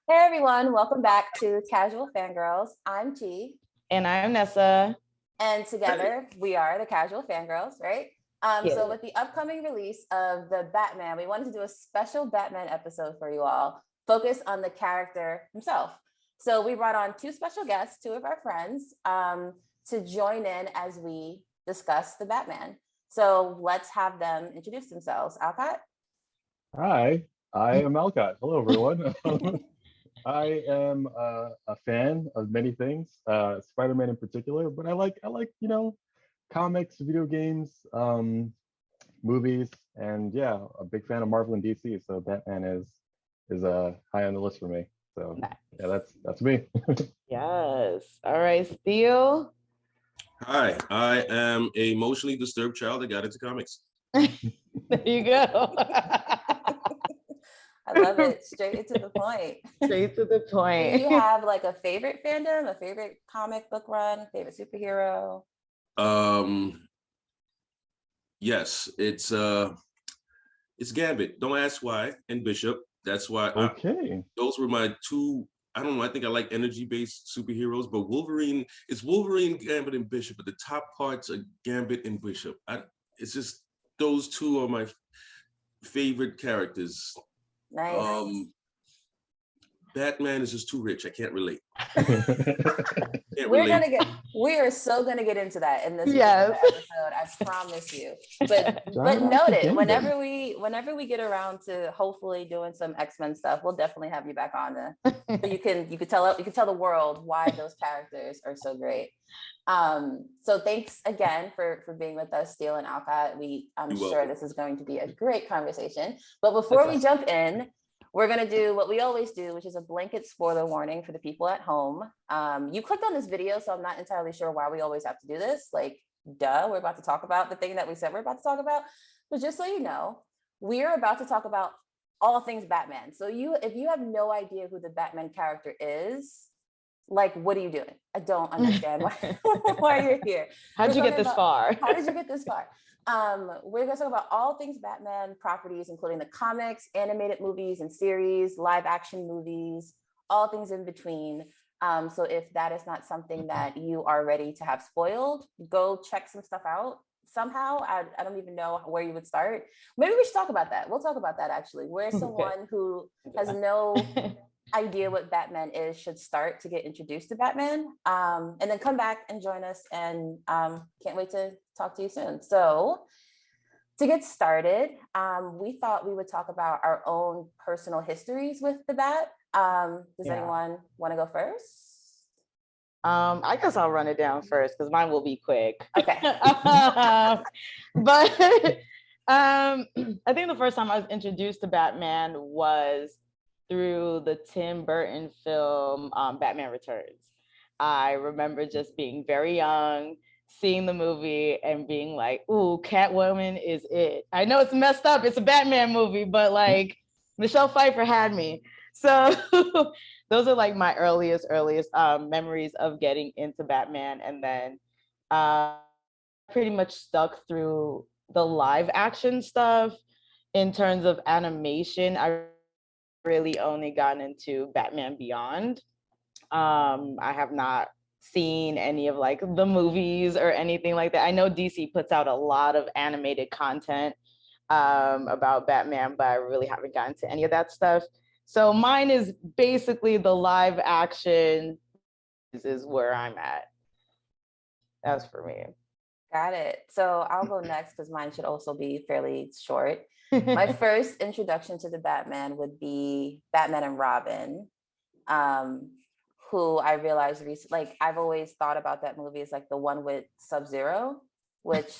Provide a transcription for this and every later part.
Hey everyone, welcome back to Casual Fangirls. I'm T, And I'm Nessa. and together we are the Casual Fangirls, right? So Yeah. with the upcoming release of the Batman, we wanted to do a special Batman episode for you all, focus on the character himself. So we brought on two special guests, two of our friends, to join in as we discuss the Batman. So let's have them introduce themselves. Alcott? Hi, I am Alcott. Hello, everyone. I am a fan of many things, Spider-Man in particular, but I like comics, video games, movies, and yeah, a big fan of Marvel and DC. So Batman is high on the list for me. So Nice. yeah, that's me. Yes. All right, Steele. Hi, I am a emotionally disturbed child that got into comics. There you go. I love it. Straight to the point. Straight to the Do point. you have like a favorite fandom, a favorite comic book run, favorite superhero? Yes, it's Gambit. Don't ask why, and Bishop. That's why Okay. those were my two. I don't know. I think I like energy-based superheroes, but Wolverine. It's Wolverine, Gambit, and Bishop. But the top parts are Gambit and Bishop. It's just those two are my favorite characters. Nice. Batman is just too rich. I can't relate. We are so gonna get into that in this Yes. episode. I promise you. But note it, whenever we get around to hopefully doing some X-Men stuff, we'll definitely have you back on so you can tell the world why those characters are so great. So thanks again for being with us, Steele and Alcott. I'm sure this is going to be a great conversation. But before we jump in, we're going to do what we always do, which is a blanket spoiler warning for the people at home. You clicked on this video, so I'm not entirely sure why we always have to do this. Like, duh, we're about to talk about the thing that we said we're about to talk about. But just so you know, we are about to talk about all things Batman. So if you have no idea who the Batman character is, like, what are you doing? I don't understand why you're here. How'd you get this far? How did you get this far? We're going to talk about all things Batman properties, including the comics, animated movies and series, live action movies, all things in between. So if that is not something that you are ready to have spoiled, go check some stuff out somehow. I don't even know where you would start. Maybe we should talk about that. We'll talk about that actually. Where someone who has no idea what Batman is should start to get introduced to Batman, and then come back and join us, and can't wait to talk to you soon. So to get started, we thought we would talk about our own personal histories with the Bat. Does anyone want to go first? I guess I'll run it down first because mine will be quick. Okay. But I think the first time I was introduced to Batman was through the Tim Burton film Batman Returns. I remember just being very young, seeing the movie and being like, ooh, Catwoman is it. I know it's messed up, it's a Batman movie, but like Michelle Pfeiffer had me. So those are like my earliest memories of getting into Batman. And then pretty much stuck through the live action stuff. In terms of animation, I really only gotten into Batman Beyond. I have not seen any of like the movies or anything like that. I know DC puts out a lot of animated content about Batman, but I really haven't gotten to any of that stuff. So mine is basically the live action is where I'm at. That's for me. Got it. So I'll go next because mine should also be fairly short. My first introduction to the Batman would be Batman and Robin, who I realized recently, like I've always thought about that movie as like the one with Sub-Zero, which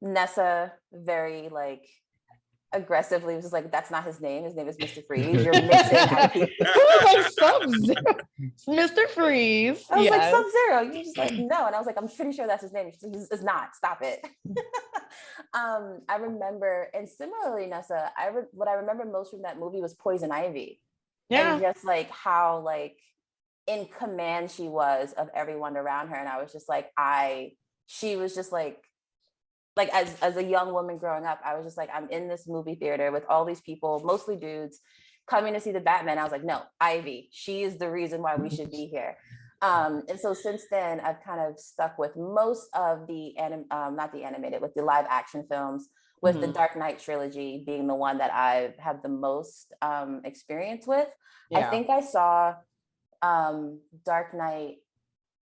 Nessa very like aggressively was just like, that's not his name. His name is Mr. Freeze. You're mixing IP. Like Sub-Zero. Mr. Freeze. I was like, Sub-Zero. You're just like, no. And I was like, I'm pretty sure that's his name. She's like, it's not. Stop it. I remember, and similarly, Nessa, what I remember most from that movie was Poison Ivy. Yeah. And just like how like in command she was of everyone around her. And I was just like, she was just like as a young woman growing up, I was just like, I'm in this movie theater with all these people, mostly dudes, coming to see the Batman, I was like, no, Ivy, she is the reason why we should be here. And so since then, I've kind of stuck with most of the not the animated, with the live action films, with the Dark Knight trilogy being the one that I have the most experience with. I think I saw Dark Knight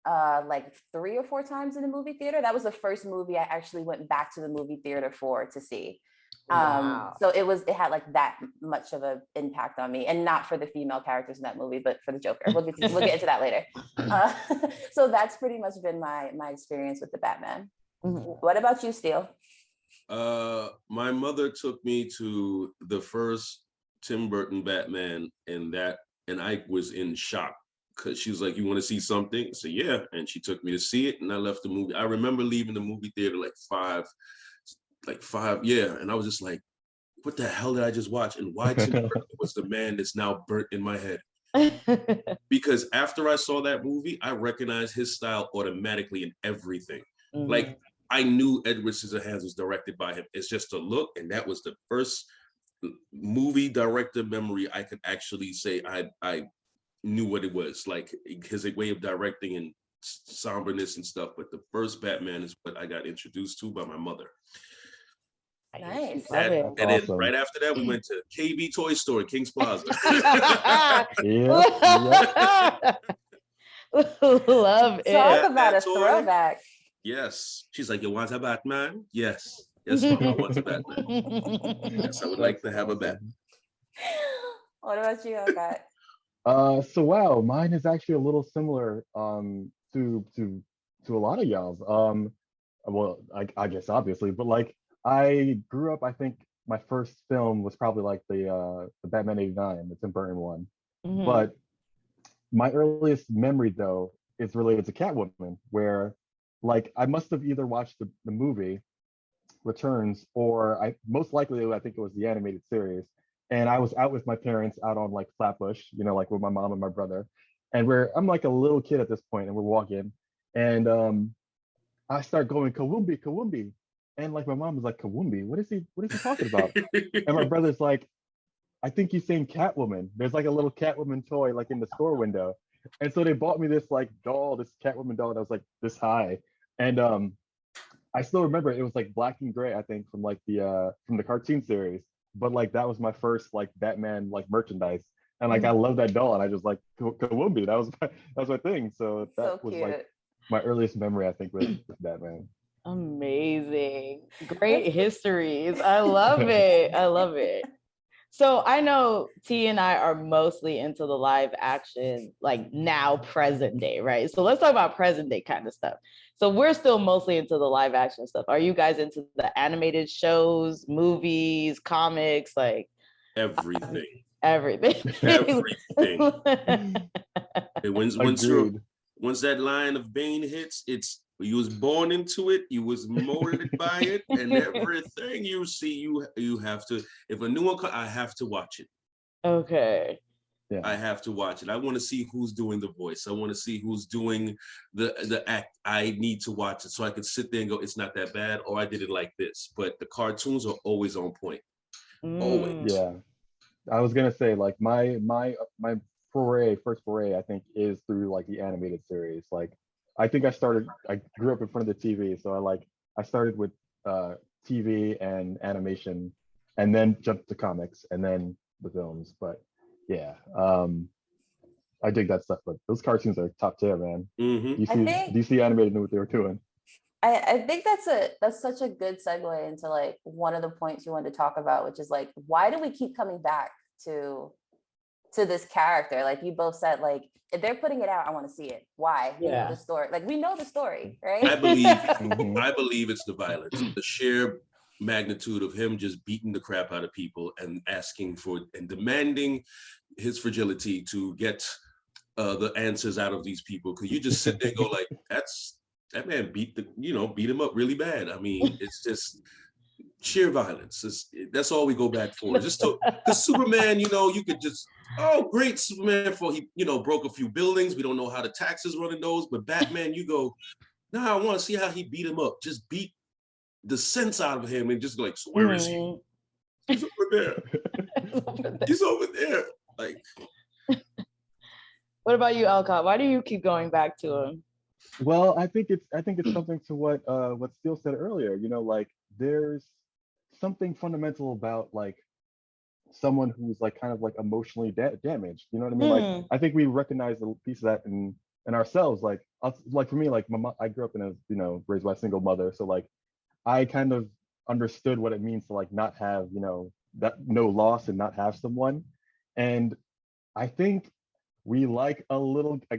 like 3 or 4 times in the movie theater. That was the first movie I actually went back to the movie theater for to see. So it had like that much of an impact on me, and not for the female characters in that movie, but for the Joker. We'll get into that later. So that's pretty much been my experience with the Batman. What about you, Steele? My mother took me to the first Tim Burton Batman, and I was in shock, because she was like, "You want to see something?" I said, "Yeah," and she took me to see it, and I left the movie. I remember leaving the movie theater like five, and I was just like, "What the hell did I just watch?" And why Tim Burton was the man that's now burnt in my head. Because after I saw that movie, I recognized his style automatically in everything. Like, I knew Edward Scissorhands was directed by him. It's just a look, and that was the first movie director memory I could actually say I knew what it was, like his way of directing and somberness and stuff. But the first Batman is what I got introduced to by my mother. Nice. And then right after that, we went to KB Toy Store, Kings Plaza. Love it. Talk about a throwback. Yes. She's like, "You want a Batman?" Yes. Yes, Mom, I want a Batman. Yes, I would like to have a Batman. What about you, Alcott? So wow, mine is actually a little similar to a lot of y'all's. Well, I guess obviously, but like I grew up, I think my first film was probably like the Batman '89, the Tim Burton one. But my earliest memory though is related to Catwoman, where like I must have either watched the movie Returns, or I think it was the animated series. And I was out with my parents out on like Flatbush, you know, like with my mom and my brother. And I'm like a little kid at this point, and we're walking, and I start going Kawumbi, Kawumbi. And like my mom was like, "Kawumbi? What is he talking about?" And my brother's like, "I think he's saying Catwoman. There's like a little Catwoman toy like in the store window." And so they bought me this like doll, this Catwoman doll that was like this high. And I still remember it was like black and gray, I think, from like from the cartoon series. But like that was my first like Batman like merchandise, and like I love that doll, and I just like Kawumbi. That was my thing. So that was like my earliest memory, I think, with Batman. Amazing, great histories. I love it. I love it. So I know T and I are mostly into the live action, like now present day, right? So let's talk about present day kind of stuff. So we're still mostly into the live action stuff. Are you guys into the animated shows, movies, comics, like everything? Everything. Everything. Once that line of Bane hits, you was born into it, you was molded by it, and everything you see, you have to. If a new one comes, I have to watch it. Okay. Yeah. I have to watch it. I want to see who's doing the voice. I want to see who's doing the act. I need to watch it so I can sit there and go, "It's not that bad," or "I did it like this." But the cartoons are always on point. Always. Yeah. I was gonna say like my first foray, I think, is through like the animated series. Like I think I grew up in front of the TV, so I started with TV and animation, and then jumped to comics, and then the films. But yeah, I dig that stuff. But those cartoons are top tier, man. DC Animated knew what they were doing. I think that's such a good segue into like one of the points you wanted to talk about, which is like, why do we keep coming back to this character? Like you both said, like if they're putting it out, I want to see it. Why? We know the story. Like we know the story, right? I believe it's the violence, the sheer magnitude of him just beating the crap out of people and asking for and demanding his fragility to get the answers out of these people. Because you just sit there and go like, that man beat him up really bad. I mean, it's just sheer violence. That's all we go back for. Just because Superman, you could just, oh, great, Superman for he, broke a few buildings. We don't know how the taxes run in those, but Batman, you go, I want to see how he beat him up. Just beat the sense out of him and just go like, so where is he? He's over there. He's over there. Like, what about you, Alcott? Why do you keep going back to him? Well, I think it's something to what Steele said earlier. You know, like there's something fundamental about like someone who's like kind of like emotionally damaged. You know what I mean? Like I think we recognize a piece of that in ourselves. Like like for me, like I grew up in a raised by a single mother, so like I kind of understood what it means to like not have that no loss and not have someone, and I think we like a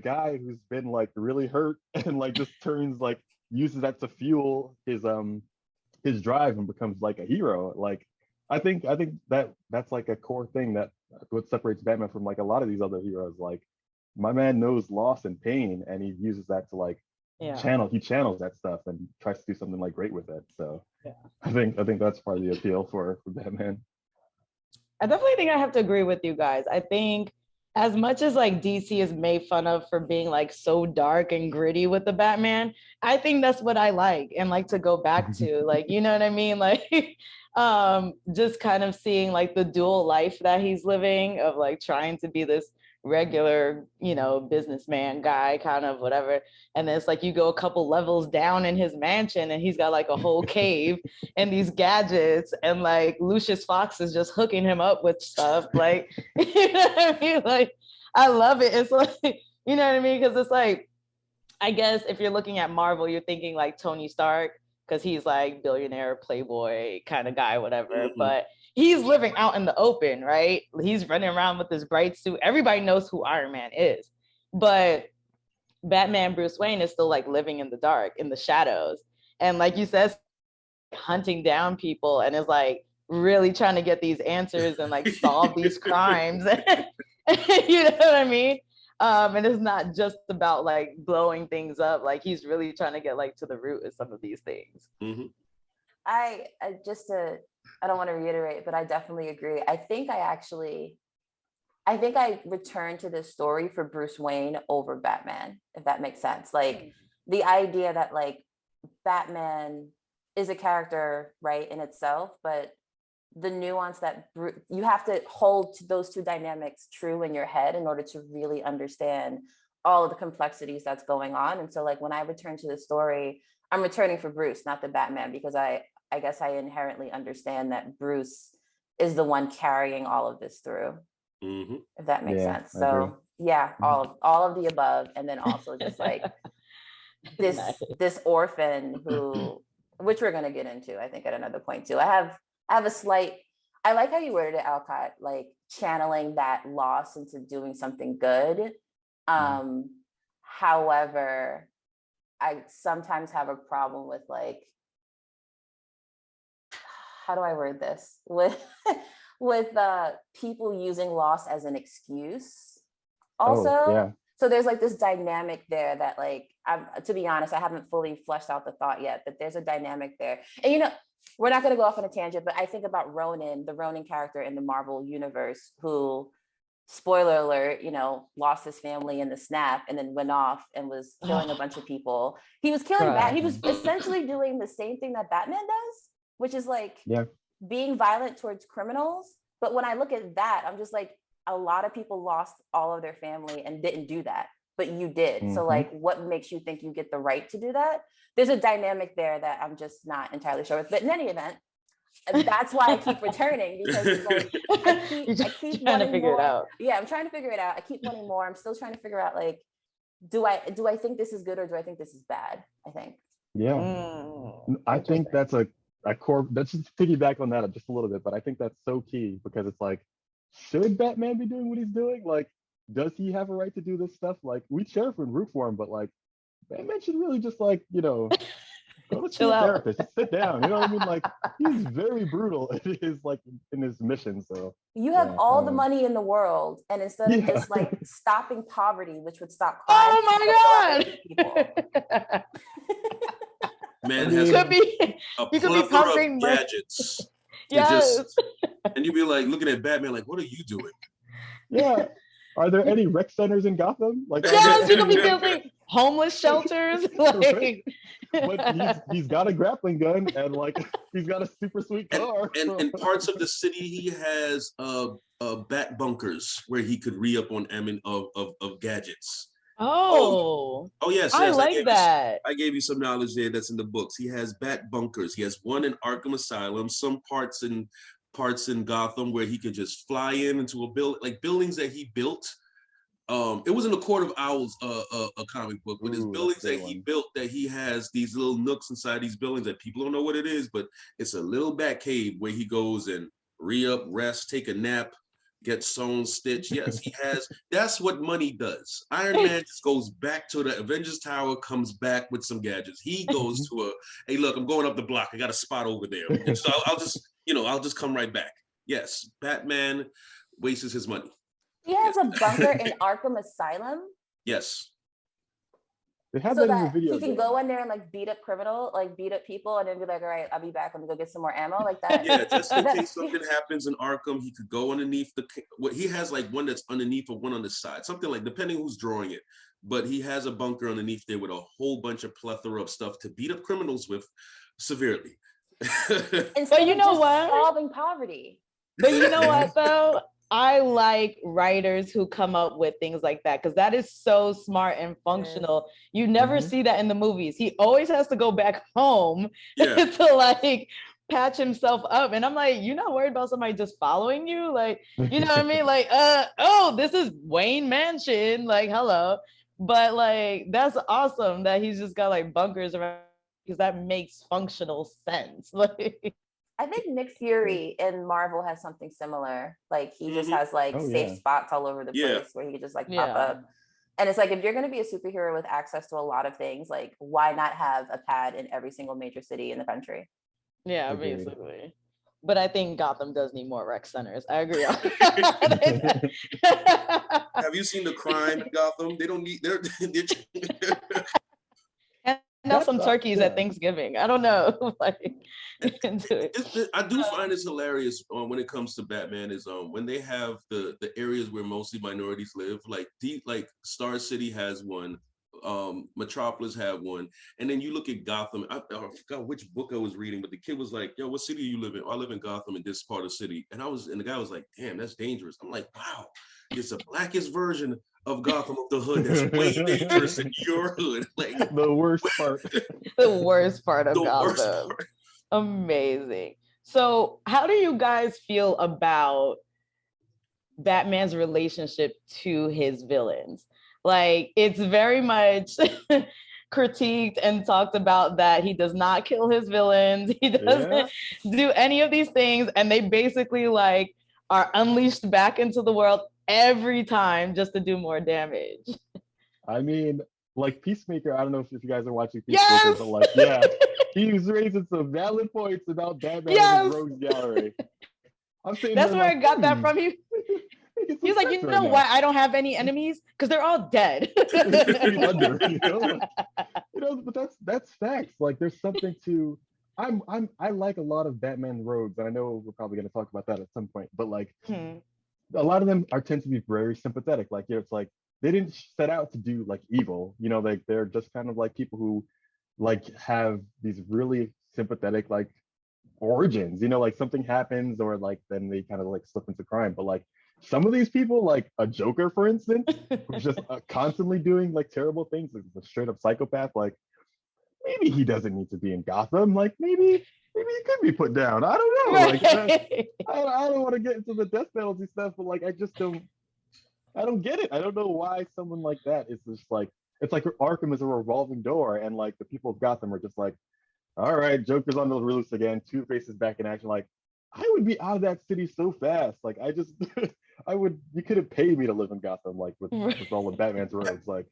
guy who's been like really hurt and like just uses that to fuel his drive and becomes like a hero. Like I think that's like a core thing that what separates Batman from like a lot of these other heroes. Like my man knows loss and pain, and he uses that to like channels that stuff and tries to do something like great with it. So I think that's part of the appeal for Batman. I definitely think I have to agree with you guys. I think as much as like DC is made fun of for being like so dark and gritty with the Batman, I think that's what I like and like to go back to. Like, you know what I mean? Like just kind of seeing like the dual life that he's living of like trying to be this regular, businessman guy, kind of whatever. And then it's like you go a couple levels down in his mansion and he's got like a whole cave and these gadgets, and like Lucius Fox is just hooking him up with stuff. Like, you know what I mean? Like, I love it. It's like, you know what I mean? Because it's like, I guess if you're looking at Marvel, you're thinking like Tony Stark, because he's like billionaire, playboy kind of guy, whatever. But he's living out in the open, right? He's running around with this bright suit. Everybody knows who Iron Man is. But Batman Bruce Wayne is still like living in the dark, in the shadows. And like you said, hunting down people and is like really trying to get these answers and like solve these crimes. You know what I mean? And it's not just about like blowing things up. Like he's really trying to get like to the root of some of these things. I don't want to reiterate, but I definitely agree. I think I returned to this story for Bruce Wayne over Batman, if that makes sense. Like the idea that like Batman is a character, right, in itself, but the nuance that you have to hold to those two dynamics true in your head in order to really understand all of the complexities that's going on. And so like when I return to the story, I'm returning for Bruce, not the Batman, because I guess I inherently understand that Bruce is the one carrying all of this through, if that makes sense. So all of the above. And then also just like this orphan who, which we're going to get into, I think at another point too. I have a slight, I like how you worded it, Alcott, like channeling that loss into doing something good. However, I sometimes have a problem with like, how do I word this? With people using loss as an excuse also. So there's like this dynamic there that like, to be honest, I haven't fully fleshed out the thought yet, but there's a dynamic there. And we're not going to go off on a tangent, but I think about Ronan, the Ronan character in the Marvel universe, who, spoiler alert, lost his family in the snap and then went off and was killing a bunch of people. He was killing he was essentially doing the same thing that Batman does, which is like being violent towards criminals. But when I look at that, I'm just like, a lot of people lost all of their family and didn't do that, but you did. So like, what makes you think you get the right to do that? There's a dynamic there that I'm just not entirely sure with. But in any event, that's why I keep returning, because it's like I keep trying to figure it out. Yeah, I'm trying to figure it out. I keep wanting more. I'm still trying to figure out like, do I think this is good or do I think this is bad? I think. I think that's a core. Let's just piggyback on that just a little bit, but I think that's so key, because it's like, should Batman be doing what he's doing? Like, does he have a right to do this stuff? Like, we sheriff and root for him, but like, Batman should really just like, go to see a therapist, just sit down. You know what I mean? Like, he's very brutal in his mission. So you have all the money in the world, and instead of just like stopping poverty, which would stop crime. Oh my God! Man has a plethora of gadgets. Yes. And you'd be like looking at Batman like, what are you doing? Yeah. Are there any rec centers in Gotham? Like, yes, you could be building homeless shelters. Like, but he's got a grappling gun and like he's got a super sweet car. And in parts of the city, he has bat bunkers where he could re-up on ammo of gadgets. oh, Yes, I yes. like that. I gave you some knowledge there that's in the books. He has bat bunkers. He has one in Arkham Asylum, some parts in Gotham where he could just fly into a building, like buildings that he built. It was in the Court of Owls, a comic book, but his buildings that he built, that he has these little nooks inside these buildings that people don't know what it is, but it's a little bat cave where he goes and re-up, rest, take a nap, get sewn, stitch. Yes, he has. That's what money does. Iron Man just goes back to the Avengers Tower, comes back with some gadgets. He goes to hey, look, I'm going up the block. I got a spot over there. And so I'll just come right back. Yes, Batman wastes his money. He has a bunker in Arkham Asylum. Yes. They have So that in the that video he can game. go in there and like beat up people and then be like, all right, I'll be back. Let me go get some more ammo like that. Yeah, just in case something happens in Arkham, he could go underneath he has like one that's underneath or one on the side, something like, depending who's drawing it. But he has a bunker underneath there with a whole bunch of plethora of stuff to beat up criminals with severely. But you know what? Solving poverty. But you know what though? I like writers who come up with things like that because that is so smart and functional. You never see that in the movies. He always has to go back home to like patch himself up. And I'm like, you're not worried about somebody just following you? Like, you know what I mean? Like, this is Wayne Mansion. Like, hello. But like, that's awesome that he's just got like bunkers around because that makes functional sense. Like, I think Nick Fury in Marvel has something similar. Like he just has like safe spots all over the place where he could just like pop up. And it's like, if you're going to be a superhero with access to a lot of things, like why not have a pad in every single major city in the country? Yeah, basically. But I think Gotham does need more rec centers. I agree. Have you seen the crime in Gotham? They don't need Now some turkeys at Thanksgiving. I don't know. Like, I do find it's hilarious when it comes to Batman is when they have the areas where mostly minorities live, like Star City has one, Metropolis have one, and then you look at Gotham. I forgot which book I was reading, but the kid was like, "Yo, what city do you live in?" "I live in Gotham in this part of the city," and the guy was like, "Damn, that's dangerous." I'm like, "Wow, it's a blackest version of Gotham of the hood that's way dangerous in your hood." Like the worst part. The worst part of Gotham. Amazing. So how do you guys feel about Batman's relationship to his villains? Like, it's very much critiqued and talked about that he does not kill his villains. He doesn't do any of these things. And they basically like are unleashed back into the world every time just to do more damage. I mean, like Peacemaker, I don't know if you guys are watching Peacemaker, but like, he's raising some valid points about Batman and his rogues gallery. That's where I got that from. He's like, you know why I don't have any enemies? Because they're all dead. But that's facts. Like, there's something to. I like a lot of Batman rogues, and I know we're probably going to talk about that at some point. But like, a lot of them tend to be very sympathetic. Like, it's like they didn't set out to do like evil. Like they're just kind of like people who like have these really sympathetic like origins. Like something happens, or like then they kind of like slip into crime. But like some of these people, like a Joker, for instance, who's just constantly doing like terrible things, like a straight up psychopath. Like maybe he doesn't need to be in Gotham. Like maybe he could be put down. I don't know. Like I don't want to get into the death penalty stuff, but like I don't get it. I don't know why someone like that is just like, it's like Arkham is a revolving door, and like the people of Gotham are just like, all right, Joker's on the loose again, Two-Face is back in action. Like, I would be out of that city so fast. Like, you couldn't pay me to live in Gotham, like with all of Batman's rogues. Like,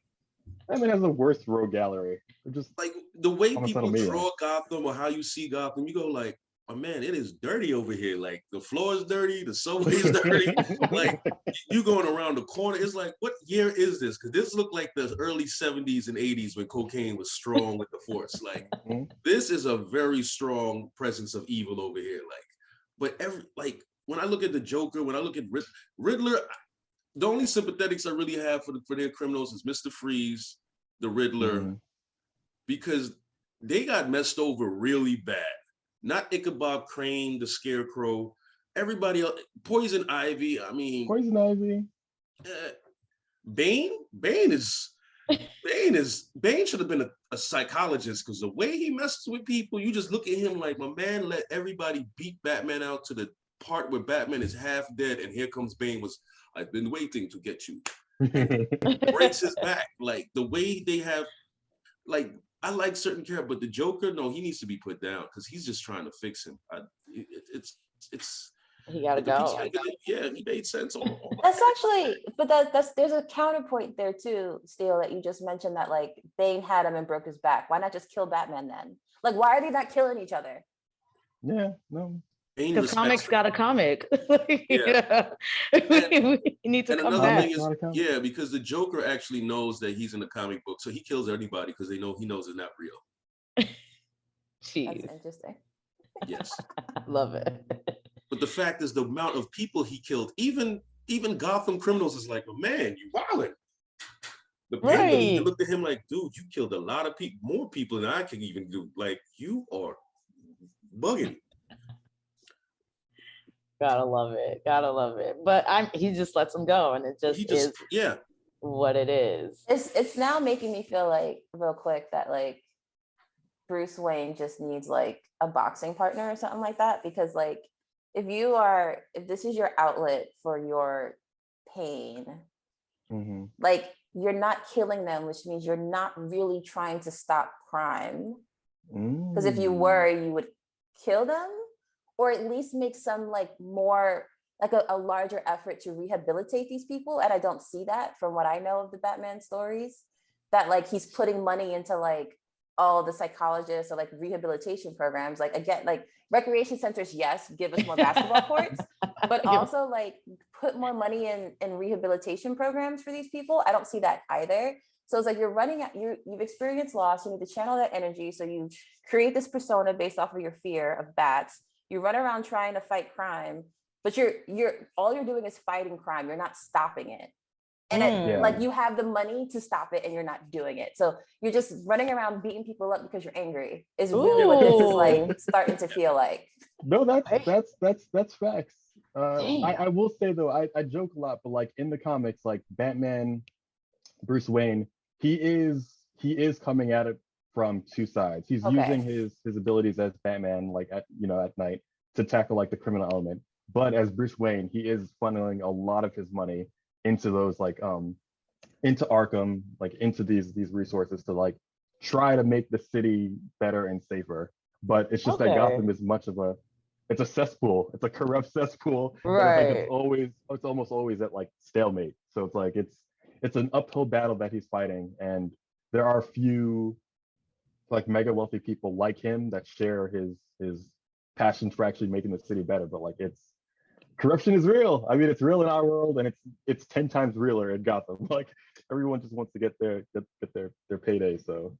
Batman has the worst rogue gallery. They're just like the way people draw Gotham or how you see Gotham, you go like, oh man, it is dirty over here. Like the floor is dirty, the subway is dirty. Like you going around the corner, it's like, what year is this? Because this looked like the early 70s and 80s when cocaine was strong with the force. Like this is a very strong presence of evil over here. Like, but when I look at the Joker, when I look at Riddler, the only sympathetics I really have for their criminals is Mr. Freeze, the Riddler, because they got messed over really bad. Not Ichabod Crane, the Scarecrow, everybody else, Poison Ivy. I mean, Poison Ivy. Bane should have been a psychologist, because the way he messes with people, you just look at him like, my man let everybody beat Batman out to the part where Batman is half dead, and here comes Bane was, I've been waiting to get you. Breaks his back. Like the way they have, like, I like certain characters, but the Joker, no, he needs to be put down because he's just trying to fix him. It's he gotta go. Yeah, he made sense. That's actually, but that's there's a counterpoint there too, Steele, that you just mentioned, that like Bane had him and broke his back. Why not just kill Batman then? Like, why are they not killing each other? Yeah, no. Because comics got a comic. Yeah. we need to come back. Yeah, because the Joker actually knows that he's in the comic book, so he kills anybody because he knows it's not real. Jeez. That's interesting. Yes. Love it. But the fact is, the amount of people he killed, even Gotham criminals is like, oh, man, you wildin'. The Penguin looked at him like, dude, you killed a lot of people, more people than I can even do. Like, you are bugging. Gotta love it. But he just lets him go, and it is what it is. It's now making me feel like, real quick, that like Bruce Wayne just needs like a boxing partner or something like that, because like if this is your outlet for your pain, like you're not killing them, which means you're not really trying to stop crime. Because if you were, you would kill them, or at least make some like more like a larger effort to rehabilitate these people. And I don't see that from what I know of the Batman stories, that like he's putting money into like all the psychologists or like rehabilitation programs. Like, again, like recreation centers, yes, give us more basketball courts, but also like put more money in rehabilitation programs for these people. I don't see that either. So it's like you've experienced loss, you need to channel that energy. So you create this persona based off of your fear of bats. You run around trying to fight crime, but all you're doing is fighting crime. You're not stopping it. And like you have the money to stop it and you're not doing it. So you're just running around beating people up because you're angry is really what this is like starting to feel like. No, that's facts. I will say though, I joke a lot, but like in the comics, like Batman, Bruce Wayne, he is coming at it from two sides. He's using his abilities as Batman, like at night, to tackle like the criminal element. But as Bruce Wayne, he is funneling a lot of his money into those like into Arkham, like into these resources to like try to make the city better and safer. But it's just that Gotham is much of it's a cesspool. It's a corrupt cesspool. Right. It's almost always at like stalemate. So it's like it's an uphill battle that he's fighting, and there are few like mega wealthy people like him that share his passion for actually making the city better. But like corruption is real. I mean, it's real in our world, and it's 10 times realer in Gotham. Like everyone just wants to get their payday. So,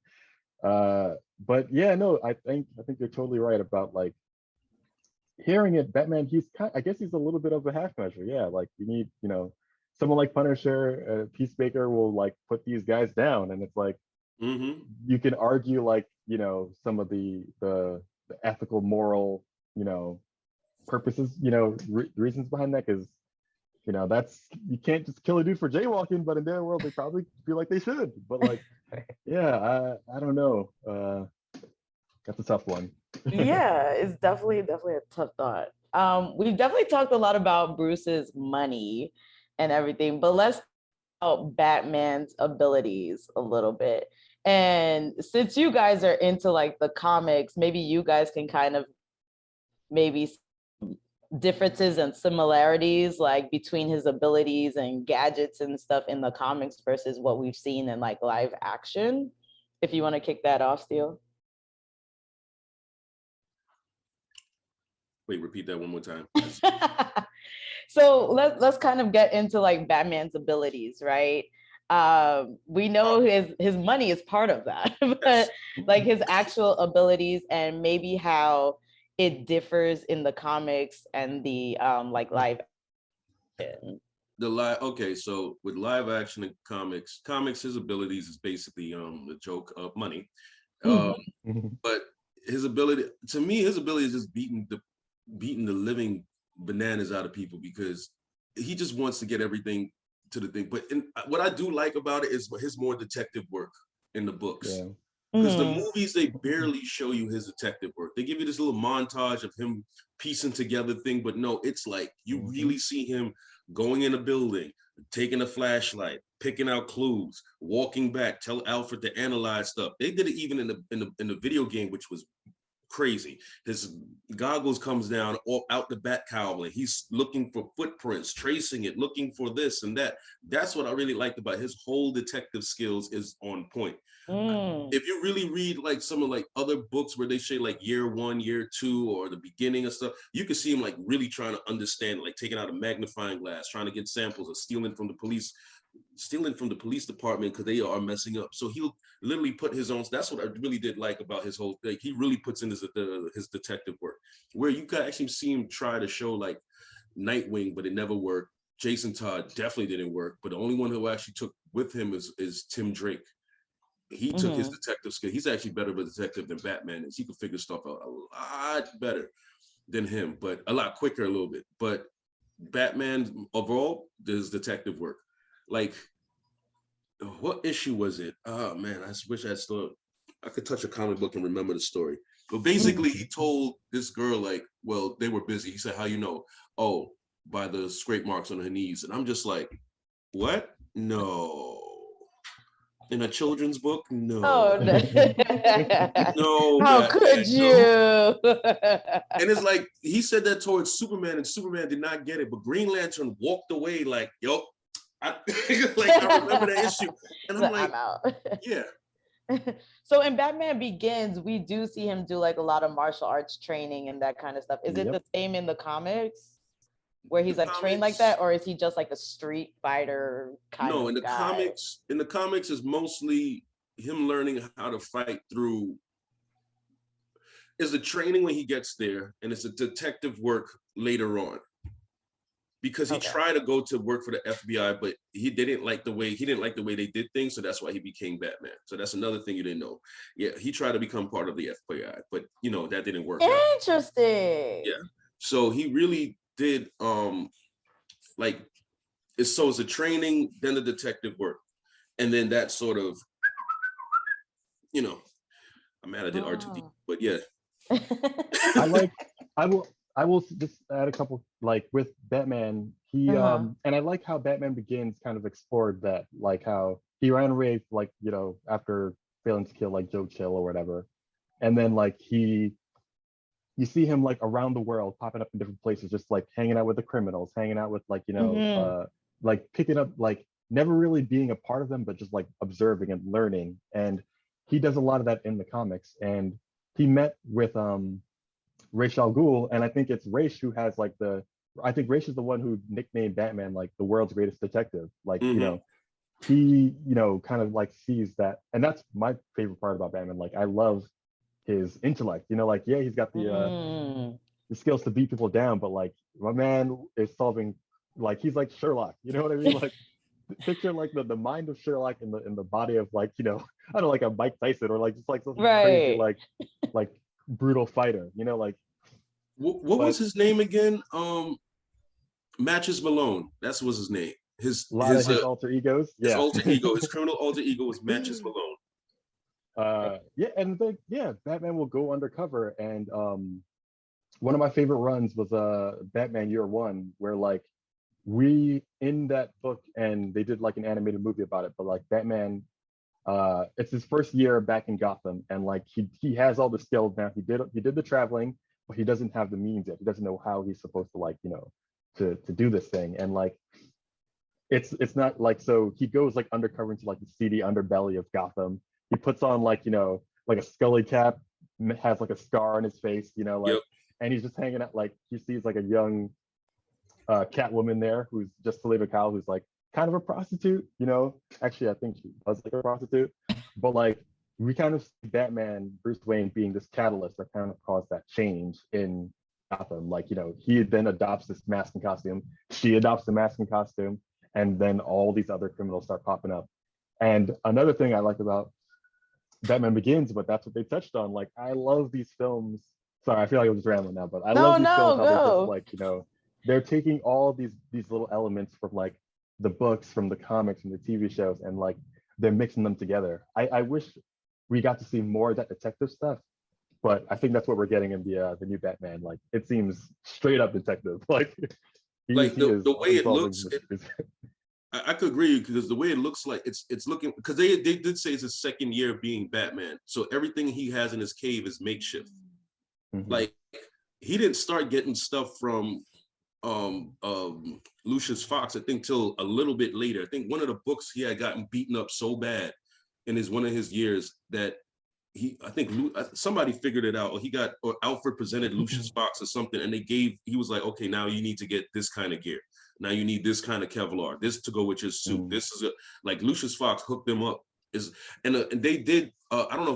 but yeah, no, I think you're totally right about like hearing it. Batman, I guess he's a little bit of a half measure. Yeah, like you need someone like Punisher, Peacemaker will like put these guys down, and it's like you can argue like some of the ethical, moral purposes, reasons behind that, because that's, you can't just kill a dude for jaywalking, but in their world they probably feel like they should. But like I don't know, that's a tough one. Yeah, it's definitely a tough thought. We've definitely talked a lot about Bruce's money and everything, but let's talk about Batman's abilities a little bit. And since you guys are into like the comics, maybe you guys can kind of maybe differences and similarities like between his abilities and gadgets and stuff in the comics versus what we've seen in like live action. If you want to kick that off, Steele. Wait, repeat that one more time. So let's kind of get into like Batman's abilities, right? We know his money is part of that, but like his actual abilities and maybe how it differs in the comics and the like live action. Okay, so with live action and comics, his abilities is basically the joke of money. But his ability is just beating the living bananas out of people, because he just wants to get everything to the thing. But what I do like about it is his more detective work in the books. Yeah. Because the movies, they barely show you his detective work. They give you this little montage of him piecing together thing, but no, it's like you really see him going in a building, taking a flashlight, picking out clues, walking back, tell Alfred to analyze stuff. They did it even in the video game, which was crazy. His goggles comes down out the bat cowl, and he's looking for footprints, tracing it, looking for this and that. That's what I really liked about his whole detective skills is on point. If you really read like some of like other books where they say like year 1, year 2, or the beginning of stuff, you can see him like really trying to understand, like taking out a magnifying glass, trying to get samples, or stealing from the police department because they are messing up. So he'll literally put his own. That's what I really did like about his whole thing. He really puts in his detective work, where you can actually see him try to show like Nightwing, but it never worked. Jason Todd definitely didn't work, but the only one who actually took with him is Tim Drake. He took his detective skill. He's actually better of a detective than Batman is. He could figure stuff out a lot better than him, but a lot quicker a little bit. But Batman overall does detective work. Like, what issue was it? Oh man, I wish I could touch a comic book and remember the story. But basically, he told this girl, like, well, they were busy. He said, how you know? Oh, by the scrape marks on her knees. And I'm just like, what? No. In a children's book? No. Oh, no. No. How Batman, could you? No. And it's like, he said that towards Superman, and Superman did not get it. But Green Lantern walked away like, yo, I remember that issue. And I'm like, I'm out. Yeah. So in Batman Begins, we do see him do like a lot of martial arts training and that kind of stuff. Is it the same in the comics, where he's like trained like that, or is he just like a street fighter kind of guy? In the comics is mostly him learning how to fight through. Is the training when he gets there, and it's a detective work later on. Because he tried to go to work for the FBI, but he didn't like the way they did things, so that's why he became Batman. So that's another thing you didn't know. Yeah, he tried to become part of the FBI, but that didn't work out. Interesting. Yeah. So he really did it's a training, then the detective work, and then that sort of, I'm mad I did R2D, but yeah. I will just add a couple, like with Batman, he and I like how Batman Begins kind of explored that, like how he ran away, like, after failing to kill like Joe Chill or whatever. And then like you see him like around the world, popping up in different places, just like hanging out with the criminals, hanging out with like, like picking up, like never really being a part of them, but just like observing and learning. And he does a lot of that in the comics. And he met with Ra's al Ghul, and I think it's Ra's who has like I think Ra's is the one who nicknamed Batman like the world's greatest detective. Like, he, kind of like sees that, and that's my favorite part about Batman. Like, I love his intellect. Like, yeah, he's got the skills to beat people down, but like my man is solving, like he's like Sherlock. You know what I mean? Like, picture like the mind of Sherlock in the body of like, I don't know, like a Mike Tyson, or like just like something crazy, like brutal fighter, like what was his name again? Matches Malone. That's was his name. His alter egos. His alter ego, his criminal alter ego was Matches Malone. Batman will go undercover, and one of my favorite runs was Batman Year One, where like we in that book, and they did like an animated movie about it, but like Batman, it's his first year back in Gotham, and like he has all the skills now. He did the traveling, but he doesn't have the means yet. He doesn't know how he's supposed to like, to do this thing. And like it's not like, so he goes like undercover into like the seedy underbelly of Gotham. He puts on like, like a Scully cap, has like a scar on his face, and he's just hanging out, like he sees like a young Catwoman there who's just Selena Kyle, who's like kind of a prostitute, actually I think she was like a prostitute, but like we kind of see Batman, Bruce Wayne, being this catalyst that kind of caused that change in Gotham. Like, he then adopts this mask and costume, she adopts the mask and costume, and then all these other criminals start popping up. And another thing I like about Batman Begins, but that's what they touched on. Like, I love these films. Sorry, I feel like I'm just rambling now, but I love these films how they just like, you know, they're taking all these little elements from like the books, from the comics, from the TV shows, and like they're mixing them together. I wish we got to see more of that detective stuff, but I think that's what we're getting in the new Batman. Like, it seems straight up detective. Like, the way it looks. I could agree, because the way it looks like it's looking, because they did say it's his second year of being Batman, so everything he has in his cave is makeshift. Like, he didn't start getting stuff from Lucius Fox, I think, till a little bit later. I think one of the books he had gotten beaten up so bad in one of his years that somebody figured it out, or Alfred presented Lucius Fox or something, and he was like, okay, now you need to get this kind of gear. Now you need this kind of Kevlar, this to go with your suit. This is like Lucius Fox hooked them up. And they did. I don't know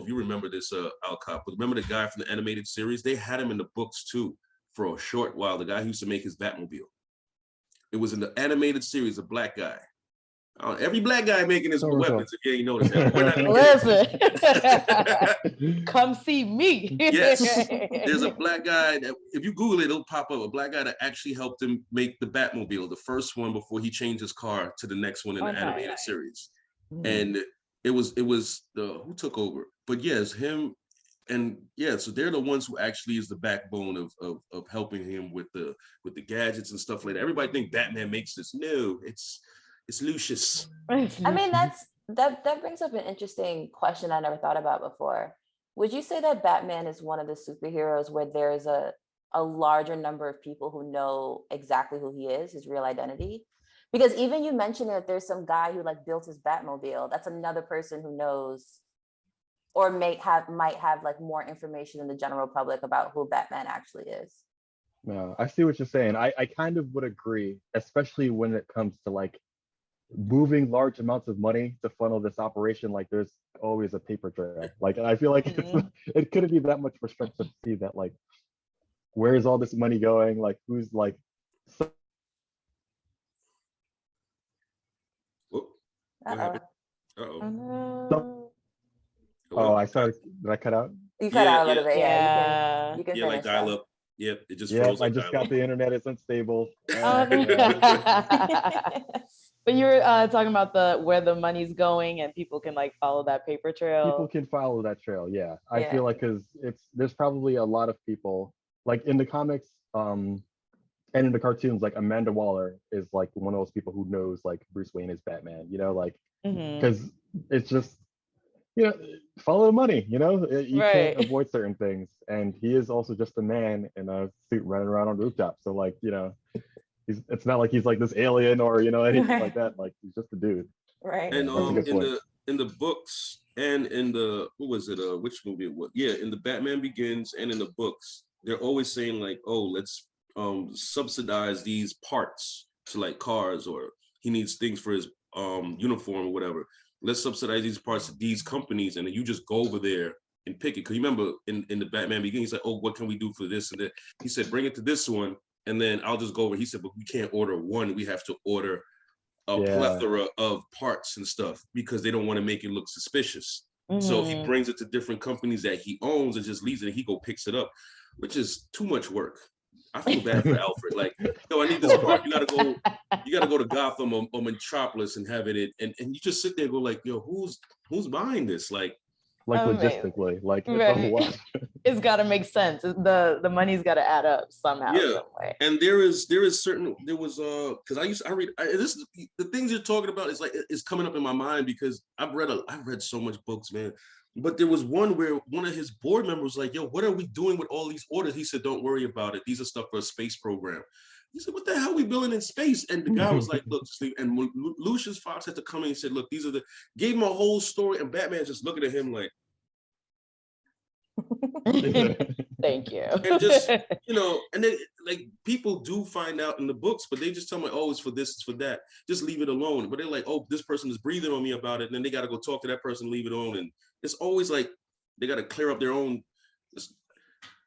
if you remember this, Alcott, but remember the guy from the animated series? They had him in the books too for a short while. The guy who used to make his Batmobile. It was in the animated series, a black guy. Every black guy making his weapons, if you ain't noticed that. Listen, come see me. Yes, there's a black guy that, if you Google it, it'll pop up. A black guy that actually helped him make the Batmobile, the first one, before he changed his car to the next one in the animated series. And it was who took over? But yes, him, and yeah, so they're the ones who actually is the backbone of helping him with the gadgets and stuff like that. Everybody think Batman makes this. No, it's Lucius. I mean, that brings up an interesting question I never thought about before. Would you say that Batman is one of the superheroes where there's a larger number of people who know exactly who he is, his real identity? Because even you mentioned that there's some guy who like built his Batmobile. That's another person who knows, or might have like more information than the general public about who Batman actually is. No, I see what you're saying. I kind of would agree, especially when it comes to like moving large amounts of money to funnel this operation. Like, there's always a paper trail. Like, I feel like it couldn't be that much of a stretch to see that, like, where is all this money going? Like, who's like I started. Did I cut out? You cut out a little bit. Yeah, you can like dial up. Yep, it just froze. I just got the internet. It's unstable. But you were talking about where the money's going, and people can like follow that paper trail. People can follow that trail. Yeah, I feel like, because there's probably a lot of people like in the comics, and in the cartoons, like Amanda Waller is like one of those people who knows like Bruce Wayne is Batman. You know, like, because it's just, you know, follow the money. You know, you can't avoid certain things, and he is also just a man in a suit running around on rooftops. So like, you know, it's not like he's like this alien or, you know, anything like that. Like, he's just a dude. Right. And in the books and in the which movie it was? Yeah, in the Batman Begins and in the books, they're always saying like, oh, let's subsidize these parts to like cars, or he needs things for his uniform or whatever. Let's subsidize these parts to these companies, and then you just go over there and pick it. Because you remember in the Batman Begins, he's like, oh, what can we do for this and that? He said, bring it to this one, and then I'll just go over. He said, but we can't order one. We have to order a plethora of parts and stuff, because they don't want to make it look suspicious. So he brings it to different companies that he owns and just leaves it, and he picks it up, which is too much work. I feel bad for Alfred. Like, no, I need this part. You gotta go to Gotham or Metropolis and have it, and you just sit there and go like, yo, who's buying this? Like logistically, like, it's got to make sense. The money's got to add up somehow. Yeah, some way. And there was because I read this, the things you're talking about is like it's coming up in my mind, because I've read so much books, man. But there was one where one of his board members was like, yo, what are we doing with all these orders? He said, don't worry about it. These are stuff for a space program. He said, what the hell are we building in space? And the guy was like, look, Steve, and Lucius Fox had to come in and said, look, these are gave him a whole story, and Batman's just looking at him like, thank you. And just, you know, and then like people do find out in the books, but they just tell me, oh, it's for this, it's for that. Just leave it alone. But they're like, oh, this person is breathing on me about it. And then they got to go talk to that person, leave it on. And it's always like they got to clear up their own.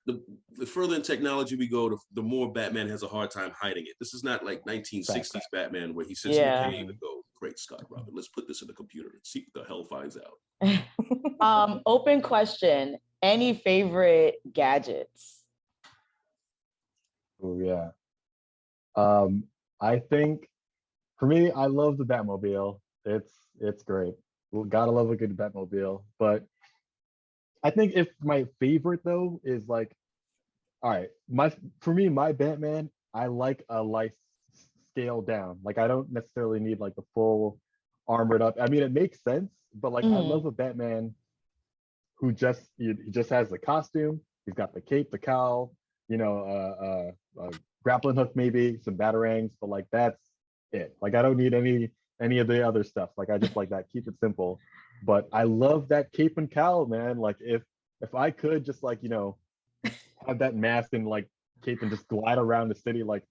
the further in technology we go, the more Batman has a hard time hiding it. This is not like 1960s Batman where he sits in the cave and go, "Great Scott, Robin, let's put this in the computer and see what the hell finds out." Open question. Any favorite gadgets? Oh yeah. I think for me, I love the Batmobile. It's great. Well, gotta love a good Batmobile. But I think if my favorite though is like, all right, my Batman, I like a life scale down. Like I don't necessarily need like the full armored up. I mean, it makes sense, but like I love a Batman who he just has the costume. He's got the cape, the cowl, you know, grappling hook, maybe some batarangs, but like that's it. Like I don't need any of the other stuff. Like I just like that. Keep it simple. But I love that cape and cowl, man. Like if I could just like, you know, have that mask and like cape and just glide around the city, like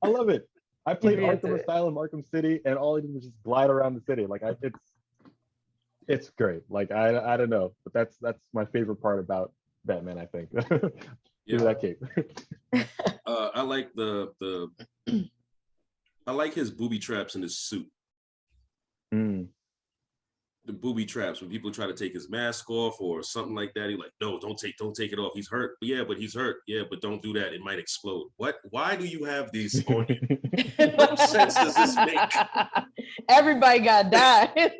I love it. I played Arkham Asylum, Arkham City, and all I did was just glide around the city. Like it's great. Like I don't know, but that's my favorite part about Batman, I think. Give me that cape. I like I like his booby traps in his suit. The booby traps when people try to take his mask off or something like that. He's like, no, don't take it off. He's hurt. Yeah, but he's hurt. Yeah, but don't do that. It might explode. What? Why do you have these on you? What sense does this make? Everybody got died.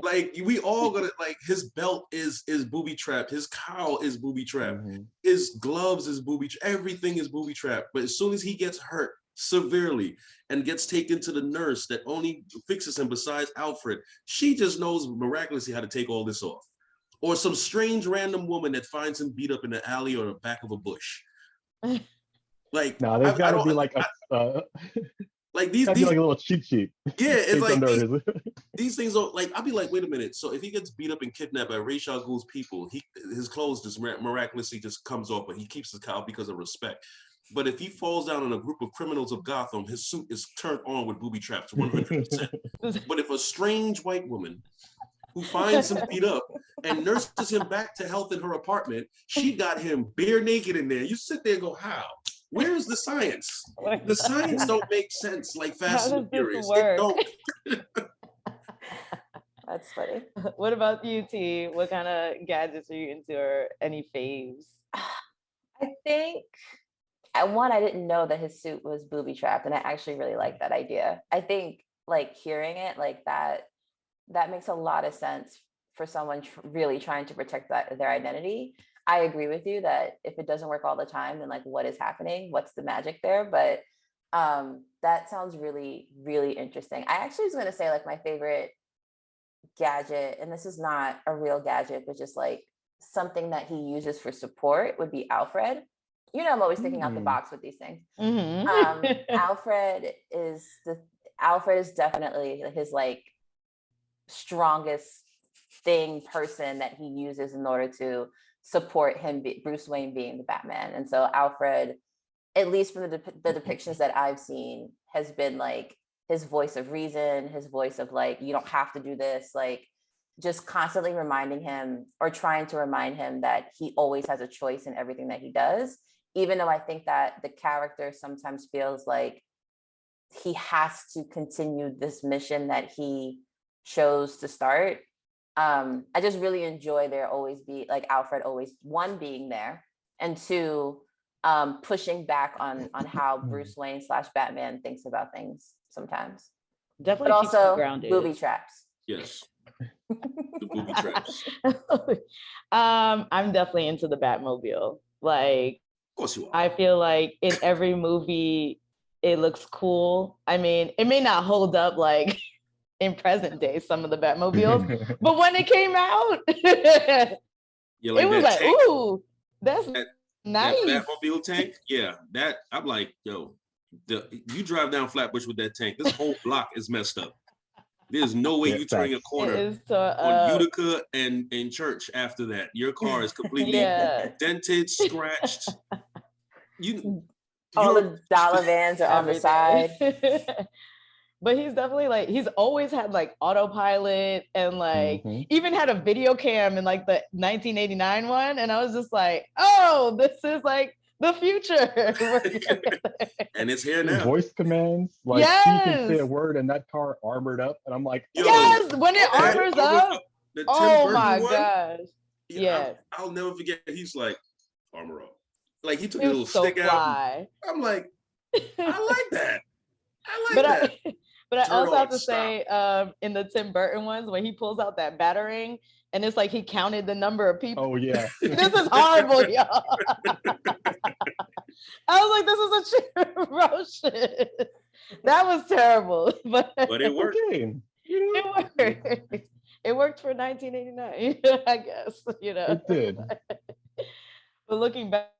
Like we all gonna like his belt is booby trapped. His cowl is booby trapped. His gloves is booby trapped. Everything is booby trapped. But as soon as he gets hurt severely and gets taken to the nurse that only fixes him besides Alfred, she just knows miraculously how to take all this off. Or some strange random woman that finds him beat up in the alley or the back of a bush. Like no, there's gotta be like like these like a little cheat sheet. Yeah, it's like these things are like, I'll be like, wait a minute. So if he gets beat up and kidnapped by Ra's al Ghul's people, his clothes just miraculously just comes off, but he keeps his cowl because of respect. But if he falls down on a group of criminals of Gotham, his suit is turned on with booby traps 100%. But if a strange white woman who finds him beat up and nurses him back to health in her apartment, she got him bare naked in there. You sit there and go, how? Where is the science? The science don't make sense like Fast and Furious. It don't. That's funny. What about you, T? What kind of gadgets are you into, or any faves? I think I didn't know that his suit was booby trapped, and I actually really like that idea. I think like hearing it like that makes a lot of sense for someone really trying to protect their identity. I agree with you that if it doesn't work all the time, then like what is happening? What's the magic there? But that sounds really, really interesting. I actually was going to say like my favorite gadget, and this is not a real gadget, but just like something that he uses for support would be Alfred. You know, I'm always thinking out the box with these things. Alfred is definitely his like strongest person that he uses in order to support him, Bruce Wayne being the Batman. And so Alfred, at least from the depictions that I've seen, has been like his voice of reason, his voice of like, you don't have to do this, like just constantly reminding him or trying to remind him that he always has a choice in everything that he does. Even though I think that the character sometimes feels like he has to continue this mission that he chose to start. I just really enjoy there always be like Alfred always, one, being there, and two, pushing back on how Bruce Wayne / Batman thinks about things sometimes. Definitely, but also grounded. Booby traps. Yes. The booby traps. I'm definitely into the Batmobile. Like, of course you are. I feel like in every movie, it looks cool. I mean, it may not hold up like in present day, some of the Batmobiles, but when it came out, like it was like, tank, ooh, that's nice. That Batmobile tank, yeah, that I'm like, yo, you drive down Flatbush with that tank, this whole block is messed up. There's no way you turn a corner on Utica and Church after that. Your car is completely dented, scratched. All the dollar vans are on the side. but he's definitely like, he's always had like autopilot and like even had a video cam in like the 1989 one. And I was just like, oh, this is like the future. And it's here now. Voice commands, like he can say a word and that car armored up. And I'm like, yes, when it armors up. Oh my gosh. Yeah. I'll never forget. He's like, armor up. Like he took a little stick out. I'm like, I like that. I like that. But I also have to say, in the Tim Burton ones, when he pulls out that batarang, and it's like he counted the number of people. Oh yeah. This is horrible, y'all. I was like, this is a shit. That was terrible. But it worked. It worked. It worked for 1989, I guess. You know. It did. But looking back,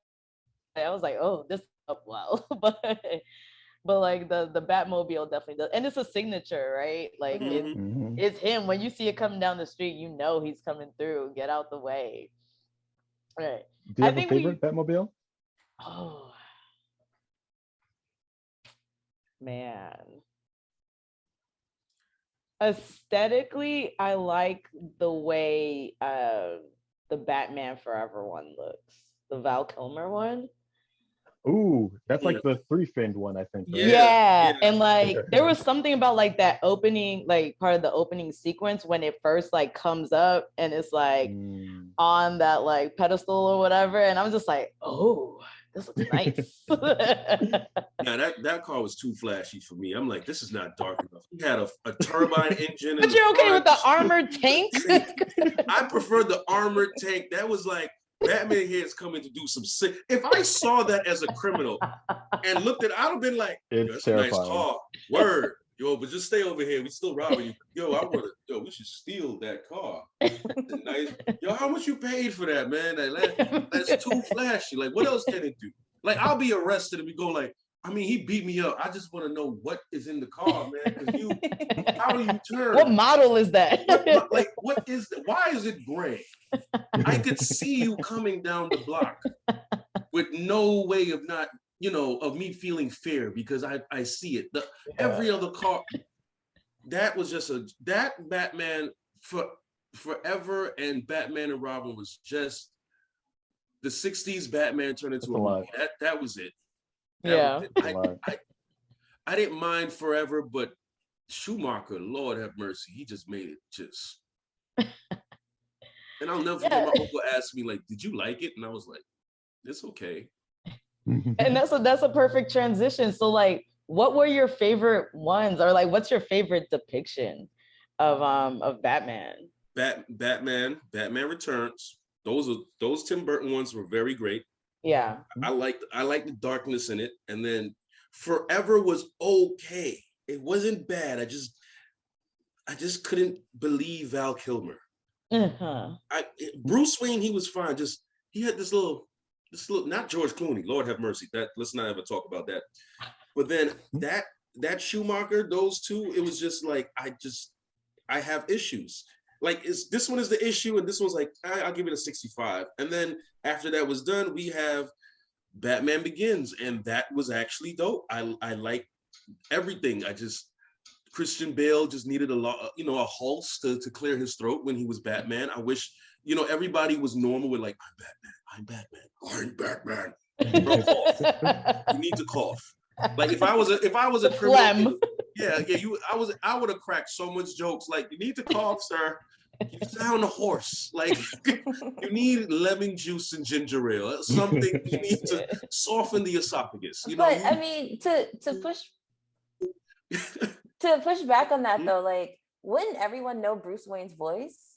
I was like, oh, this is up well. But like the Batmobile definitely does, and it's a signature, right? Like it's him. When you see it coming down the street, you know he's coming through. Get out the way. Right. Do you have a favorite Batmobile? Oh man. Aesthetically, I like the way the Batman Forever one looks. The Val Kilmer one. Ooh, that's like the 3-finned one, I think. Right? Yeah. And like there was something about like that opening, like part of the opening sequence when it first like comes up and it's like on that like pedestal or whatever, and I'm just like, oh, this looks nice. Yeah, that car was too flashy for me. I'm like, this is not dark enough. He had a turbine engine. But you're okay with the armored tank? I preferred the armored tank. That was like, Batman here is coming to do some sick. If I saw that as a criminal and looked at it, I'd have been like, that's a nice car. Word. Yo, but just stay over here. We still robbing you. Yo, we should steal that car. Nice. Yo, how much you paid for that, man? Like, that's too flashy. Like, what else can it do? Like, I'll be arrested and we go like, I mean, he beat me up. I just want to know what is in the car, man. How do you turn? What model is that? What is that? Why is it gray? I could see you coming down the block with no way of not, of me feeling fear because I see it. Every other car, that was just that Batman Forever and Batman and Robin was just the 60s Batman turned into a movie. That was it. I didn't mind Forever, but Schumacher, Lord have mercy, he just made it just. And I'll never forget my uncle asked me, like, did you like it? And I was like, it's okay. And that's a perfect transition. So like, what were your favorite ones? Or like, what's your favorite depiction of Batman? Batman Returns. Those Tim Burton ones were very great. Yeah. I like the darkness in it. And then Forever was okay. It wasn't bad. I just couldn't believe Val Kilmer. Bruce Wayne, he was fine. Just he had this little not George Clooney, Lord have mercy. Let's not ever talk about that. But then that Schumacher, those two, it was just like I have issues. Like this one is the issue, and this one's like I'll give it a 65. And then after that was done, we have Batman Begins, and that was actually dope. I like everything. Christian Bale just needed a Hulse to clear his throat when he was Batman. I wish everybody was normal with like I'm Batman. Bro, cough. You need to cough. Like if I was a criminal, I would have cracked so much jokes. Like you need to cough, sir. You sound hoarse. Like you need lemon juice and ginger ale. Something you need to soften the esophagus. But I mean, to push back on that though, like wouldn't everyone know Bruce Wayne's voice?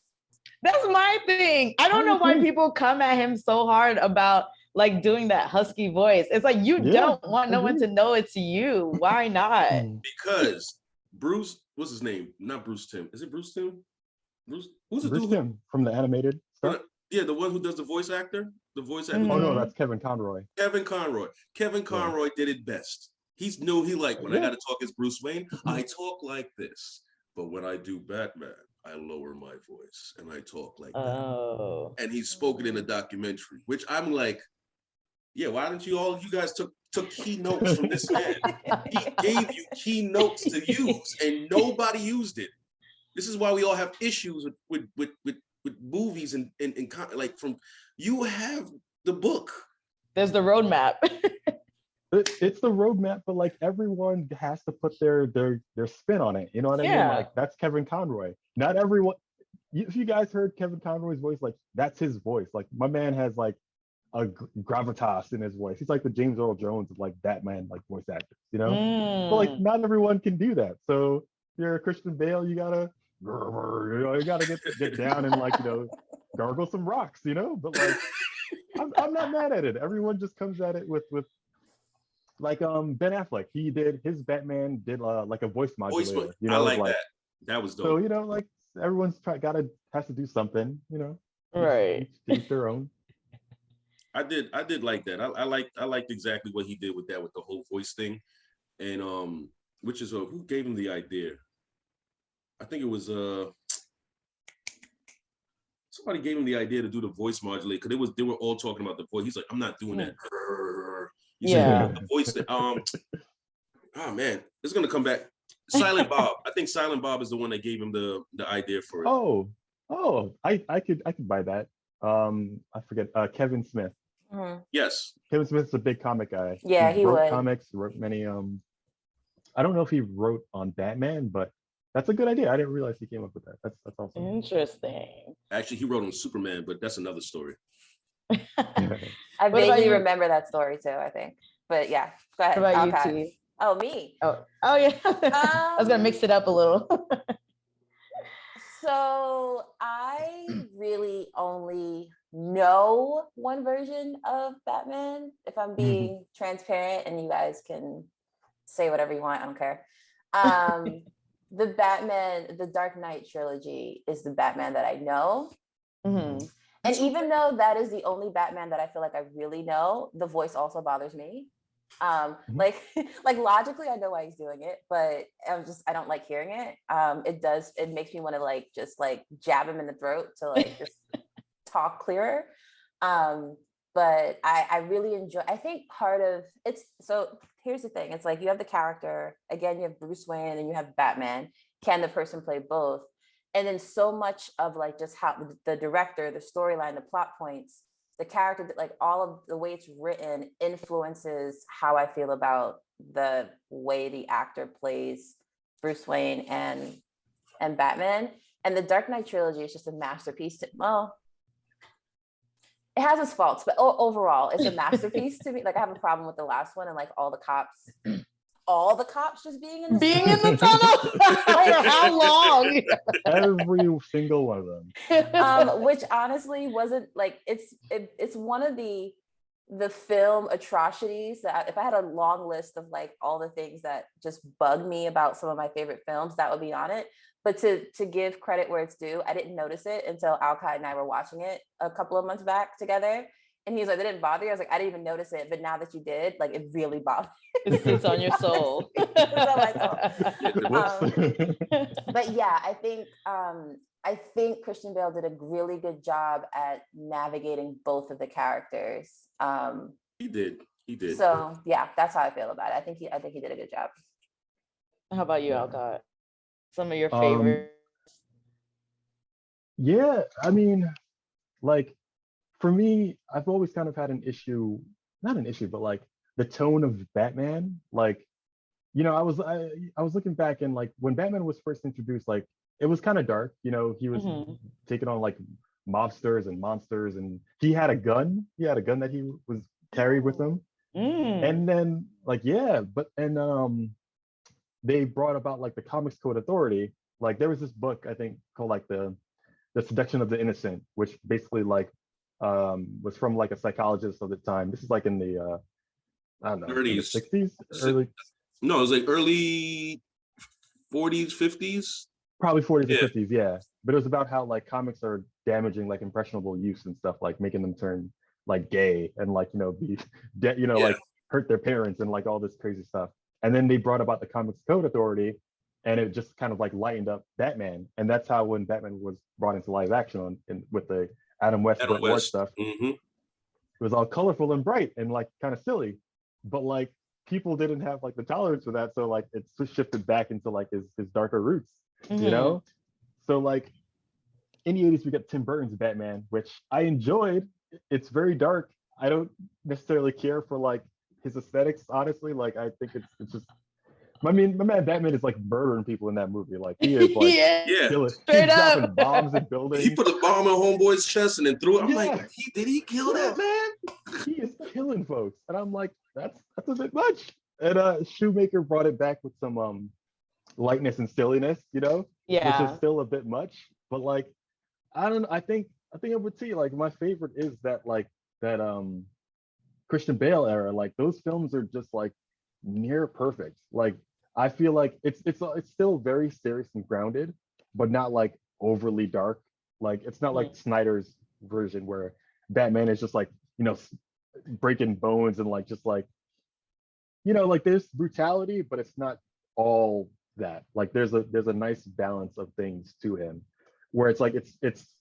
That's my thing. I don't know why people come at him so hard about like doing that husky voice. It's like you don't want no one to know it's you. Why not? Because Bruce, what's his name? Not Bruce Timm. Is it Bruce Timm? Bruce? Who's the Bruce dude Timm from the animated stuff? Yeah, the one who does the voice actor. The voice actor. Oh no, that's Kevin Conroy. Kevin Conroy did it best. He knew when I got to talk as Bruce Wayne, I talk like this. But when I do Batman, I lower my voice and I talk like that. And he's spoken in a documentary, which I'm like, yeah, why didn't you guys took took keynotes from this man. He gave you keynotes to use, and nobody used it. This is why we all have issues with movies and like from you have the book. There's the roadmap. It's the roadmap, but like everyone has to put their spin on it. You know what I mean? Like that's Kevin Conroy. Not everyone. If you guys heard Kevin Conroy's voice, like that's his voice. Like my man has like a gravitas in his voice. He's like the James Earl Jones of like Batman like voice actors, you know. But like not everyone can do that. So if you're a Christian Bale, you gotta get down and like gargle some rocks, you know. But like I'm not mad at it. Everyone just comes at it with like Ben Affleck. He did his Batman did like a voice modulator. I like that. That was dope. So like everyone's has to do something, you know. Right. Each their own. I did like that. I liked exactly what he did with the whole voice thing, and which is who gave him the idea? I think it was somebody gave him the idea to do the voice modulate because they were all talking about the voice. He's like, I'm not doing that. The voice. Oh man, it's gonna come back. Silent Bob. I think Silent Bob is the one that gave him the idea for it. Oh, I could buy that. I forget. Kevin Smith. Yes. Kevin Smith's a big comic guy. Yeah, he wrote would. comics, wrote many. I don't know if he wrote on Batman, but that's a good idea. I didn't realize he came up with that. That's awesome. Interesting. Actually, he wrote on Superman, but that's another story. I vaguely remember that story too, I think. But yeah, go ahead. What about you, T? Oh, me. Oh yeah. I was gonna mix it up a little. So I really only know one version of Batman, if I'm being transparent, and you guys can say whatever you want, I don't care. The Dark Knight trilogy is the Batman that I know. And even though that is the only Batman that I feel like I really know, the voice also bothers me. Like logically I know why he's doing it, but I don't like hearing it. It makes me want to like just like jab him in the throat to like just talk clearer. But I really enjoy, I think part of it's, so here's the thing, it's like you have the character, again, you have Bruce Wayne and you have Batman. Can the person play both? And then so much of like just how the director, the storyline, the plot points, the character, like all of the way it's written influences how I feel about the way the actor plays Bruce Wayne and Batman. And the Dark Knight trilogy is just a masterpiece. Well, it has its faults, but overall, it's a masterpiece to me. Like I have a problem with the last one and like all the cops just being in the tunnel. Like how long? Every single one of them. Which honestly wasn't like it's one of the film atrocities that if I had a long list of like all the things that just bug me about some of my favorite films, that would be on it. But to give credit where it's due, I didn't notice it until Alkai and I were watching it a couple of months back together. And he's like, "It didn't bother you?" I was like, "I didn't even notice it, but now that you did, like, it really bothered." It sits on your soul. Like, But yeah, I think Christian Bale did a really good job at navigating both of the characters. He did. So yeah, that's how I feel about it. I think he did a good job. How about you, Alcott? Some of your favorites? Yeah, I mean, like, for me, I've always kind of had an issue, not an issue, but like the tone of Batman. Like, you know, I was looking back and like when Batman was first introduced, like it was kind of dark. You know, he was taking on like mobsters and monsters, and he had a gun. He had a gun that he was carried with him. And then like they brought about like the Comics Code Authority. Like there was this book I think called like the Seduction of the Innocent, which basically like was from like a psychologist of the time. This is like in the I don't know, 30s, 60s, early. No, it was like early 40s, 50s. Probably 40s and 50s, yeah. But it was about how like comics are damaging like impressionable youths and stuff, like making them turn like gay and like be like hurt their parents and like all this crazy stuff. And then they brought about the Comics Code Authority, and it just kind of like lightened up Batman. And that's how when Batman was brought into live action with the Adam West stuff, it was all colorful and bright and like kind of silly. but like people didn't have like the tolerance for that, so like it's shifted back into like his darker roots, you know. So like in the 80s we get Tim Burton's Batman, which I enjoyed. It's very dark. I don't necessarily care for like his aesthetics, honestly. Like I think it's just, I mean, my man Batman is like murdering people in that movie. Like he is like Yeah. killing, Straight he's up. dropping bombs in buildings. He put a bomb in Homeboy's chest and then threw it. I'm Yeah. like, did he kill that man? He is killing folks, and I'm like, that's a bit much. And Shoemaker brought it back with some lightness and silliness, you know, which is still a bit much. But like, I don't know. I think I would say like my favorite is that like that Christian Bale era. Like those films are just like near perfect. Like I feel like it's still very serious and grounded, but not like overly dark. Like it's not like Snyder's version where Batman is just like, you know, breaking bones and like just like, you know, like there's brutality, but it's not all that. Like there's a nice balance of things to him where it's like it's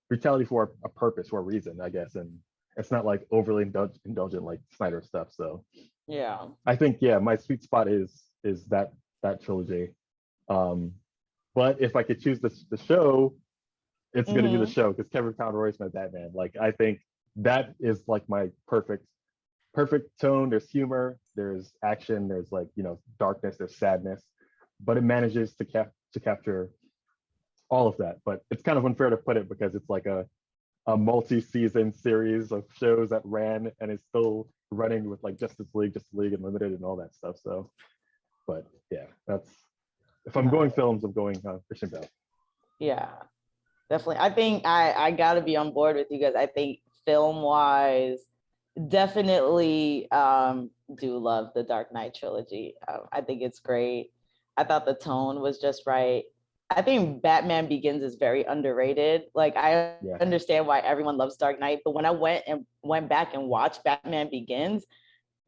brutality for a purpose, for a reason, I guess, and it's not like overly indulgent like Snyder stuff. So yeah, I think my sweet spot is that trilogy. But if I could choose the show, it's going to be the show, because Kevin Conroy is my Batman. Like I think that is like my perfect tone. There's humor, there's action, there's like, you know, darkness, there's sadness, but it manages to capture all of that. But it's kind of unfair to put it because it's like a multi-season series of shows that ran and is still running with like Justice League Unlimited and all that stuff. So, but yeah, that's, if I'm going films, I'm going Christian Bale. Yeah, definitely. I think I gotta be on board with you guys. I think film-wise, definitely do love the Dark Knight trilogy. I think it's great. I thought the tone was just right. I think Batman Begins is very underrated. Like I understand why everyone loves Dark Knight, but when I went back and watched Batman Begins,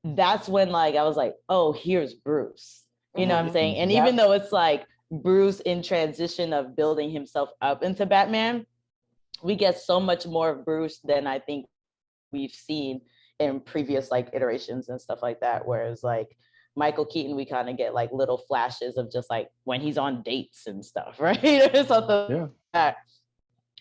that's when like I was like, oh, here's Bruce. You know what I'm saying? And even though it's like Bruce in transition of building himself up into Batman, we get so much more of Bruce than I think we've seen in previous like iterations and stuff like that. Whereas like Michael Keaton, we kind of get like little flashes of just like when he's on dates and stuff, right? Or something like that.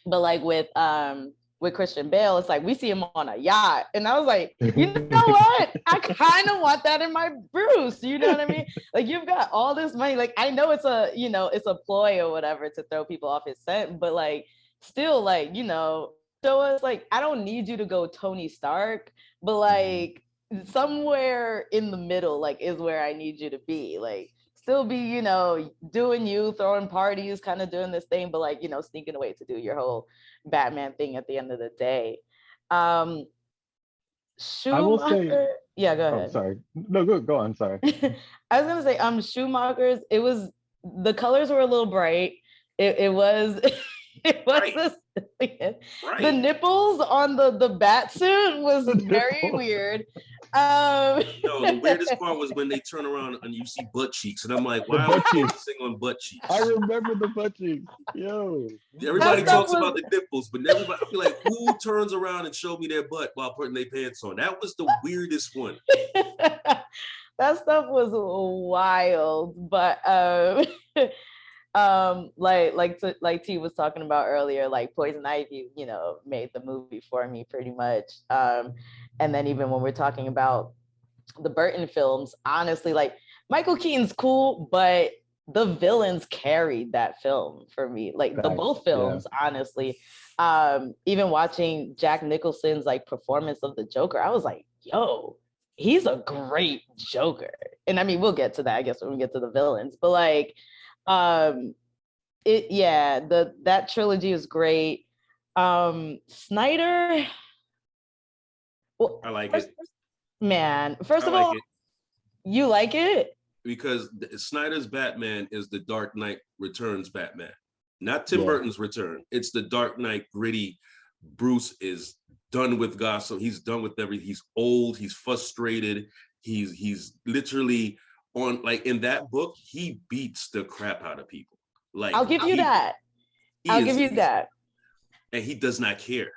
But like with Christian Bale, it's like we see him on a yacht, and I was like, you know what? I kind of want that in my Bruce. You know what I mean? Like you've got all this money. Like I know it's a ploy or whatever to throw people off his scent, but like still, like, you know, show us like I don't need you to go Tony Stark, but like somewhere in the middle, like, is where I need you to be. Like still be, you know, doing you, throwing parties, kind of doing this thing, but like, you know, sneaking away to do your whole Batman thing at the end of the day. Schumacher, I will say, go ahead. Oh, sorry. No, go on. Sorry. I was gonna say, Schumacher's. It was, the colors were a little bright. It was. It was right. The nipples on the bat suit was very weird. No, the weirdest part was when they turn around and you see butt cheeks, and I'm like, why are we focusing on butt cheeks? I remember the butt cheeks. Yo. Everybody talks about the nipples, but everybody, I feel like, who turns around and show me their butt while putting their pants on? That was the weirdest one. That stuff was wild, but like T was talking about earlier, like Poison Ivy, you know, made the movie for me pretty much. And then even when we're talking about the Burton films, honestly, like Michael Keaton's cool, but the villains carried that film for me. Like both films, honestly. Even watching Jack Nicholson's like performance of the Joker, I was like, yo, he's a great Joker. And I mean, we'll get to that, I guess, when we get to the villains. But like, that trilogy is great. Snyder, well, I like it, man. First of all, you like it because Snyder's Batman is the Dark Knight Returns Batman, not Tim Burton's Return. It's the Dark Knight gritty. Bruce is done with Gotham. He's done with everything. He's old. He's frustrated. He's literally on, like, in that book, he beats the crap out of people. Like, I'll give you that. And he does not care.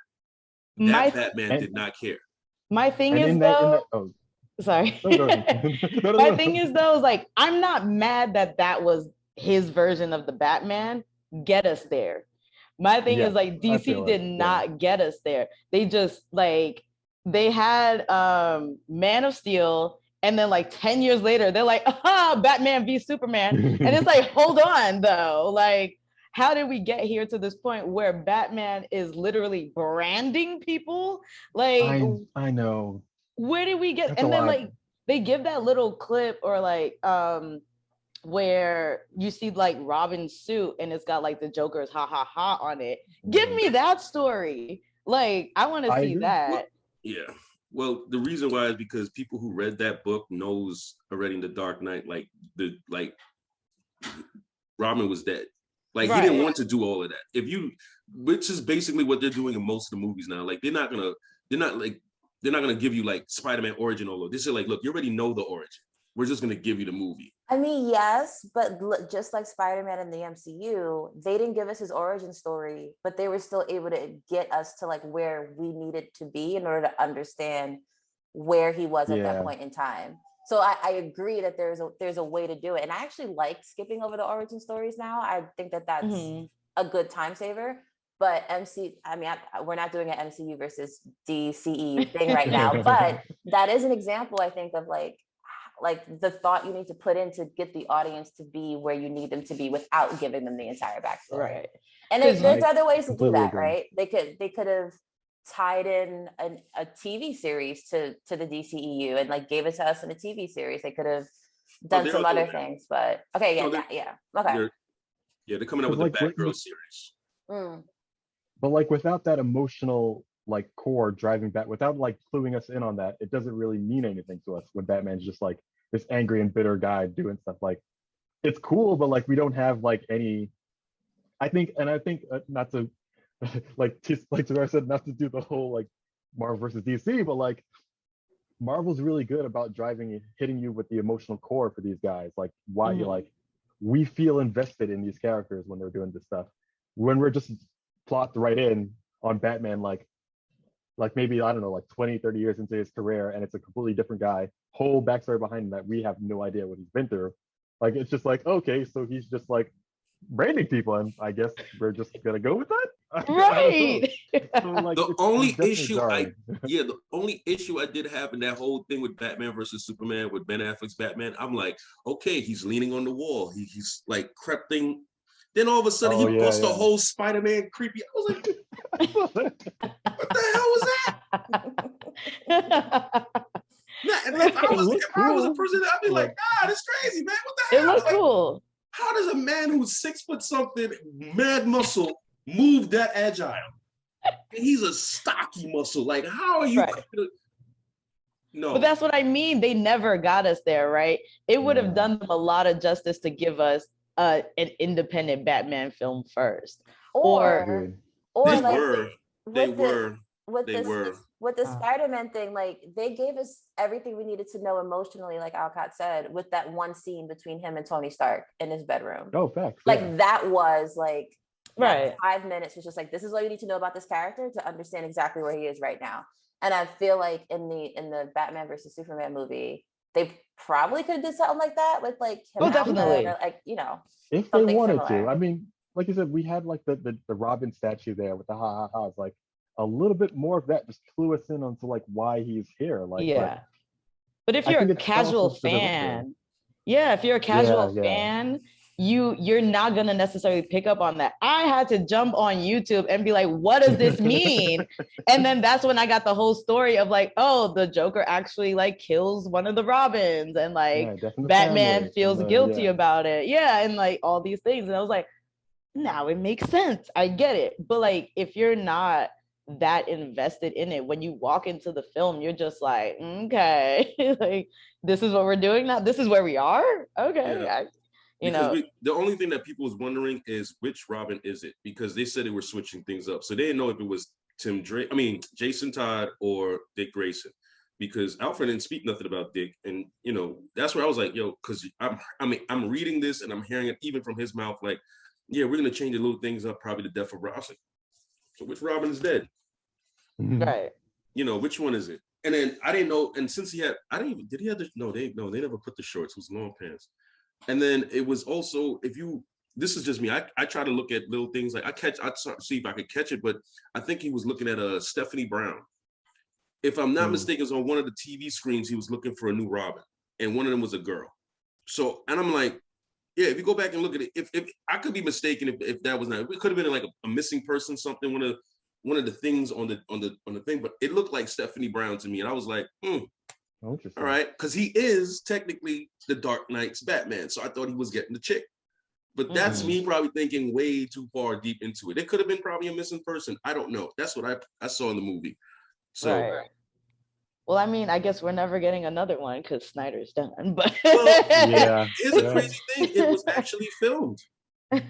That Batman did not care. My thing is, though, Sorry. No, go ahead. No, My thing is though, is like, I'm not mad that that was his version of the Batman. Get us there. My thing is like DC did not get us there. They just like they had Man of Steel, and then like 10 years later, they're like, Batman v Superman. And it's like, hold on though. Like, how did we get here to this point where Batman is literally branding people? Like, I know. Where did we get? That's and then like they give that little clip or like where you see like Robin's suit and it's got like the Joker's ha ha ha on it. Give me that story. Like, I want to see that. Well, yeah. Well, the reason why is because people who read that book knows already in The Dark Knight, like Robin was dead. Like, he didn't want to do all of that. Which is basically what they're doing in most of the movies now. Like, they're not gonna give you like Spider-Man origin all over. This is like, look, you already know the origin. We're just gonna give you the movie. I mean, yes, but just like Spider-Man in the MCU, they didn't give us his origin story, but they were still able to get us to like where we needed to be in order to understand where he was at that point in time. So I agree that there's a way to do it. And I actually like skipping over the origin stories now. I think that that's a good time saver. But we're not doing an MCU versus DCE thing right now. But that is an example, I think, of like the thought you need to put in to get the audience to be where you need them to be without giving them the entire backstory. Right. And there's other ways to do that, right? They could have tied in a TV series to the DCEU and like gave it to us in a TV series. They could have done some other things, but okay, okay. They're coming out with the Batgirl series. But like without that emotional like core driving back, without like cluing us in on that, it doesn't really mean anything to us when Batman's just like this angry and bitter guy doing stuff. Like, it's cool, but like we don't have like any. I think not to like Tara said, not to do the whole like Marvel versus DC, but like Marvel's really good about hitting you with the emotional core for these guys. Like, why you like, we feel invested in these characters when they're doing this stuff. When we're just plopped right in on Batman, like maybe, I don't know, like 20, 30 years into his career, and it's a completely different guy, whole backstory behind him that we have no idea what he's been through. Like, it's just like, okay, so he's just like branding people, and I guess we're just gonna go with that. Right. So, like, the only issue I did have in that whole thing with Batman versus Superman, with Ben Affleck's Batman, I'm like, okay, he's leaning on the wall. He's like creeping. Then all of a sudden he busts a whole Spider-Man creepy. I was like, what the hell was that? If I was a person, I'd be like, that's crazy, man. What the hell? It looks cool. How does a man who's 6 foot something, mad muscle, move that agile? And he's a stocky muscle. Like, how are you? Right. No. But that's what I mean. They never got us there, right? It would have done them a lot of justice to give us an independent Batman film first. Or they were. With the Spider-Man thing, like, they gave us everything we needed to know emotionally, like Alcott said, with that one scene between him and Tony Stark in his bedroom. Oh, facts. Like, that was like, right. 5 minutes was just like, this is all you need to know about this character to understand exactly where he is right now. And I feel like in the Batman versus Superman movie, they probably could have did something like that with like him, definitely, or like, you know, if they wanted to. I mean, like you said, we had like the Robin statue there with the ha ha ha's. Like, a little bit more of that, just clue us in onto like why he's here. Like, but if you're a casual fan, if you're a casual fan, you're not gonna necessarily pick up on that. I had to jump on YouTube and be like, what does this mean? And then that's when I got the whole story of like, oh, the Joker actually like kills one of the Robins, and like Batman feels guilty about it. And like all these things. And I was like, now it makes sense. I get it. But like, if you're not that invested in it, when you walk into the film, you're just like, okay, like, this is what we're doing now. This is where we are. Okay. The only thing that people was wondering is which Robin is it, because they said they were switching things up, so they didn't know if it was Jason Todd or Dick Grayson, because Alfred didn't speak nothing about Dick, and that's where I was like, yo, because I'm reading this and I'm hearing it even from his mouth, like, we're gonna change a little things up, probably the death of Robin. So which Robin is dead? Right. Which one is it? And then I didn't know, and since he had, I didn't even, did he have the, no, they never put the shorts, it was long pants. And then it was also, this is just me, I try to look at little things, like I see if I could catch it, but I think he was looking at Stephanie Brown. If I'm not mistaken, it was on one of the TV screens, he was looking for a new Robin, and one of them was a girl. So, and I'm like, yeah, if you go back and look at it, if I could be mistaken if that was not, it could have been like a missing person, something, one of the things on the thing, but it looked like Stephanie Brown to me, and I was like, all right, because he is technically the Dark Knight's Batman, so I thought he was getting the chick, but that's me probably thinking way too far deep into it. It could have been probably a missing person. I don't know. That's what I saw in the movie. So. Right. Well, I mean, I guess we're never getting another one because Snyder's done. But here's a crazy thing: it was actually filmed. The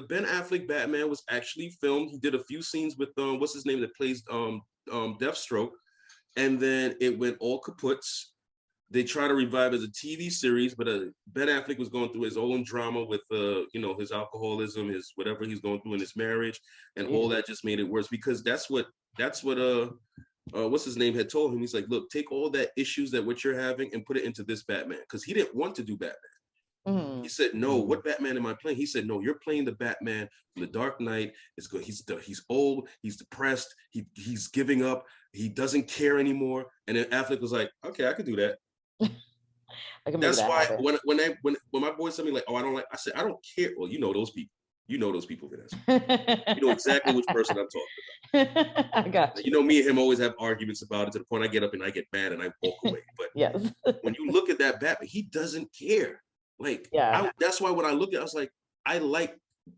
Ben Affleck Batman was actually filmed. He did a few scenes with what's his name that plays Deathstroke, and then it went all kaputs. They tried to revive it as a TV series, but Ben Affleck was going through his own drama with his alcoholism, his whatever he's going through in his marriage, and all that just made it worse, because that's what what's his name had told him. He's like, look, take all that issues that what you're having and put it into this Batman, because he didn't want to do Batman. He said, no, what Batman am I playing? He said, no, you're playing the Batman from the Dark Knight. It's good. He's old. He's depressed. He's giving up. He doesn't care anymore. And then Affleck was like, okay, I could do that. That's why when my boys tell me like, oh, I don't like, I said, I don't care. Well, you know those people. You know those people, Vanessa. You know exactly which person I'm talking about. I got you. You know, me and him always have arguments about it to the point I get up and I get mad and I walk away. But yes, when you look at that Batman, he doesn't care. Like, that's why when I look at it, I was like, I like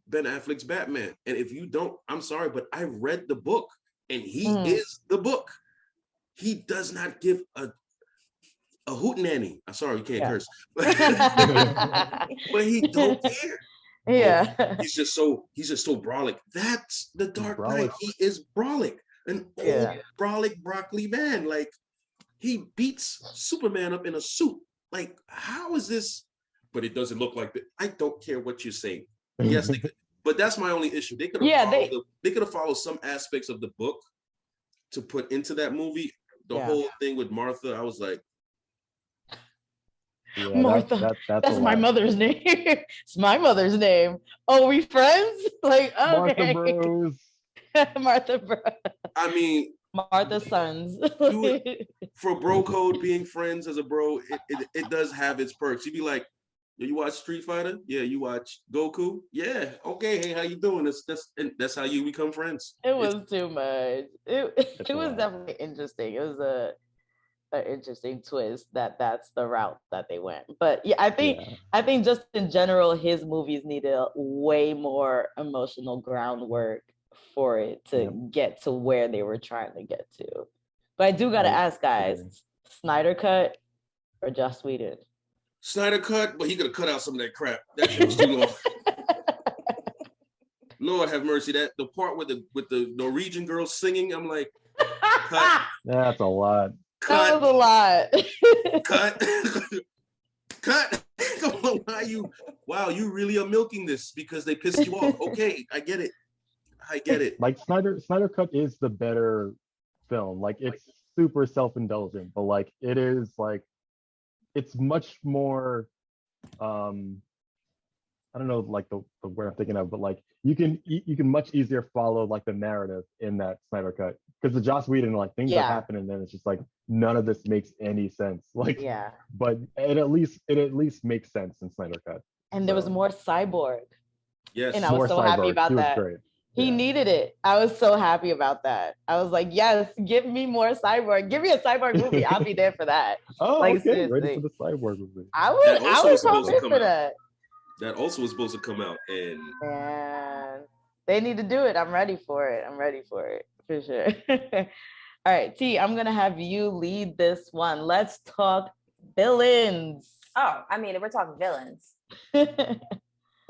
Ben Affleck's Batman. And if you don't, I'm sorry, but I read the book and he is the book. He does not give a hootenanny. I'm sorry, you can't curse. But he don't care. Yeah. He's just so brolic. That's the Dark Knight. He is brolic. An old brolic broccoli man. Like, he beats Superman up in a suit. Like, how is this? But it doesn't look like that. I don't care what you're saying. Yes, they could, but that's my only issue. They could have followed some aspects of the book to put into that movie. The whole thing with Martha, I was like, Martha, that's my mother's name. It's my mother's name. Oh, we friends? Like, okay. Martha Bros. Martha Bros. I mean, Martha's sons. For bro code, being friends as a bro, it does have its perks. You'd be like, you watch Street Fighter? Yeah, you watch Goku? Yeah, okay, hey, how you doing? That's how you become friends. It was too much. It was definitely interesting. It was an interesting twist that's the route that they went. But yeah, I think just in general, his movies needed way more emotional groundwork for it to get to where they were trying to get to. But I do gotta ask, guys, Snyder Cut or Joss Whedon? Snyder Cut, but he could have cut out some of that crap. That shit was too long. Lord have mercy. That the part with the Norwegian girl singing, I'm like, cut. That's a lot. That was a lot. Cut. Cut. Come on, wow, you really are milking this because they pissed you off. Okay, I get it. Like Snyder Cut is the better film. Like, it's super self-indulgent, but like it is like, it's much more I don't know like the word I'm thinking of, but like you can much easier follow like the narrative in that Snyder Cut, because the Joss Whedon, like, things that happen and then it's just like none of this makes any sense. Like, but it at least makes sense in Snyder Cut. And there was more Cyborg. Yes. And I was so happy about that. He needed it. I was so happy about that. I was like, yes, give me more Cyborg. Give me a Cyborg movie. I'll be there for that. Oh, like, okay. Ready for the Cyborg movie. I was pumped for that. That also was supposed to come out, and they need to do it. I'm ready for it. For sure. All right, T, I'm gonna have you lead this one. Let's talk villains. Oh, I mean, if we're talking villains,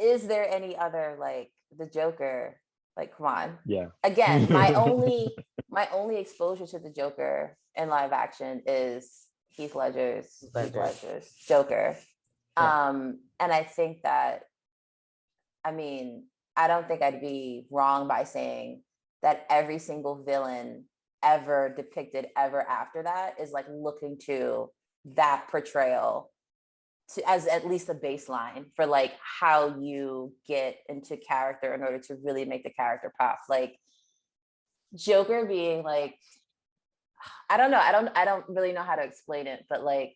is there any other, like, the Joker? Like, come on. Yeah. Again, my only exposure to the Joker in live action is Heath Ledger's Joker. Yeah. And I think that, I mean, I don't think I'd be wrong by saying that every single villain ever depicted ever after that is like looking to that portrayal to as at least a baseline for like how you get into character in order to really make the character pop. Like Joker being like, I don't know, I don't really know how to explain it, but like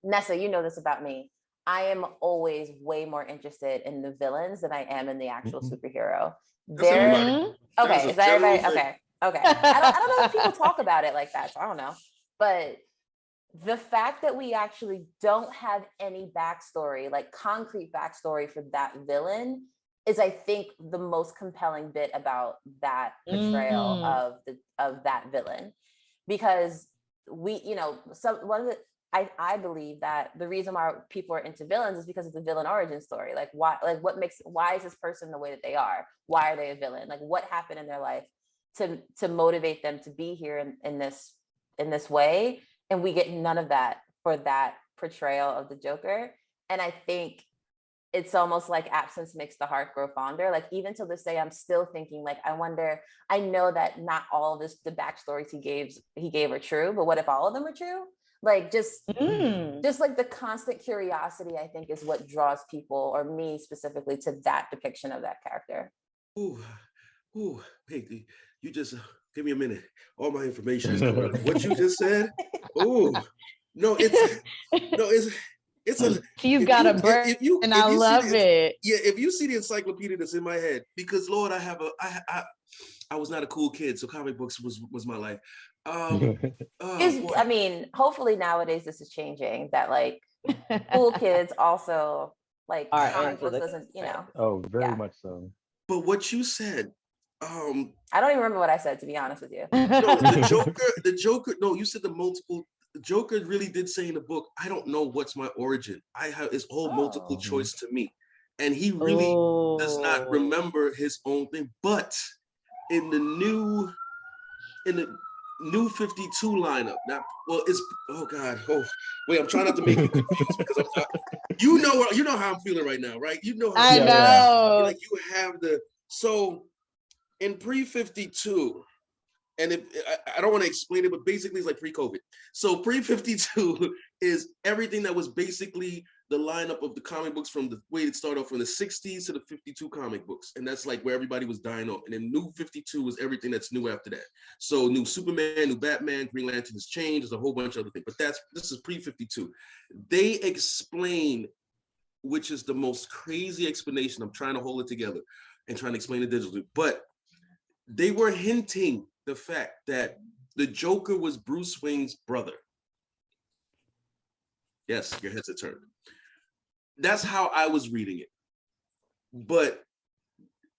Nessa, you know this about me. I am always way more interested in the villains than I am in the actual superhero. Okay, is that everybody? Okay. I don't know if people talk about it like that, so I don't know. But the fact that we actually don't have any backstory, like concrete backstory for that villain, is I think the most compelling bit about that portrayal of that villain, because we, you know, I believe that the reason why people are into villains is because it's a villain origin story. Like why is this person the way that they are? Why are they a villain? Like what happened in their life to motivate them to be here in this way? And we get none of that for that portrayal of the Joker. And I think it's almost like absence makes the heart grow fonder. Like even till this day, I'm still thinking like, I know that not all of the backstories he gave are true, but what if all of them are true? Like just like the constant curiosity, I think, is what draws people, or me specifically, to that depiction of that character. Ooh, Peggy, you just give me a minute. All my information is coming up. What you just said? Oh, no, it's a. She's got a bird, and I love it. Yeah, if you see the encyclopedia that's in my head, because Lord, I was not a cool kid, so comic books was my life. I mean, hopefully nowadays this is changing. That like cool kids also like comic books doesn't, you know. Oh, very much so. But what you said, I don't even remember what I said, to be honest with you. No, the Joker. No, you said the multiple. The Joker really did say in the book, I don't know what's my origin. It's all multiple choice to me, and he really does not remember his own thing. But in the new 52 lineup. Now, well, it's I'm trying not to make you confused because you know how I'm feeling right now, right? You know how I know. Like you have so in pre-52, and if I don't want to explain it, but basically it's like pre-COVID. So pre-52 is everything that was basically the lineup of the comic books from the way it started off from the 60s to the 52 comic books. And that's like where everybody was dying off. And then new 52 was everything that's new after that. So new Superman, new Batman, Green Lantern has changed. There's a whole bunch of other things, but this is pre-52. They explain, which is the most crazy explanation. I'm trying to hold it together and trying to explain it digitally, but they were hinting the fact that the Joker was Bruce Wayne's brother. Yes, your heads are turned. That's how I was reading it. But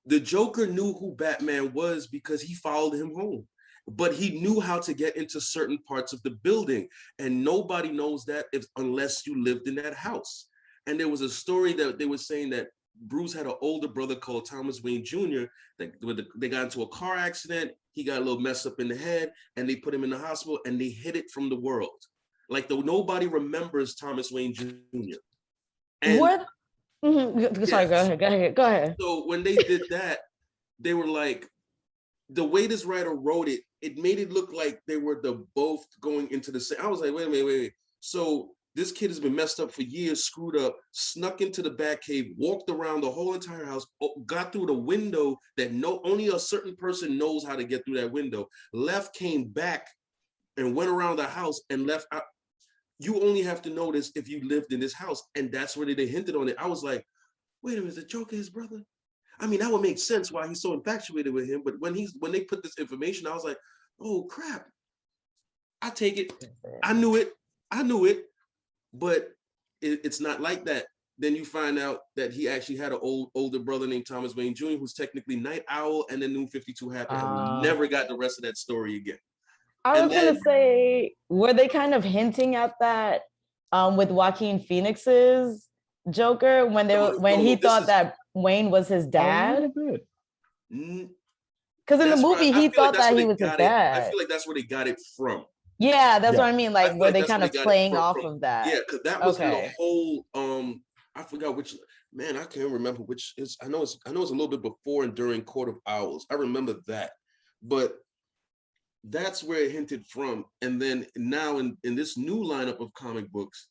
the Joker knew who Batman was because he followed him home. But he knew how to get into certain parts of the building. And nobody knows that unless you lived in that house. And there was a story that they were saying that Bruce had an older brother called Thomas Wayne Jr. They got into a car accident. He got a little messed up in the head and they put him in the hospital and they hid it from the world. Like nobody remembers Thomas Wayne Jr. And what? Sorry, go ahead. So when they did that, they were like, the way this writer wrote it, it made it look like they were both going into the same. I was like, wait a minute. So this kid has been messed up for years, screwed up, snuck into the Batcave, walked around the whole entire house, got through the window that only a certain person knows how to get through that window, left, came back, and went around the house and left out. You only have to know this if you lived in this house. And that's where they hinted on it. I was like, wait a minute, is the Joker his brother? I mean, that would make sense why he's so infatuated with him. But when they put this information, I was like, oh crap. I take it. I knew it. But it's not like that. Then you find out that he actually had an older brother named Thomas Wayne Jr., who's technically Night Owl, and then New 52 happened. And we never got the rest of that story again. I was going to say, were they kind of hinting at that with Joaquin Phoenix's Joker when he thought that Wayne was his dad? Because in the movie, he thought that he was his dad. I feel like that's where they got it from. Yeah, that's what I mean. Like, were they kind of playing off of that? Yeah, because that was the whole. I forgot which. Man, I can't remember which is. I know it's a little bit before and during Court of Owls. I remember that, but that's where it hinted from. And then now in this new lineup of comic books,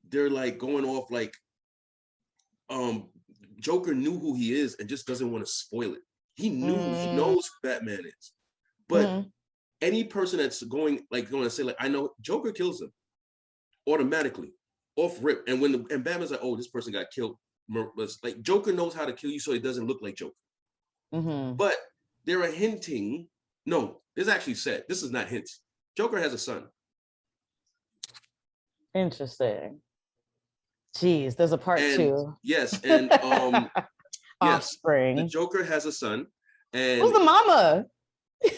they're like going off like Joker knew who he is and just doesn't want to spoil it. He knows who Batman is. But any person that's going to say, like, I know Joker kills him automatically, off rip. And when and Batman's like, oh, this person got killed. Like, Joker knows how to kill you so it doesn't look like Joker. But there are hinting. No, this actually said, this is not hints. Joker has a son. Interesting. Jeez, there's a part 2. Yes, and Offspring. Yes, the Joker has a son. And who's the mama?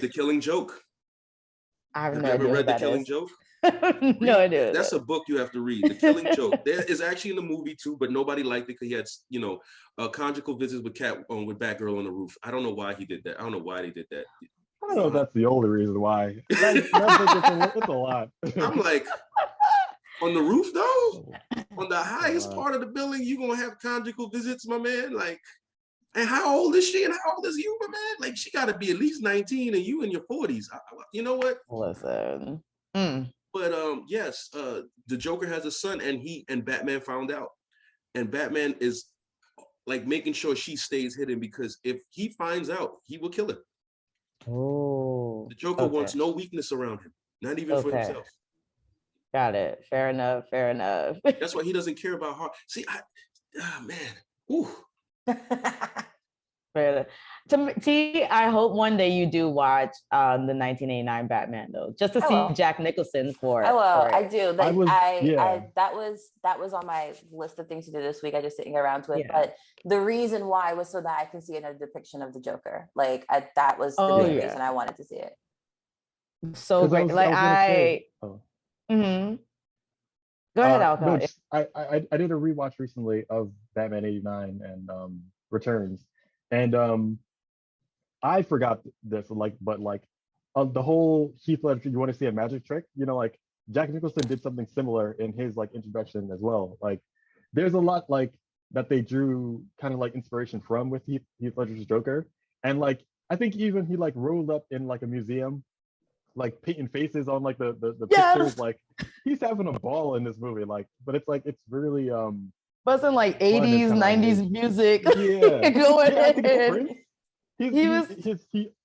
The Killing Joke. Have you ever read The Killing Joke? No idea. That's a book you have to read. The Killing Joke. There is actually in the movie too, but nobody liked it because he had, conjugal visits with Batgirl on the roof. I don't know why he did that. I don't know why they did that. I don't know if that's the only reason why. It's a lot. I'm like, on the roof though? On the highest part of the building, you gonna have conjugal visits, my man? Like, and how old is she and how old is you, my man? Like, she gotta be at least 19 and you in your 40s. You know what? Listen. But yes, the Joker has a son, and Batman found out. And Batman is like making sure she stays hidden, because if he finds out, he will kill her. Oh. The Joker wants no weakness around him, not even for himself. Got it. Fair enough. That's why he doesn't care about her. See, man. Ooh. Fair enough. T, I hope one day you do watch the 1989 Batman though, just to see Jack Nicholson for. I will. I do. Like, that was on my list of things to do this week. I just didn't get around to it. But the reason why was so that I can see a depiction of the Joker. Like, that was the main reason I wanted to see it. So great. Go ahead, Alka. No, I did a rewatch recently of Batman 89 and Returns, and I forgot this, but the whole Heath Ledger, you want to see a magic trick, like Jack Nicholson did something similar in his introduction as well. Like, there's a lot that they drew kind of inspiration from with Heath Ledger's Joker, and I think even he rolled up in a museum, painting faces on the pictures. He's having a ball in this movie, but it's really wasn't 80s 90s music going in. He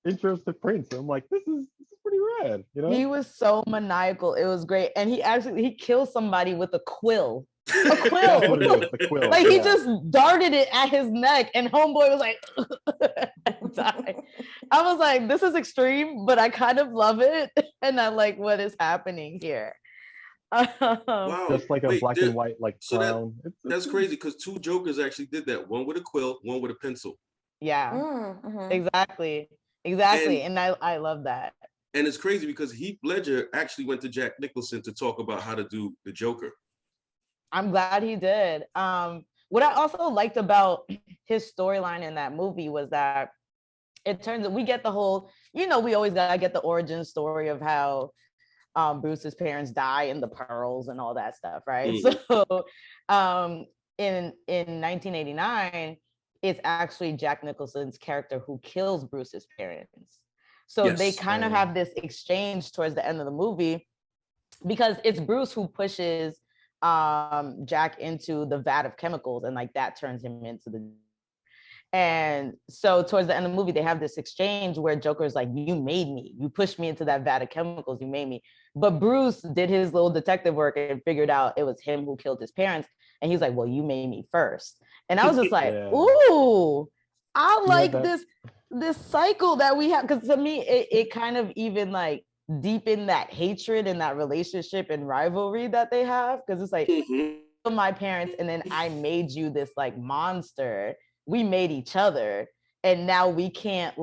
intros to Prince. I'm like, this is pretty rad, He was so maniacal. It was great. And he killed somebody with a quill. A quill. The quill. He just darted it at his neck, and homeboy was like died. I was like, this is extreme, but I kind of love it. And I like what is happening here. Wow. Just a black and white so clown. That's crazy, because 2 Jokers actually did that. One with a quill, one with a pencil. Yeah, exactly. And I love that. And it's crazy because Heath Ledger actually went to Jack Nicholson to talk about how to do the Joker. I'm glad he did. What I also liked about his storyline in that movie was that it turns out we get the whole, we always gotta get the origin story of how Bruce's parents die in the pearls and all that stuff, right? So in 1989, it's actually Jack Nicholson's character who kills Bruce's parents. So they kind of have this exchange towards the end of the movie, because it's Bruce who pushes Jack into the vat of chemicals, and that turns him into the. And so towards the end of the movie, they have this exchange where Joker's like, you made me, you pushed me into that vat of chemicals, you made me. But Bruce did his little detective work and figured out it was him who killed his parents. And he's like, well, you made me first. And I was just like, ooh, I like this cycle that we have. Because to me, it kind of even deepen that hatred and that relationship and rivalry that they have. Because it's like, my parents, and then I made you this monster. We made each other, and now we can't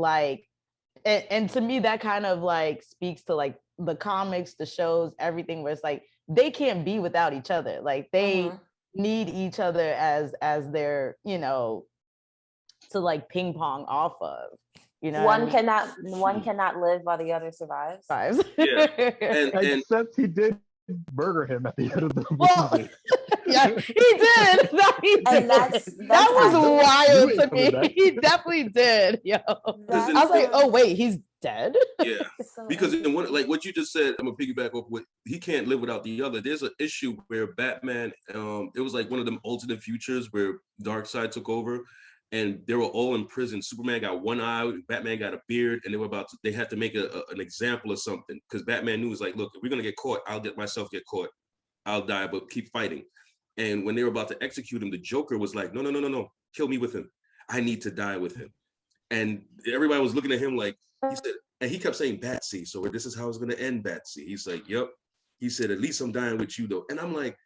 and to me that kind of speaks to the comics, the shows, everything, where it's they can't be without each other. They need each other as their to ping pong off of. One cannot live while the other survives. Yeah. And except he did murder him at the end of the movie. Yeah, he did. And that was wild to me. He definitely did. Yo, I was like, oh wait, he's dead. Yeah, So because in one, like what you just said, I'm gonna piggyback off what he can't live without the other. There's an issue where Batman, it was like one of them alternate futures where Darkseid took over, and they were all in prison. Superman got one eye, Batman got a beard, and they had to make an example of something because Batman knew, was like, look, if we're gonna get caught, I'll get caught, I'll die, but keep fighting. And when they were about to execute him, the Joker was like, no, kill me with him. I need to die with him. And everybody was looking at him like, he said, and he kept saying Batsy. So this is how it's going to end, Batsy. He's like, yep. He said, at least I'm dying with you though. And I'm like,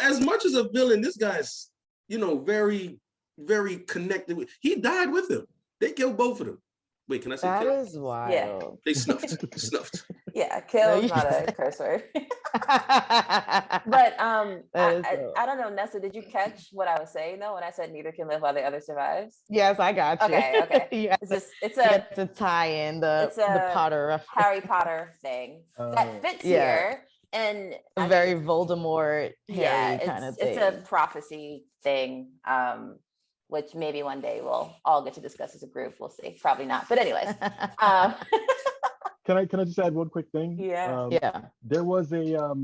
as much as a villain, this guy's, very, very connected with, he died with him. They killed both of them. Wait, can I say That kill? is wild. Yeah. They snuffed. Yeah, kill is not a curse word. But I don't know, Nessa, did you catch what I was saying though when I said neither can live while the other survives? Yes, I got you. Okay. Yeah, It's to tie in the Potter reference. Harry Potter thing that fits here. And a very Voldemort Harry kind of thing. It's a prophecy thing. Which maybe one day we'll all get to discuss as a group. We'll see. Probably not. But anyways. Can I just add one quick thing? Yeah. There was a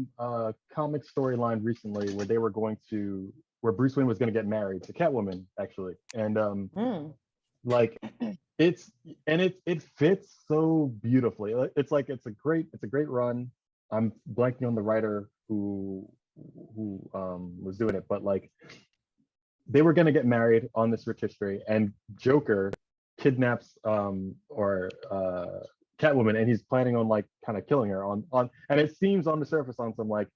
comic storyline recently where Bruce Wayne was going to get married to Catwoman, actually, and it fits so beautifully. It's a great run. I'm blanking on the writer who was doing it, but like, they were going to get married on this rich history, and Joker kidnaps Catwoman, and he's planning on like kind of killing her on and it seems on the surface on some like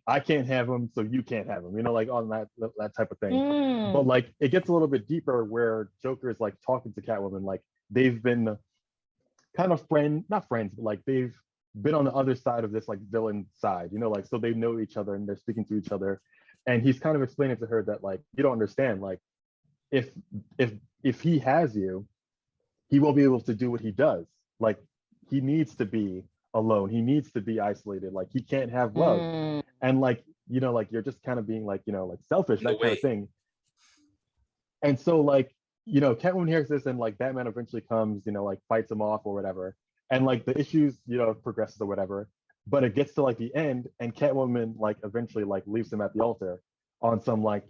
I can't have him, so you can't have him, like on that type of thing. But like it gets a little bit deeper where Joker is like talking to Catwoman, like they've been kind of not friends, but like they've been on the other side of this like villain side, like so they know each other and they're speaking to each other. And he's kind of explaining to her that like, you don't understand, like if he has you, he won't be able to do what he does. Like he needs to be alone. He needs to be isolated. Like he can't have love. And like, like you're just kind of being like, like selfish, that kind of thing. And so like, Catwoman hears this and like Batman eventually comes, like fights him off or whatever. And like the issues, progresses or whatever. But it gets to like the end, and Catwoman like eventually like leaves him at the altar on some like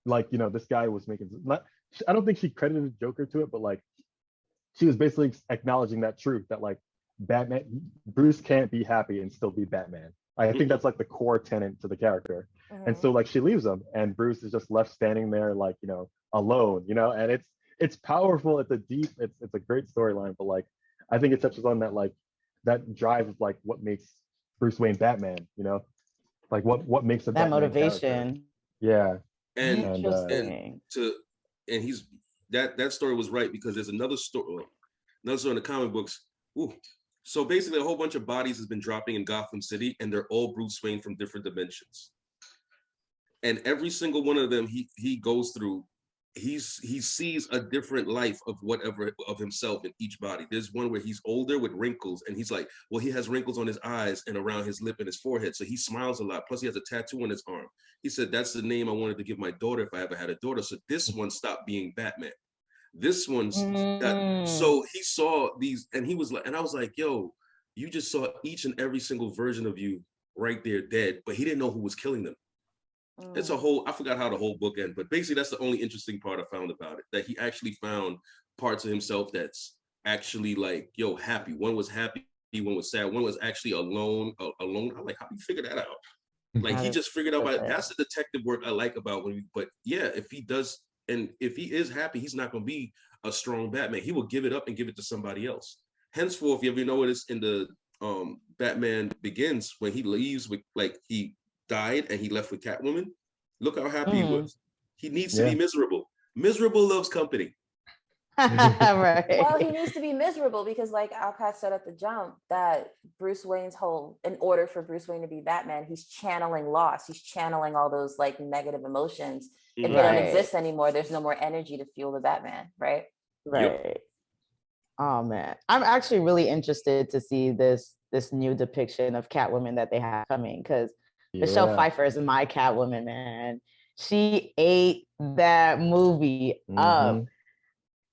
this guy was making. I don't think she credited Joker to it, but like she was basically acknowledging that truth that like Bruce can't be happy and still be Batman. I think that's like the core tenet to the character. And so like she leaves him, and Bruce is just left standing there like alone. And it's powerful. It's a great storyline, but like I think it touches on that like that drive of like what makes Bruce Wayne Batman, like what makes a that Batman motivation character. Yeah. And he's that story was right, because there's another story in the comic books. So basically a whole bunch of bodies has been dropping in Gotham City, and they're all Bruce Wayne from different dimensions. And every single one of them he goes through, he sees a different life of whatever of himself in each body. There's one where he's older with wrinkles, and he's like, well, he has wrinkles on his eyes and around his lip and his forehead, so he smiles a lot. Plus he has a tattoo on his arm. He said that's the name I wanted to give my daughter if I ever had a daughter. So this one stopped being Batman. This one's so he saw these, and he was like, and I was like, yo, you just saw each and every single version of you right there dead, but he didn't know who was killing them. It's I forgot how the whole book ended, but basically that's the only interesting part I found about it, that he actually found parts of himself that's actually like, happy. One was happy, one was sad, one was actually alone. I'm like, how do you figure that out? Like he just figured out, that's the detective work I like about but yeah, if he does, and if he is happy, he's not going to be a strong Batman. He will give it up and give it to somebody else. Henceforth, you ever notice in the Batman Begins, when he leaves with like he died and he left with Catwoman, look how happy he was. He needs to be miserable. Miserable loves company. Right. Well, he needs to be miserable because like Alcott said at the jump, that Bruce Wayne's in order for Bruce Wayne to be Batman, he's channeling loss. He's channeling all those like negative emotions. If they don't exist anymore, there's no more energy to fuel the Batman, right? Right. Yep. Oh man, I'm actually really interested to see this new depiction of Catwoman that they have coming, because Michelle Pfeiffer is my Catwoman, man. She ate that movie up.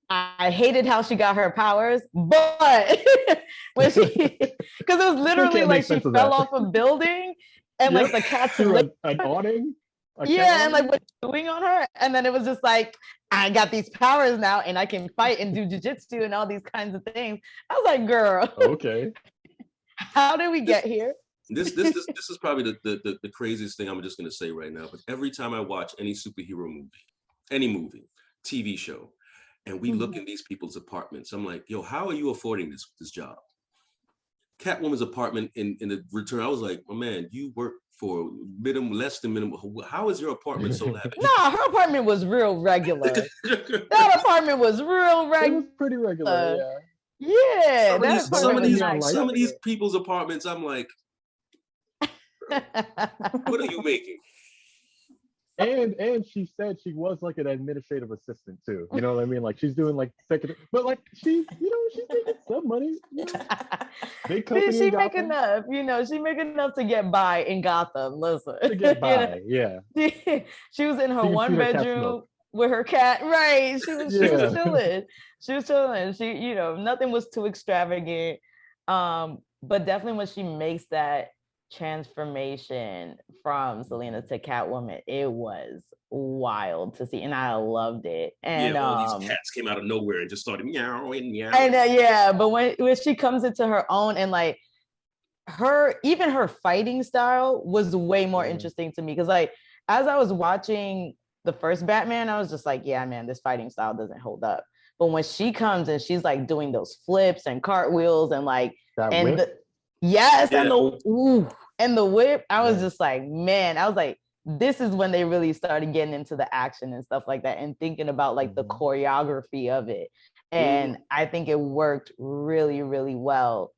I hated how she got her powers, but when she, because it was literally like she fell off a building and like the cat's through an awning. Yeah, and like what's doing on her, and then it was just like, I got these powers now, and I can fight and do jujitsu and all these kinds of things. I was like, girl, okay, how did we get here? This is probably the craziest thing I'm just gonna say right now. But every time I watch any superhero movie, any movie, TV show, and we look in these people's apartments, I'm like, yo, how are you affording this job? Catwoman's apartment in the return, I was like, oh man, you work for less than minimum. How is your apartment so lavish? Nah, her apartment was real regular. That apartment was real regular. It was pretty regular, yeah. Some of these people's apartments, I'm like, what are you making? And she said she was like an administrative assistant too. You know what I mean? Like she's doing like second, but like she's making some money. Big company. She make enough, she make enough to get by in Gotham. Listen. To get by, yeah. She was in her one bedroom with her cat. Right. She was chilling. She was chilling. She, nothing was too extravagant. But definitely when she makes that transformation from Selena to Catwoman, it was wild to see, and I loved it. And all these cats came out of nowhere and just started meowing. And but when she comes into her own, and like even her fighting style was way more interesting to me, because like as I was watching the first Batman, I was just like, yeah, man, this fighting style doesn't hold up. But when she comes and she's like doing those flips and cartwheels and like and the whip, I was just like, man, I was like, this is when they really started getting into the action and stuff like that, and thinking about like the choreography of it. And I think it worked really, really well.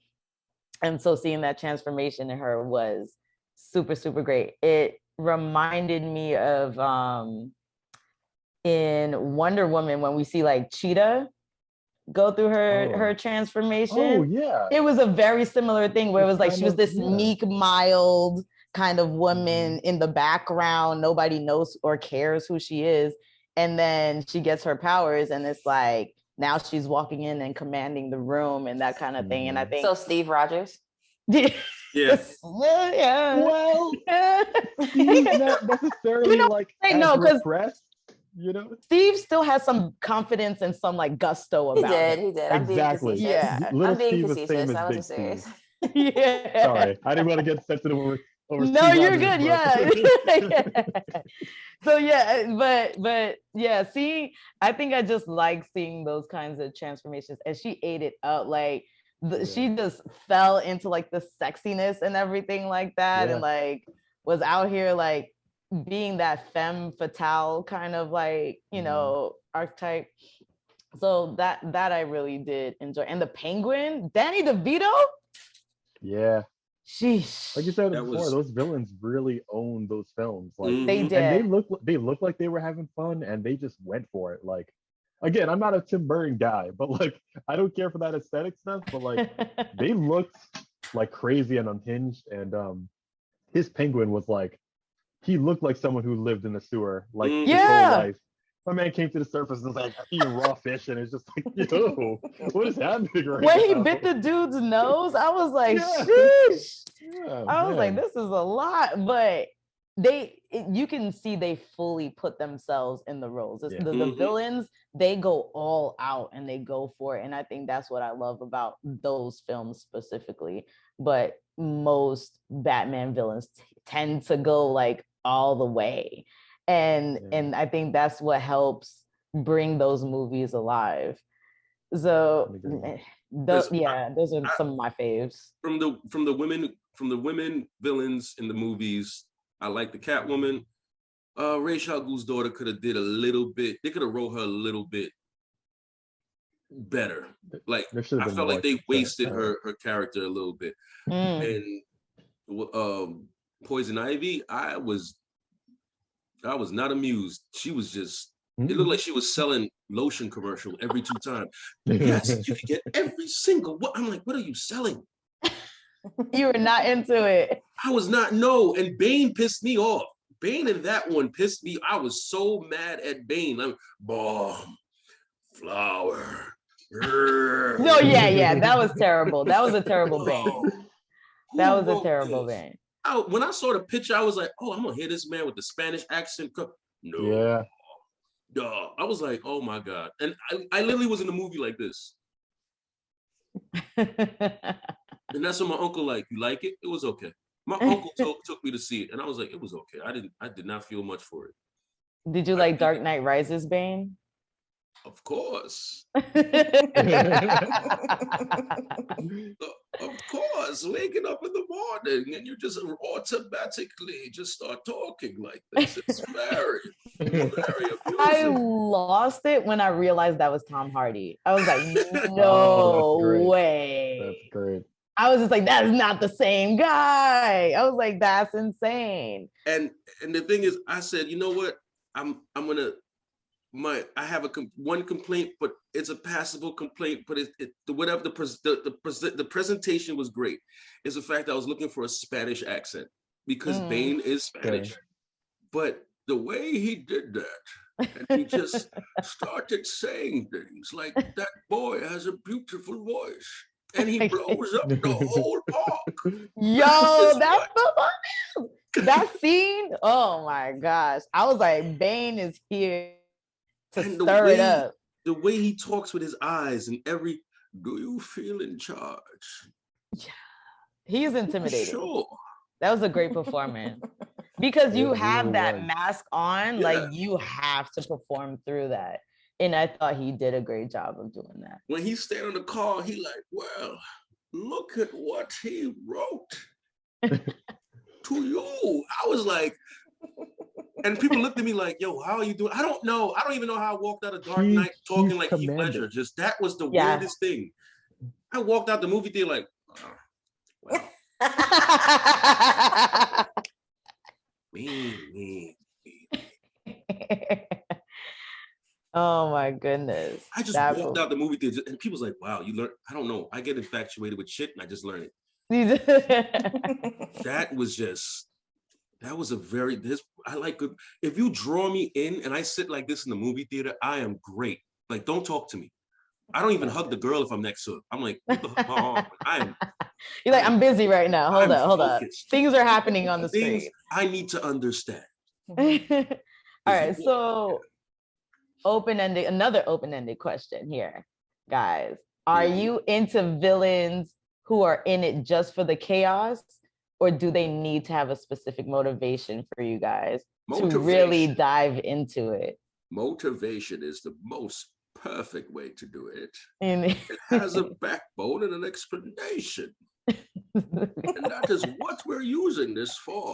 And so seeing that transformation in her was super, super great. It reminded me of in Wonder Woman, when we see like Cheetah go through her transformation. Oh yeah, it was a very similar thing where it was like she was this meek, mild kind of woman in the background. Nobody knows or cares who she is, and then she gets her powers, and it's like now she's walking in and commanding the room and that kind of thing. And I think so. Steve Rogers. Yes. Well, yeah. Well, he's not necessarily repressed. Steve still has some confidence and some like gusto about it. He did. Exactly. I'm being facetious. I wasn't serious. Yeah. Sorry, I didn't want to get sensitive over no, you're good. Yeah. So yeah, but yeah, I think I just like seeing those kinds of transformations, and she ate it up. Like she just fell into like the sexiness and everything like that, and like was out here like being that femme fatale kind of like archetype. So that I really did enjoy. And the Penguin, Danny DeVito, sheesh, like you said before, those villains really owned those films. Like they did, and they looked like they were having fun, and they just went for it. Like, again, I'm not a Tim Burton guy, but like I don't care for that aesthetic stuff, but like they looked like crazy and unhinged. And his Penguin was like, he looked like someone who lived in the sewer, like his whole life. My man came to the surface and was like eating raw fish, and it's just like, yo, what is happening right when now? he bit the dude's nose, I was like, sheesh. I was like, this is a lot. But you can see they fully put themselves in the roles. The villains, they go all out and they go for it. And I think that's what I love about those films specifically. But most Batman villains tend to go like all the way. And I think that's what helps bring those movies alive. So those are some of my faves. From the women villains in the movies, I like the Catwoman. Ra's al Ghul's daughter could have did a little bit. They could have wrote her a little bit better. Like I felt like they wasted her character a little bit. And Poison Ivy, I was not amused. She was just, it looked like she was selling lotion commercial every 2 times. Yes, you can get every single one. I'm like, what are you selling? You were not into it. I was not, no. And Bane pissed me off. Bane in that one pissed me. I was so mad at Bane. Like, flower. No, yeah, that was terrible. That was a terrible Bane. That was a terrible Bane. When I saw the picture, I was like, oh, I'm gonna hear this man with the Spanish accent. No. Yeah. Duh. I was like, oh my God. And I literally was in a movie like this. And that's when my uncle like, you like it? It was okay. My uncle took me to see it, and I was like, it was okay. I did not feel much for it. Did you like Dark Knight Rises Bane? Of course. Of course. Waking up in the morning and you just automatically just start talking like this. It's very abusive. I lost it when I realized that was Tom Hardy. I was like, no way. That's great. I was just like, that is not the same guy. I was like, that's insane. And the thing is, I said, you know what? I'm gonna. I have one complaint, but it's a passable complaint. But the presentation was great. It's the fact that I was looking for a Spanish accent because Bane is Spanish, but the way he did that, and he just started saying things like that boy has a beautiful voice, and he blows up the whole park. Yo, that scene. Oh my gosh, I was like, Bane is here to stir it up. The way he talks with his eyes and do you feel in charge? Yeah. He is intimidating. Sure. That was a great performance. Because you have that mask on, like you have to perform through that. And I thought he did a great job of doing that. When he's standing in the car, he like, well, look at what he wrote to you. I was like, and people looked at me like, yo, how are you doing? I don't know. I don't even know how I walked out of Dark Knight talking like Heath Ledger. Just that was the weirdest thing. I walked out the movie theater like, oh, well. me. Oh my goodness. I just walked out the movie theater and people's like, wow, you learned. I don't know. I get infatuated with shit and I just learn it. That was a very, I like good. If you draw me in and I sit like this in the movie theater, I am great. Like, don't talk to me. I don't even hug the girl if I'm next to her. I'm like, what the fuck? You're like, I'm busy right now. Hold up. Things are happening on the screen. I need to understand. All right, so another open-ended question here, guys. Are you into villains who are in it just for the chaos? Or do they need to have a specific motivation for you guys to really dive into it? Motivation is the most perfect way to do it. It has a backbone and an explanation. And that is what we're using this for.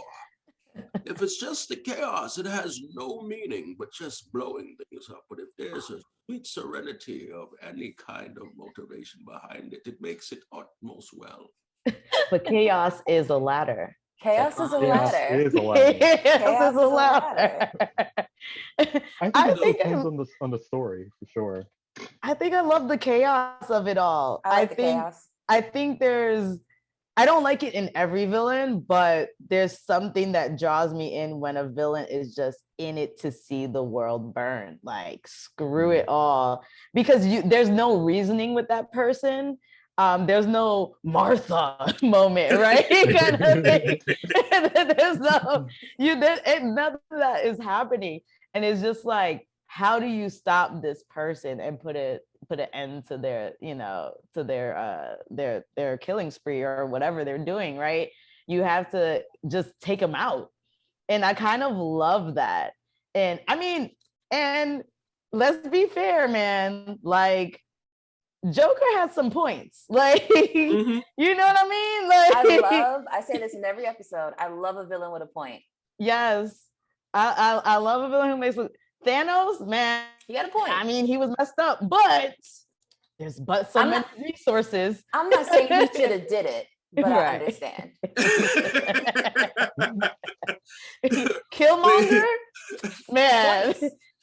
If it's just the chaos, it has no meaning but just blowing things up. But if there's a sweet serenity of any kind of motivation behind it, it makes it utmost well. But chaos is a ladder. Chaos is a ladder. Chaos is a ladder. I think it depends on the story for sure. I think I love the chaos of it all. I think I don't like it in every villain, but there's something that draws me in when a villain is just in it to see the world burn. Like, screw it all. Because there's no reasoning with that person. There's no Martha moment, right? Kind of thing. There's none of that is happening. And it's just like, how do you stop this person and put an end to their, to their killing spree or whatever they're doing, right? You have to just take them out. And I kind of love that. And I mean, and let's be fair, man, like, Joker has some points, like, you know what I mean? Like, I say this in every episode, I love a villain with a point. Yes, I love a villain who makes Thanos, man. He got a point. I mean, he was messed up, but there's so many resources. I'm not saying he should have did it, but I understand. Killmonger, man.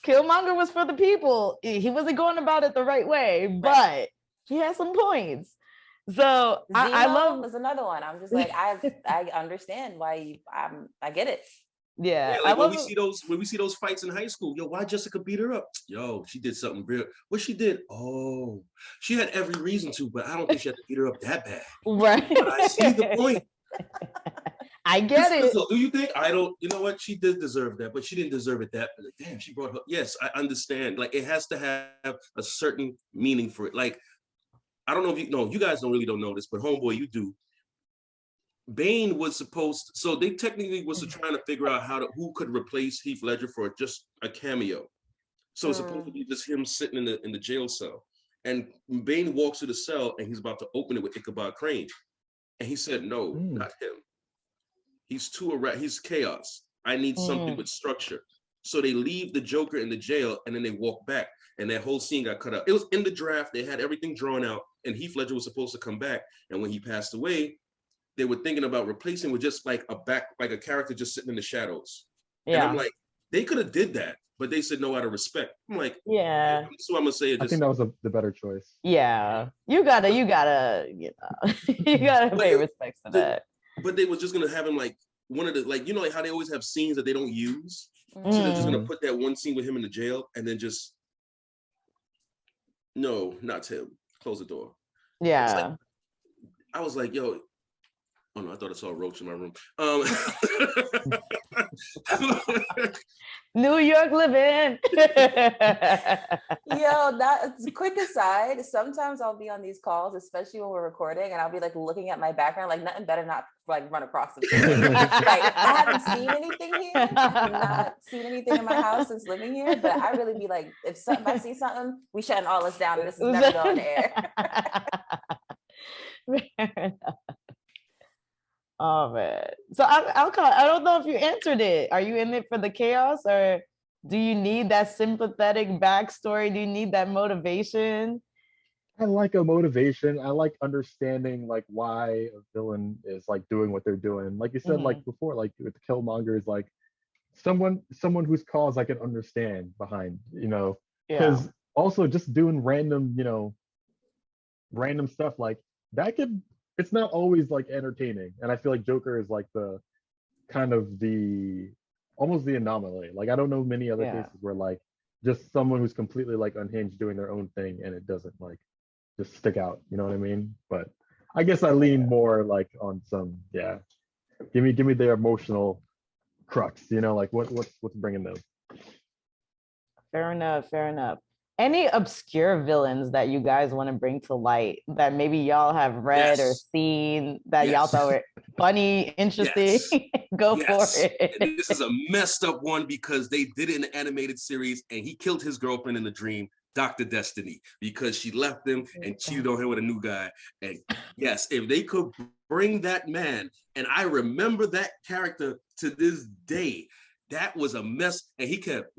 Killmonger was for the people. He wasn't going about it the right way, but he has some points. So I love. Was another one. I'm just like, I understand why I get it. Yeah, like when we see those fights in high school, yo, why Jessica beat her up? Yo, she did something real. What she did? Oh, she had every reason to, but I don't think she had to beat her up that bad. Right. But I see the point. I get it. So do you think I don't? You know what? She did deserve that, but she didn't deserve it that. Damn, she brought her. Yes, I understand. Like it has to have a certain meaning for it. Like I don't know if you know. You guys don't know this, but homeboy, you do. Bane was supposed to, so they technically was trying to figure out who could replace Heath Ledger for just a cameo. So it's supposed to be just him sitting in the jail cell. And Bane walks to the cell and he's about to open it with Ichabod Crane. And he said, no, not him. He's he's chaos. I need something with structure. So they leave the Joker in the jail and then they walk back. And that whole scene got cut out. It was in the draft. They had everything drawn out and Heath Ledger was supposed to come back. And when he passed away, they were thinking about replacing with just like a character just sitting in the shadows. Yeah. And I'm like, they could have did that, but they said no out of respect. I'm like, yeah. So I'm gonna say it. I think that was the better choice. Yeah, you gotta, you gotta pay respect to that. But they were just gonna have him like one of the like how they always have scenes that they don't use. So they're just gonna put that one scene with him in the jail and then just no, not him. Close the door. Yeah. Like, I was like, yo. Oh no, I thought I saw a roach in my room. New York living. Yo, that's a quick aside. Sometimes I'll be on these calls, especially when we're recording, and I'll be like looking at my background, like nothing better not like run across the street. Like I haven't seen anything here, not seen anything in my house since living here, but I really be like, if I see something, we shutting all this down and this is never going to air. Fair enough. Oh man. So I don't know if you answered it. Are you in it for the chaos or do you need that sympathetic backstory? Do you need that motivation? I like a motivation. I like understanding like why a villain is like doing what they're doing. Like you said, like before, like with Killmonger is like someone whose cause I can understand behind, because also just doing random stuff like that it's not always like entertaining. And I feel like Joker is like the kind of almost the anomaly. Like I don't know many other cases where like just someone who's completely like unhinged doing their own thing and it doesn't like just stick out, you know what I mean? But I guess I lean more like on some, give me the emotional crux, like what's bringing those. Fair enough. Any obscure villains that you guys want to bring to light that maybe y'all have read or seen that y'all thought were funny, interesting? Go for it. And this is a messed up one because they did it in the animated series and he killed his girlfriend in the dream, Dr. Destiny, because she left him and cheated on him with a new guy. And yes, if they could bring that man, and I remember that character to this day, that was a mess, and he kept.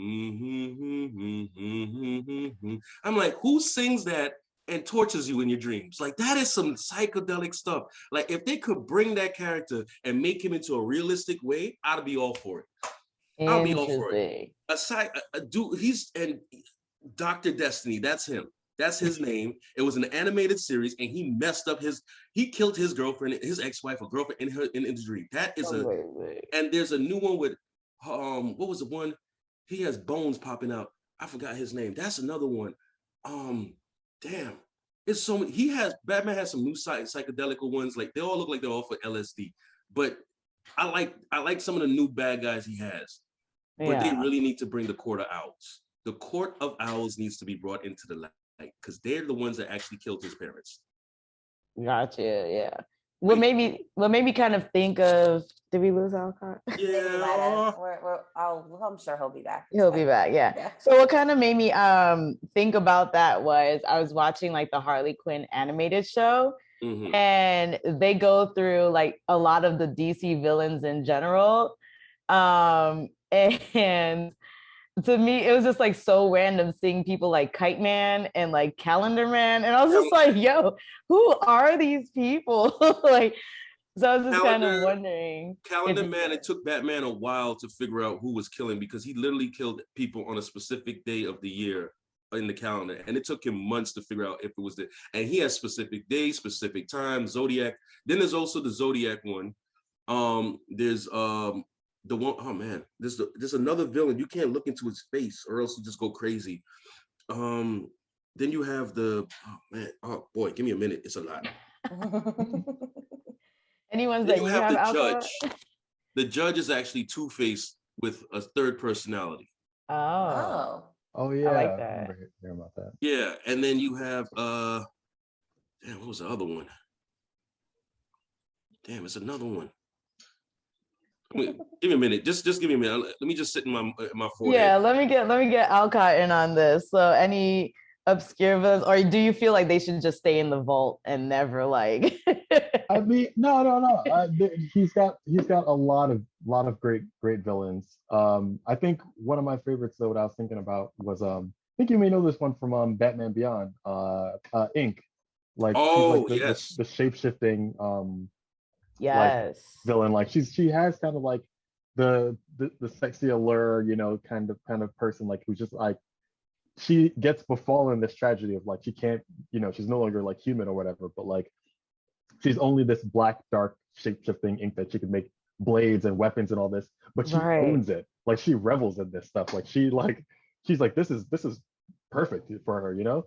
I'm like, who sings that and tortures you in your dreams? Like that is some psychedelic stuff. Like if they could bring that character and make him into a realistic way, I'd be all for it. I'll be all for it. He's and Dr. Destiny. That's him. That's his name. It was an animated series, and he messed up he killed his girlfriend, his ex-wife or girlfriend in his dream. That is and there's a new one with. What was the one? He has bones popping out. I forgot his name. That's another one. Damn. It's so many. Batman has some new psychedelic ones. Like they all look like they're all for LSD. But I like some of the new bad guys he has. But they really need to bring the Court of Owls. The Court of Owls needs to be brought into the light because they're the ones that actually killed his parents. Gotcha. Yeah. What made me kind of think of, did we lose Alcott? Yeah. I'm sure he'll be back. He'll be back, yeah. So what kind of made me think about that was I was watching like the Harley Quinn animated show and they go through like a lot of the DC villains in general. And to me, it was just like so random seeing people like Kite Man and like Calendar Man. And I was just like, yo, who are these people? Like, so I was just kind of wondering. Calendar Man, it took Batman a while to figure out who was killing because he literally killed people on a specific day of the year in the calendar. And it took him months to figure out if it was and he has specific days, specific times, Zodiac. Then there's also the Zodiac one. There's the one, oh man, there's another villain. You can't look into his face or else you just go crazy. Then you have the, oh man, oh boy, give me a minute. It's a lot. Any ones Then that you you have have the alcohol? judge. The judge is actually Two-Face with a third personality. Oh, Oh. Oh yeah, I like I that. remember hearing about that. Yeah, and then you have damn, what was the other one? Damn, it's another one. Give me a minute. Just give me a minute. Let me just sit in my forehead. Yeah, let me get Alcott in on this. So any obscure villains, or do you feel like they should just stay in the vault and never like I mean, no. He's got a lot of great villains. I think one of my favorites though, what I was thinking about was I think you may know this one from Batman Beyond, Ink. Like she's like yes. the shape shifting like yes. villain. Like she has kind of like the sexy allure, kind of person like who's just like she gets befallen this tragedy of like she can't, she's no longer like human or whatever, but like she's only this black dark shape-shifting ink that she can make blades and weapons and all this, but she owns it. Like she revels in this stuff. Like she's like this is perfect for her.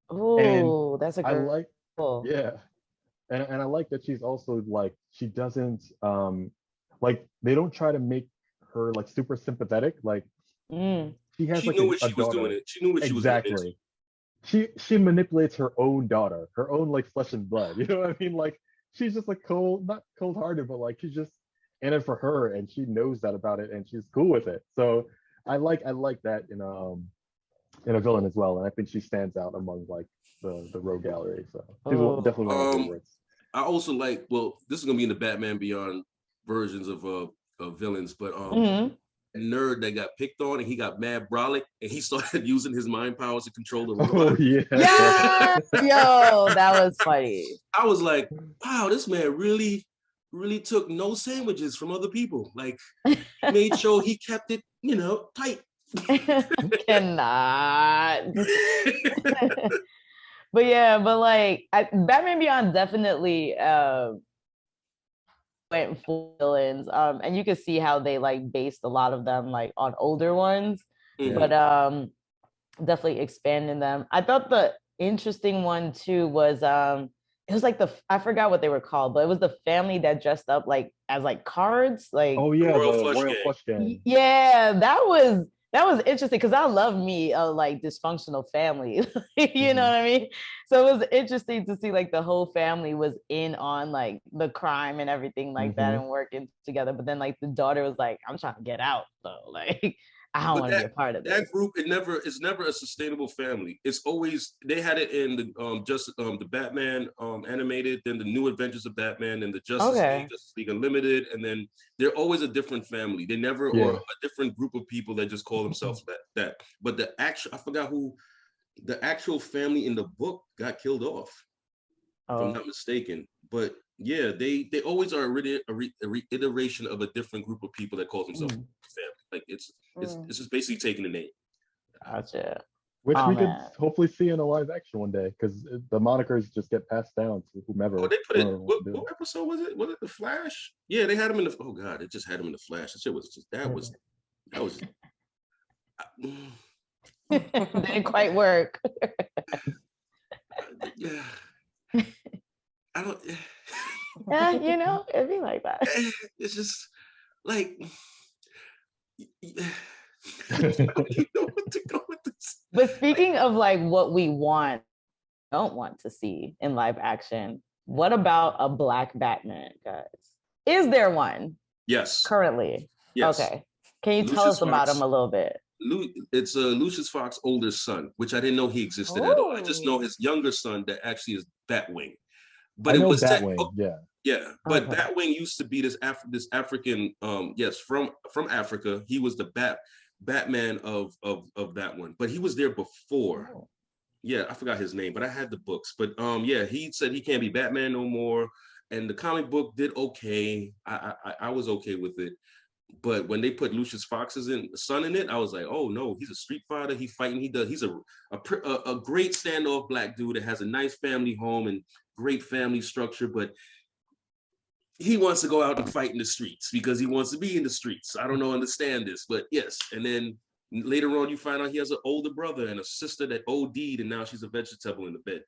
Oh, that's a I great like cool. yeah. And I like that she's also like she doesn't like they don't try to make her like super sympathetic. Like she has She like knew what a she was daughter. doing. She knew what she was doing. Exactly. She manipulates her own daughter, her own like flesh and blood. You know what I mean? Like she's just like not cold-hearted, but like she's just in it for her, and she knows that about it, and she's cool with it. So I like that in a villain as well, and I think she stands out among like the rogue gallery. So she's definitely one of my favorites. I also like, well, this is gonna be in the Batman Beyond versions of villains, but a nerd that got picked on and he got mad brolic and he started using his mind powers to control the robot. Oh yeah. Yo, that was funny. I was like, wow, this man really took no sandwiches from other people. Like made sure he kept it, tight. Cannot. But yeah, but like Batman Beyond definitely went for villains, and you could see how they like based a lot of them like on older ones, but definitely expanding them. I thought the interesting one too was it was like I forgot what they were called, but it was the family that dressed up like as like cards, like oh yeah, Royal Flush Gang. Yeah, that was interesting because I love me a like dysfunctional family. You know what I mean? So it was interesting to see like the whole family was in on like the crime and everything like that and working together. But then like the daughter was like, I'm trying to get out though. Like I don't want to be a part of this. That group, it's never a sustainable family. It's always, they had it in the Batman animated, then the New Adventures of Batman, and the Justice League Unlimited, and then they're always a different family. They never or a different group of people that just call themselves that. But I forgot who the actual family in the book got killed off. If I'm not mistaken. But yeah, they always are a reiteration of a different group of people that call themselves family. Like it's just basically taking the name. Gotcha. Which we could hopefully see in a live action one day, because the monikers just get passed down to whomever. Oh, they put it. What episode was it? Was it The Flash? Yeah, they had him in the. Oh God, it just had him in the Flash. That shit was just that was. Didn't quite work. Yeah. I don't. Yeah, it'd be like that. It's just like. You know what to go with this. But speaking of like what we don't want to see in live action, what about a Black Batman, guys? Is there one? Yes. Currently? Yes. Okay. Can you tell us about him a little bit? It's Lucius Fox's older son, which I didn't know he existed at all. I just know his younger son that actually is Batwing. But it was Batwing, yeah. But Batwing used to be this African, from Africa. He was the Batman of that one, but he was there before. Oh. Yeah, I forgot his name, but I had the books. But he said he can't be Batman no more, and the comic book did okay. I was okay with it. But when they put Lucius Fox's son in it, I was like, oh no, he's a street fighter. He's fighting. He's a great standoff black dude that has a nice family home and great family structure. But he wants to go out and fight in the streets because he wants to be in the streets. I don't understand this, but yes. And then later on, you find out he has an older brother and a sister that OD'd, and now she's a vegetable in the bed.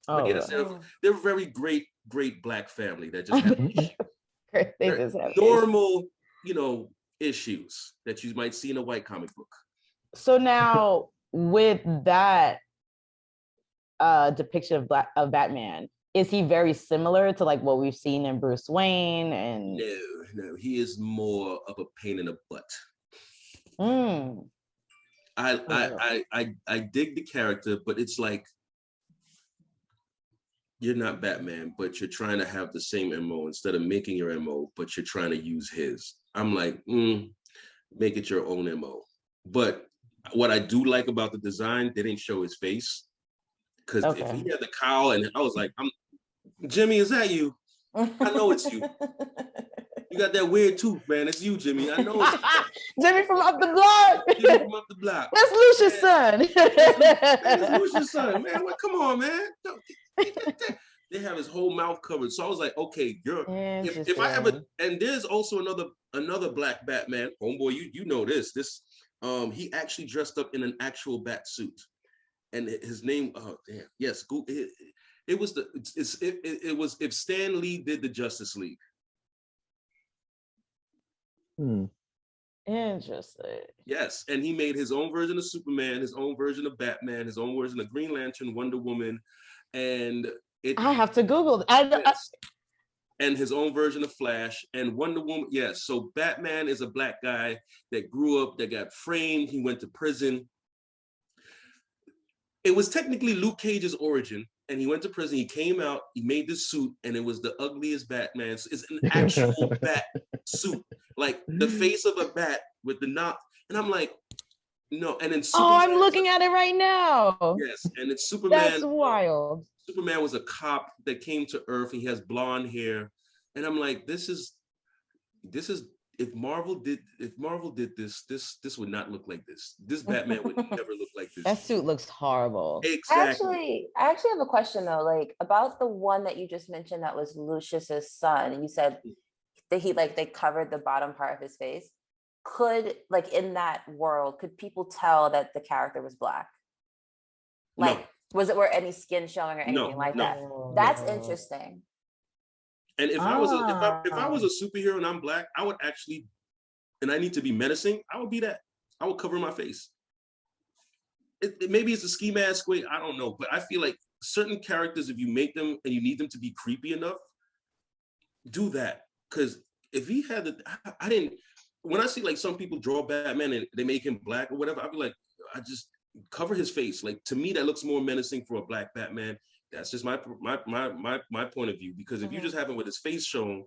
But yes, they're a very great Black family that just have normal, issues that you might see in a white comic book. So now with that depiction of Batman, is he very similar to like what we've seen in Bruce Wayne? And no, he is more of a pain in the butt. I dig the character, but it's like, you're not Batman, but you're trying to have the same MO instead of making your MO, but you're trying to use his. I'm like, make it your own MO. But what I do like about the design, they didn't show his face. Because if he had the cowl, and I was like, Jimmy, is that you? I know it's you. You got that weird tooth, man. It's you, Jimmy. I know it's you. Jimmy from up the block. Jimmy from up the block. That's Lucia's son. That's Lucia's son, man. Come on, man. They have his whole mouth covered. So I was like, okay, if I ever, and there's also another Black Batman, homeboy, you know this. He actually dressed up in an actual bat suit. And his name, yes, it was if Stan Lee did the Justice League. Interesting. Yes, and he made his own version of Superman, his own version of Batman, his own version of Green Lantern, Wonder Woman, and I have to Google and his own version of Flash and Wonder Woman. Yes, so Batman is a Black guy that grew up, that got framed. He went to prison. It was technically Luke Cage's origin, and he went to prison. He came out, he made this suit, and it was the ugliest Batman. It's an actual bat suit, like the face of a bat with the knot. And I'm like, no. And then Superman, I'm looking at it right now. Yes, and it's Superman. That's wild. Superman was a cop that came to Earth. He has blonde hair, and I'm like, this is. If Marvel did this would not look like this. This Batman would never look like this. That suit looks horrible. Exactly. I actually have a question though, like about the one that you just mentioned that was Lucius's son, and you said that they covered the bottom part of his face. Could, like, in that world, could people tell that the character was Black? Like, no. Was it where any skin showing or anything like that? That's interesting. And if I was a superhero and I'm Black, I would actually, and I need to be menacing, I would be that. I would cover my face. Maybe it's a ski mask way, I don't know, but I feel like certain characters, if you make them and you need them to be creepy enough, do that. Because if he had when I see like some people draw Batman and they make him Black or whatever, I'd be like, I just cover his face. Like, to me, that looks more menacing for a Black Batman. That's just my point of view, because if you just have him with his face shown,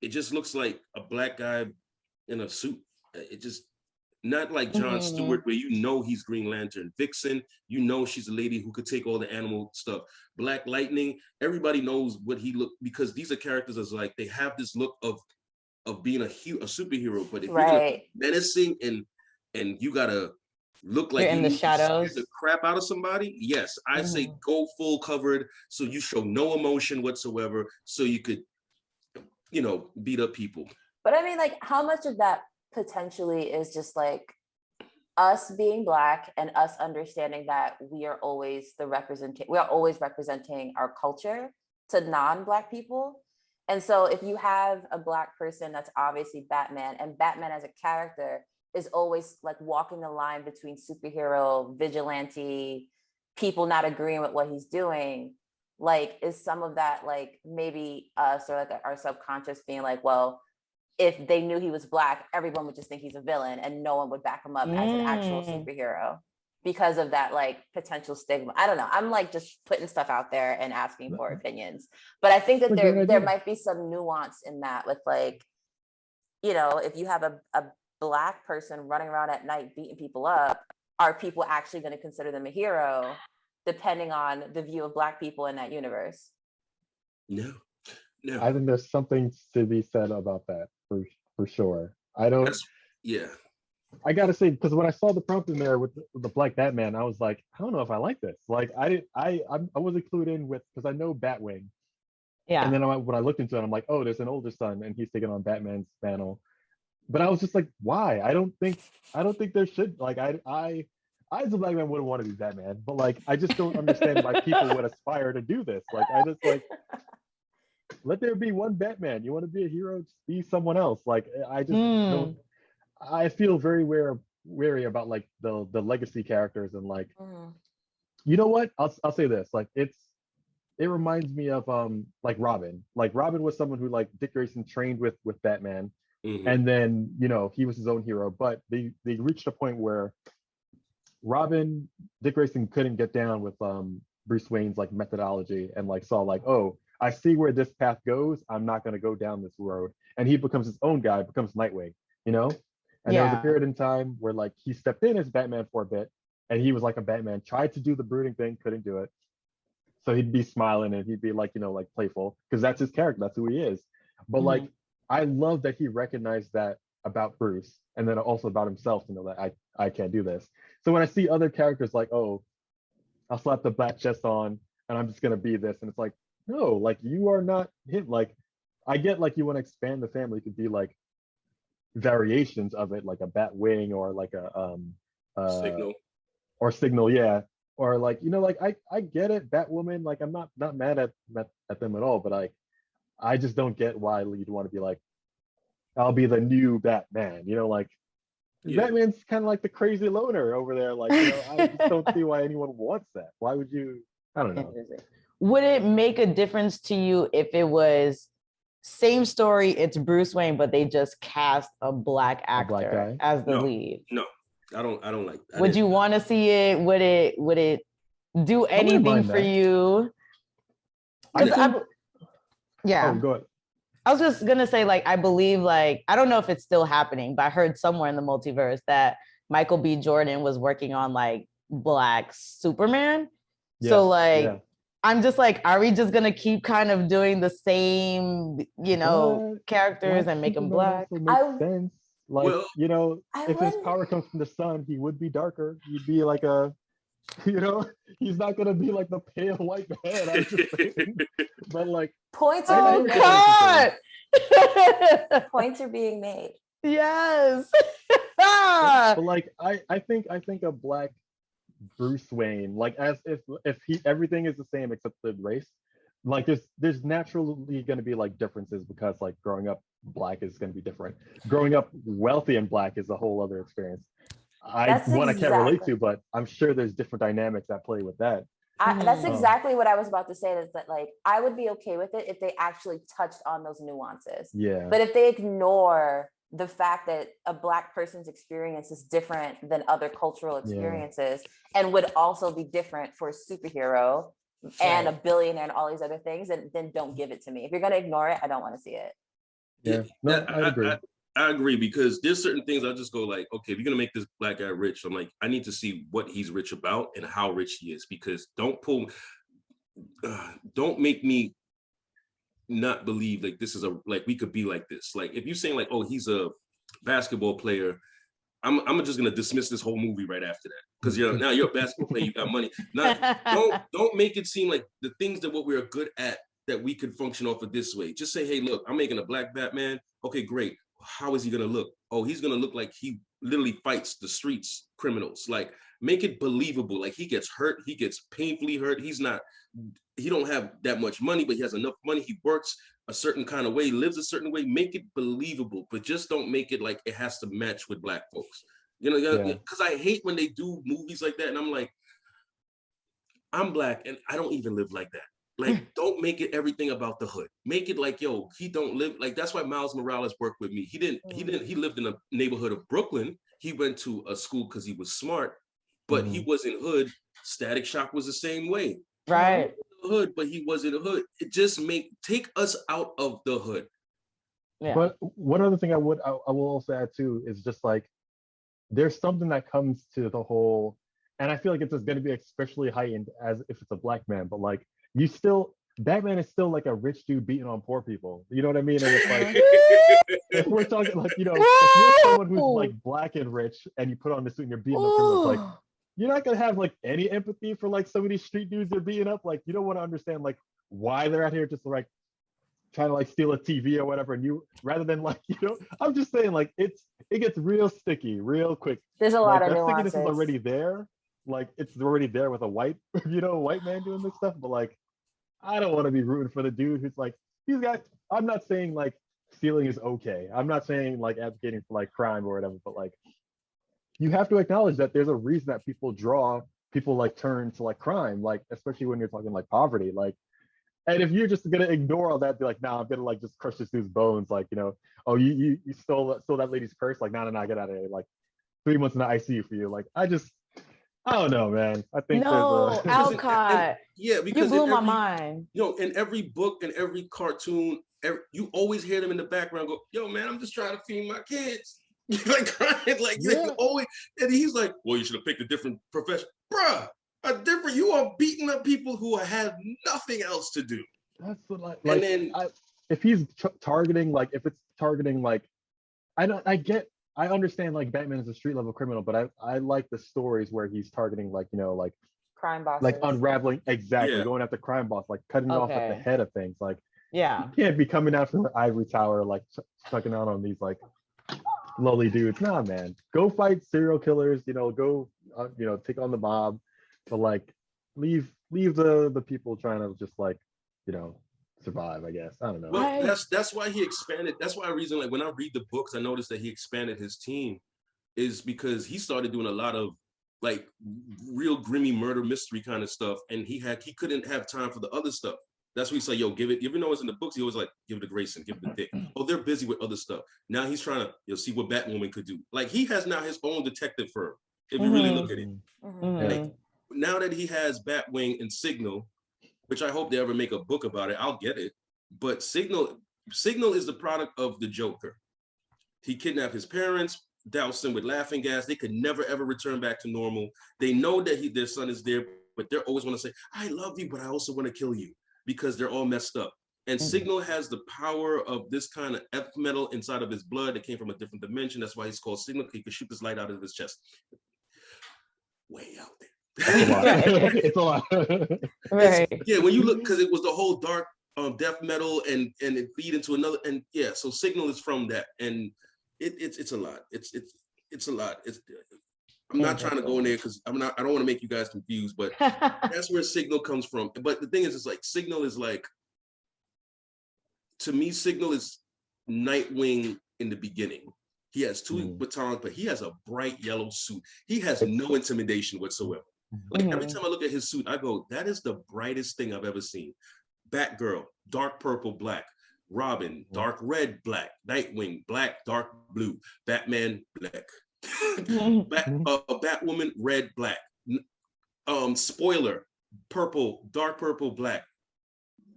it just looks like a Black guy in a suit. It just, not like John Stewart, where he's Green Lantern. Vixen, she's a lady who could take all the animal stuff. Black Lightning, everybody knows what he looked, because these are characters that's like, they have this look of being a superhero, but if you're menacing and you gotta look like you're in the shadows, the crap out of somebody. Yes, I say go full covered, so you show no emotion whatsoever, so you could, beat up people. But I mean, like, how much of that potentially is just like us being Black and us understanding that we are always representing our culture to non-Black people. And so if you have a Black person that's obviously Batman, and Batman as a character is always like walking the line between superhero, vigilante, people not agreeing with what he's doing, like, is some of that like maybe us or like our subconscious being like, well, if they knew he was Black, everyone would just think he's a villain and no one would back him up as an actual superhero because of that like potential stigma. I don't know. I'm like just putting stuff out there and asking for opinions. But I think that there might be some nuance in that with like, if you have a Black person running around at night beating people up, are people actually going to consider them a hero depending on the view of Black people in that universe? No. I think there's something to be said about that for sure. I gotta say, because when I saw the prompt in there with the Black Batman, I was like, I don't know if I like this. Like, I wasn't clued in with, because I know Batwing, Yeah. And then when I looked into it, I'm like, oh, there's an older son, and he's taking on Batman's mantle. But I was just like, why? I don't think there should, like, I as a black man wouldn't want to be Batman, but like I just don't understand why people would aspire to do this. Like I just like let there be one Batman. You want to be a hero, just be someone else. Like I just don't. I feel very wary about like the legacy characters and like you know what? I'll say this. Like it reminds me of like Robin. Like Robin was someone who like Dick Grayson trained with Batman, and then he was his own hero. But they reached a point where Dick Grayson couldn't get down with Bruce Wayne's like methodology and like saw like, oh, I see where this path goes. I'm not gonna go down this road. And he becomes his own guy, becomes Nightwing, you know? And there was a period in time where like he stepped in as Batman for a bit, and he was like a Batman, tried to do the brooding thing, couldn't do it. So he'd be smiling and he'd be like, like playful, because that's his character, that's who he is. But like I love that he recognized that about Bruce and then also about himself to know that I can't do this. So when I see other characters like, oh, I'll slap the black chest on and I'm just gonna be this, and it's like, no, like you are not him. Like I get like you want to expand the family to be like variations of it, like a bat wing or like a Signal or signal, yeah. Or like, like I get it, Batwoman, like I'm not mad at them at all, but I just don't get why you'd want to be like, I'll be the new Batman, like Batman's kind of like the crazy loner over there. Like, I just don't see why anyone wants that. Why would you? I don't know. Would it make a difference to you if it was same story, it's Bruce Wayne, but they just cast a black actor as the lead? No, I don't like that. Would you want to see it? Would it do anything for you? Yeah. Oh, go ahead. I was just gonna say, like, I believe, like, I don't know if it's still happening, but I heard somewhere in the multiverse that Michael B. Jordan was working on like Black Superman. Yes, so like, I'm just like, are we just gonna keep kind of doing the same, characters and make them black? Makes sense. Like, if his power comes from the sun, he would be darker. He'd be like he's not gonna be like the pale white man. I'm just saying. But like points are being made. Points are being made. Yes. But like I think a black Bruce Wayne, like as if he everything is the same except the race, like there's naturally going to be like differences, because like growing up black is going to be different. Growing up wealthy and black is a whole other experience. I can't relate to, but I'm sure there's different dynamics at play with that. That's exactly what I was about to say, is that like I would be okay with it if they actually touched on those nuances. Yeah. But if they ignore the fact that a black person's experience is different than other cultural experiences and would also be different for a superhero and a billionaire and all these other things, then don't give it to me. If you're going to ignore it, I don't want to see it. Yeah, no, I agree. I agree, because there's certain things I'll just go like, okay, if you're gonna make this black guy rich, I'm like, I need to see what he's rich about and how rich he is, because don't make me not believe like this is we could be like this. Like if you're saying like, oh, he's a basketball player, I'm just gonna dismiss this whole movie right after that, because now you're a basketball player, you got money. Don't make it seem like the things that what we're good at that we could function off of this way. Just say, hey, look, I'm making a black Batman. Okay, great. How is he gonna look? Oh, he's gonna look like he literally fights the streets criminals. Like, make it believable. Like, he gets hurt, he gets painfully hurt. He don't have that much money, but he has enough money. He works a certain kind of way, lives a certain way. Make it believable, but just don't make it like it has to match with black folks. Because I hate when they do movies like that, and I'm like, I'm black and I don't even live like that. Like, don't make it everything about the hood. Make it like, yo, he don't live like. That's why Miles Morales worked with me. He lived in a neighborhood of Brooklyn. He went to a school because he was smart, but he wasn't hood. Static Shock was the same way. Right. Hood, but he wasn't a hood. It just take us out of the hood. Yeah. But one other thing I will also add too is just like, there's something that comes to the whole, and I feel like it's just going to be especially heightened as if it's a black man, but like, Batman is still like a rich dude beating on poor people. You know what I mean? And it's like, if we're talking like, if you're someone who's like black and rich and you put on the suit and you're beating up criminals, like, you're not gonna have like any empathy for like some of these street dudes they're beating up. Like, you don't want to understand like why they're out here just like trying to like steal a TV or whatever, and you rather than like, I'm just saying like it gets real sticky real quick. There's a Like lot of that nuances. stickiness is already there. Like it's already there with a white, white man doing this stuff. But like, I don't want to be rooting for the dude who's like, he's got. I'm not saying like stealing is okay. I'm not saying like advocating for like crime or whatever. But like, you have to acknowledge that there's a reason that people like turn to like crime, like especially when you're talking like poverty, like. And if you're just gonna ignore all that, be like, nah, I'm gonna like just crush this dude's bones, like, oh, you stole that lady's purse, like, nah, get out of here, like 3 months in the ICU for you, like, I don't know, man. I think no, there's Alcott. Yeah, because you blew my mind. In every book and every cartoon, you always hear them in the background go, yo, man, I'm just trying to feed my kids. Like crying, like always, and he's like, well, you should have picked a different profession, bruh. You are beating up people who have nothing else to do. That's what like and then if he's targeting like I understand like Batman is a street level criminal, but I like the stories where he's targeting like like crime bosses, like unraveling going after crime boss, like cutting off at the head of things, like you can't be coming out from the ivory tower like sucking out on these like lowly dudes. Nah, man, go fight serial killers, go take on the mob. But like, leave the people trying to just like, survive. I guess I don't know. Well, that's why he expanded. That's why reason like when I read the books, I noticed that he expanded his team, is because he started doing a lot of like real grimy murder mystery kind of stuff, and he couldn't have time for the other stuff. That's what he said. Yo, give it. Even though it's in the books, he always like give it to Grayson, give it to Dick. Oh, they're busy with other stuff. Now he's trying to see what Batwoman could do. Like he has now his own detective firm. If you really look at it. Like, now that he has Batwing and Signal, which I hope they ever make a book about it, I'll get it. But Signal is the product of the Joker. He kidnapped his parents, doused them with laughing gas. They could never ever return back to normal. They know that their son is there, but they always want to say, "I love you, but I also want to kill you," because they're all messed up. And Signal has the power of this kind of F metal inside of his blood that came from a different dimension. That's why he's called Signal. He could shoot this light out of his chest. Way out there. It's a lot. Right. Yeah, when you look, because it was the whole dark death metal and it feed into another, and so Signal is from that, and it's a lot. It's a lot. I'm not trying to go in there because I don't want to make you guys confused, but that's where Signal comes from. But the thing is, it's like Signal is like, to me, Signal is Nightwing in the beginning. He has two batons, but he has a bright yellow suit. He has no intimidation whatsoever. Like every time I look at his suit, I go, that is the brightest thing I've ever seen. Batgirl, dark purple, black. Robin, dark red, black. Nightwing, black, dark blue. Batman, black. Batwoman, red, black. Spoiler, purple, dark purple, black.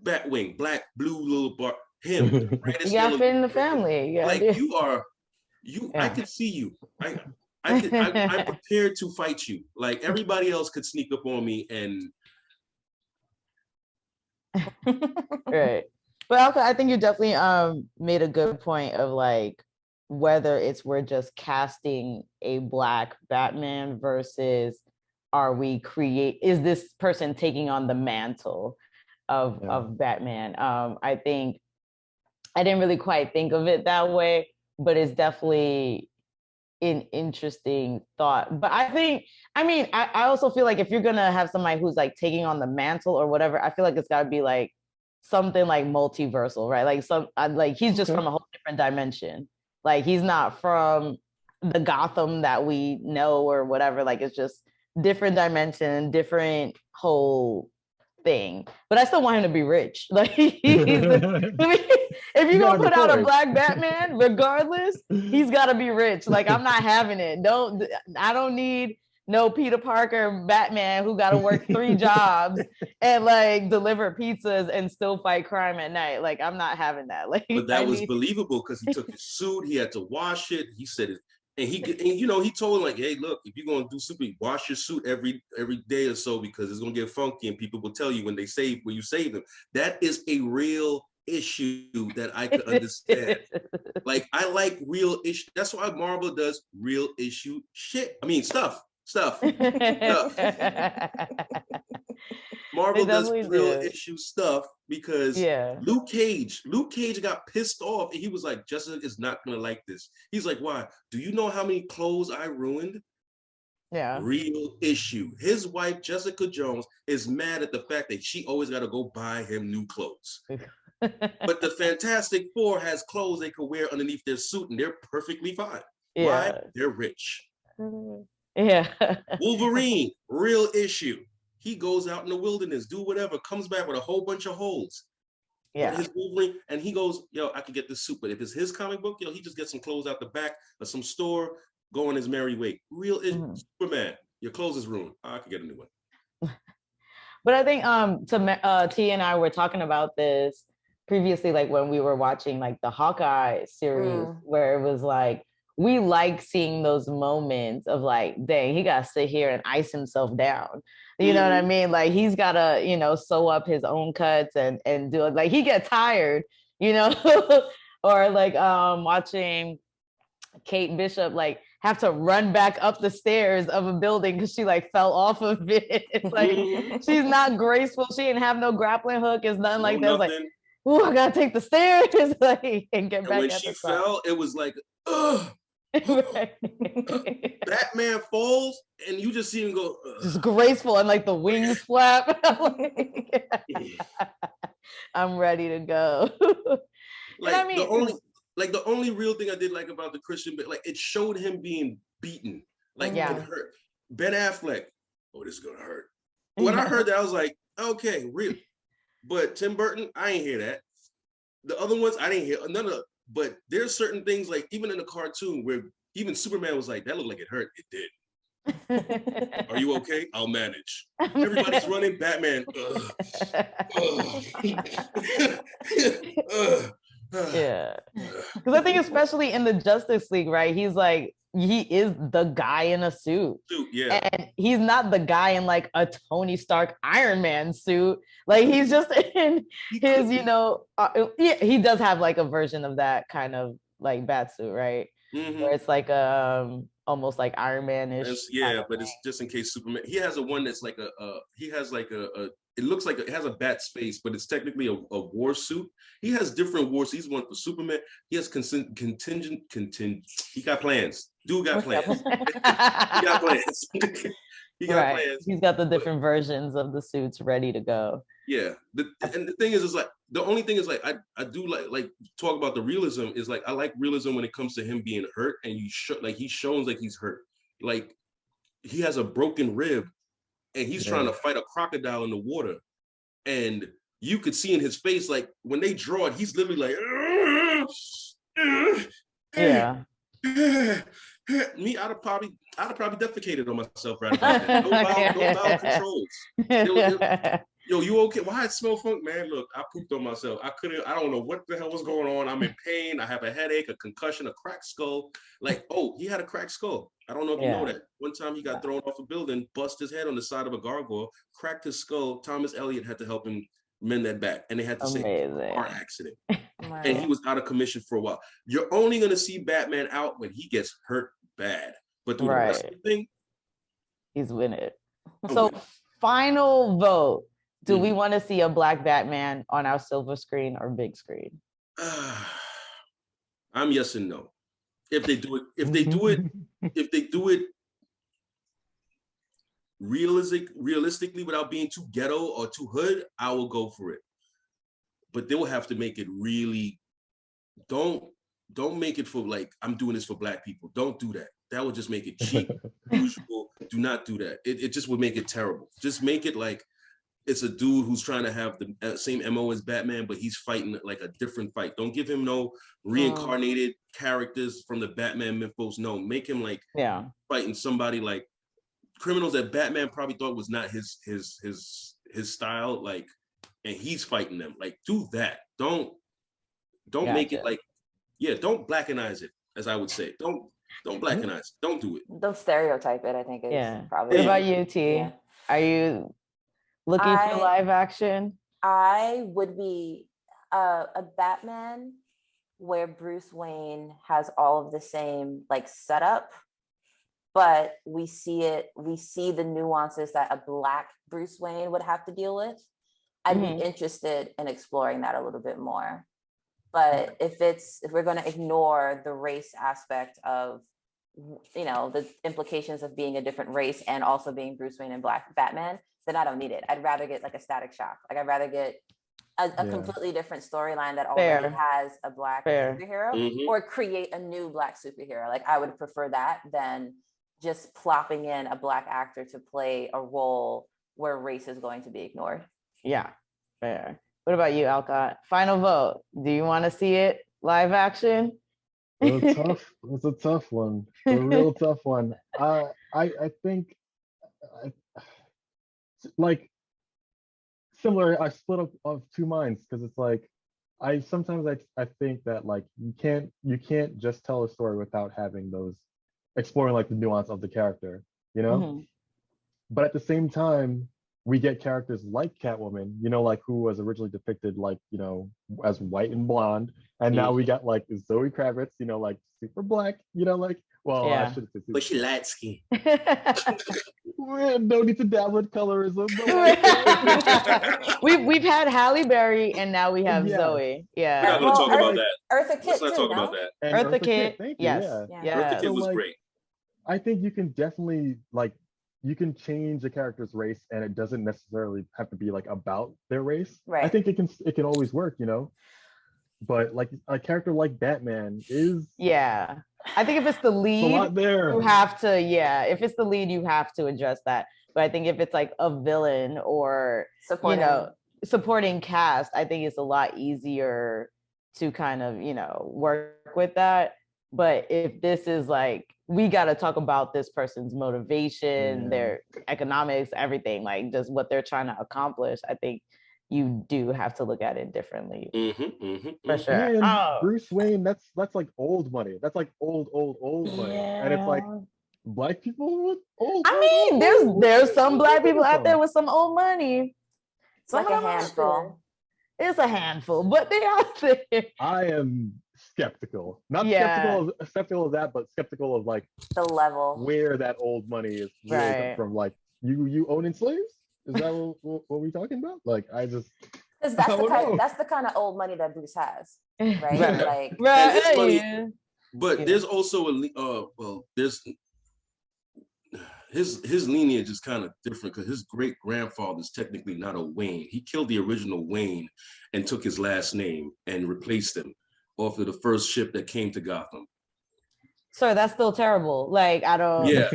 Batwing, black, blue, little bar. Him, you gotta fit in the family. Like I could see you. I'm prepared to fight you. Like everybody else could sneak up on me and. Right. But I think you definitely made a good point of like whether we're just casting a Black Batman versus is this person taking on the mantle of Batman? I think I didn't really quite think of it that way, but it's definitely an interesting thought. But I also feel like if you're gonna have somebody who's like taking on the mantle or whatever, I feel like it's got to be like something like multiversal, right? Like he's just from a whole different dimension. Like he's not from the Gotham that we know or whatever. Like it's just different dimension, different whole thing. But I still want him to be rich. Like if you're gonna put out a Black Batman, regardless, he's gotta be rich. Like I'm not having it. I don't need no Peter Parker Batman who gotta work 3 jobs and like deliver pizzas and still fight crime at night. Like I'm not having that. Like, but that was believable because he took his suit, he had to wash it. He said it, and he told him like, hey, look, if you're gonna do something, wash your suit every day or so because it's gonna get funky, and people will tell you when you save them. That is a real issue that I could understand. Like I like real issue. That's why Marvel does real issue shit. I mean stuff. Marvel does definitely real do. issue stuff because Yeah. Luke Cage got pissed off and he was like, Jessica is not gonna like this. He's like, why? Do you know how many clothes I ruined? Yeah. Real issue. His wife, Jessica Jones, is mad at the fact that she always got to go buy him new clothes. But the Fantastic Four has clothes they could wear underneath their suit and they're perfectly fine. Yeah. Why? They're rich. Yeah. Wolverine, real issue. He goes out in the wilderness, do whatever, comes back with a whole bunch of holes. Yeah. His Wolverine, and he goes, yo, I could get this suit. But if it's his comic book, yo, he just gets some clothes out the back of some store, go on his merry way. Real issue. Superman, your clothes is ruined. I could get a new one. But I think T and I were talking about this previously, like when we were watching like the Hawkeye series, where it was like we like seeing those moments of like, dang, he got to sit here and ice himself down. You know what I mean? Like he's got to, you know, sew up his own cuts and do it. Like he gets tired, you know, or like watching Kate Bishop like have to run back up the stairs of a building because she like fell off of it. It's like she's not graceful. She didn't have no grappling hook. It's nothing like that. It's like, oh, I gotta take the stairs like and get back. When she fell, it was like, ugh. Batman falls and you just see him go just graceful and like the wings flap. I'm ready to go. Like I mean, the only real thing I did like about the Christian, but like it showed him being beaten, like it hurt. Ben Affleck, oh, this is gonna hurt. When I heard that, I was like, okay, real. But Tim Burton, I ain't hear that. The other ones, I didn't hear none of. But there's certain things like even in the cartoon where even Superman was like, that looked like it hurt. It did. Are you okay? I'll manage. Everybody's running. Batman. Yeah. Because I think especially in the Justice League, right? He's like, he is the guy in a suit. Yeah. And he's not the guy in like a Tony Stark Iron Man suit. Like he's just in his, you know, he does have like a version of that kind of like bat suit, right? Where it's like almost like Iron Man-ish. Yeah, but it's just in case Superman. He has a one that's like he has like it looks like it has a bat's face, but it's technically a war suit. He has different war suits. He's one for Superman. He has contingent. He got plans. Dude got plans. He got plans. He got plans. He's got the different versions of the suits ready to go. Yeah. And the thing is like the only thing is like I do like talk about the realism is like I like realism when it comes to him being hurt and he shows like he's hurt. Like he has a broken rib and he's trying to fight a crocodile in the water. And you could see in his face, like when they draw it, he's literally like, me, I'd have probably defecated on myself right about that. No bowel controls. Yo, you okay? Why it smell funk? Man, look, I pooped on myself. I don't know what the hell was going on. I'm in pain. I have a headache, a concussion, a cracked skull. Like, oh, he had a cracked skull. I don't know if you know that. One time he got thrown off a building, bust his head on the side of a gargoyle, cracked his skull. Thomas Elliott had to help him mend that back. And they had to say car accident. And he was out of commission for a while. You're only going to see Batman out when he gets hurt bad. But through the rest of the thing, he's winning. So final vote. Do we want to see a Black Batman on our silver screen or big screen? I'm yes and no. If they do it realistically without being too ghetto or too hood, I will go for it. But they will have to make it really. Don't make it for like I'm doing this for Black people. Don't do that. That would just make it cheap. Usual. Do not do that. It just would make it terrible. Just make it like it's a dude who's trying to have the same MO as Batman, but he's fighting like a different fight. Don't give him no reincarnated characters from the Batman mythos. No, make him like fighting somebody like criminals that Batman probably thought was not his style. Like, and he's fighting them. Like, do that. Don't make it like, don't blackenize it, as I would say. Don't blackenize it. Don't do it. Don't stereotype it, I think is probably. What about you, T? Yeah. Are you looking for live action? I would be a Batman where Bruce Wayne has all of the same like setup, but we see the nuances that a Black Bruce Wayne would have to deal with. I'd be interested in exploring that a little bit more. But if we're going to ignore the race aspect of, you know, the implications of being a different race and also being Bruce Wayne and Black Batman, then I don't need it. I'd rather get like a Static Shock. Like I'd rather get a completely different storyline that already has a Black superhero, or create a new Black superhero. Like I would prefer that than just plopping in a Black actor to play a role where race is going to be ignored. Yeah, fair. What about you, Alcott? Final vote. Do you want to see it live action? It's a tough one. A real tough one. I think like similar. I split up of two minds because it's like I think that like you can't just tell a story without having those exploring like the nuance of the character, you know. But at the same time, we get characters like Catwoman, you know, like who was originally depicted like, you know, as white and blonde. And now we got like Zoe Kravitz, you know, like super Black, you know, like, well, I should say, but she light skin. No need to dabble in colorism. We've had Halle Berry and now we have Zoe. Yeah. We're not going to talk about that. Eartha Kitt. Let's not talk about that. And Eartha Kitt. Thank you. Yes. Eartha Kitt was great. I think you can definitely like, you can change a character's race and it doesn't necessarily have to be like about their race. Right. I think it can always work, you know. But like a character like Batman is I think if it's the lead, a lot there. You have to if it's the lead, you have to address that. But I think if it's like a villain or supporting cast, I think it's a lot easier to kind of, you know, work with that. But if this is like, we got to talk about this person's motivation, their economics, everything, like just what they're trying to accomplish, I think you do have to look at it differently. For sure. And Bruce Wayne, that's like old money. That's like old money. And it's like Black people with old. I mean, there's some Black people out there with some old money. It's like a handful. It's a handful, but they out there. I am skeptical. Not skeptical of that, but skeptical of like the level where that old money is really from. Like you owning slaves? Is that what we're talking about? Like I just because that's the kind of old money that Bruce has, right? But there's also there's his lineage is kind of different because his great grandfather is technically not a Wayne. He killed the original Wayne and took his last name and replaced him off of the first ship that came to Gotham. Sir, that's still terrible. Like, I don't. Yeah.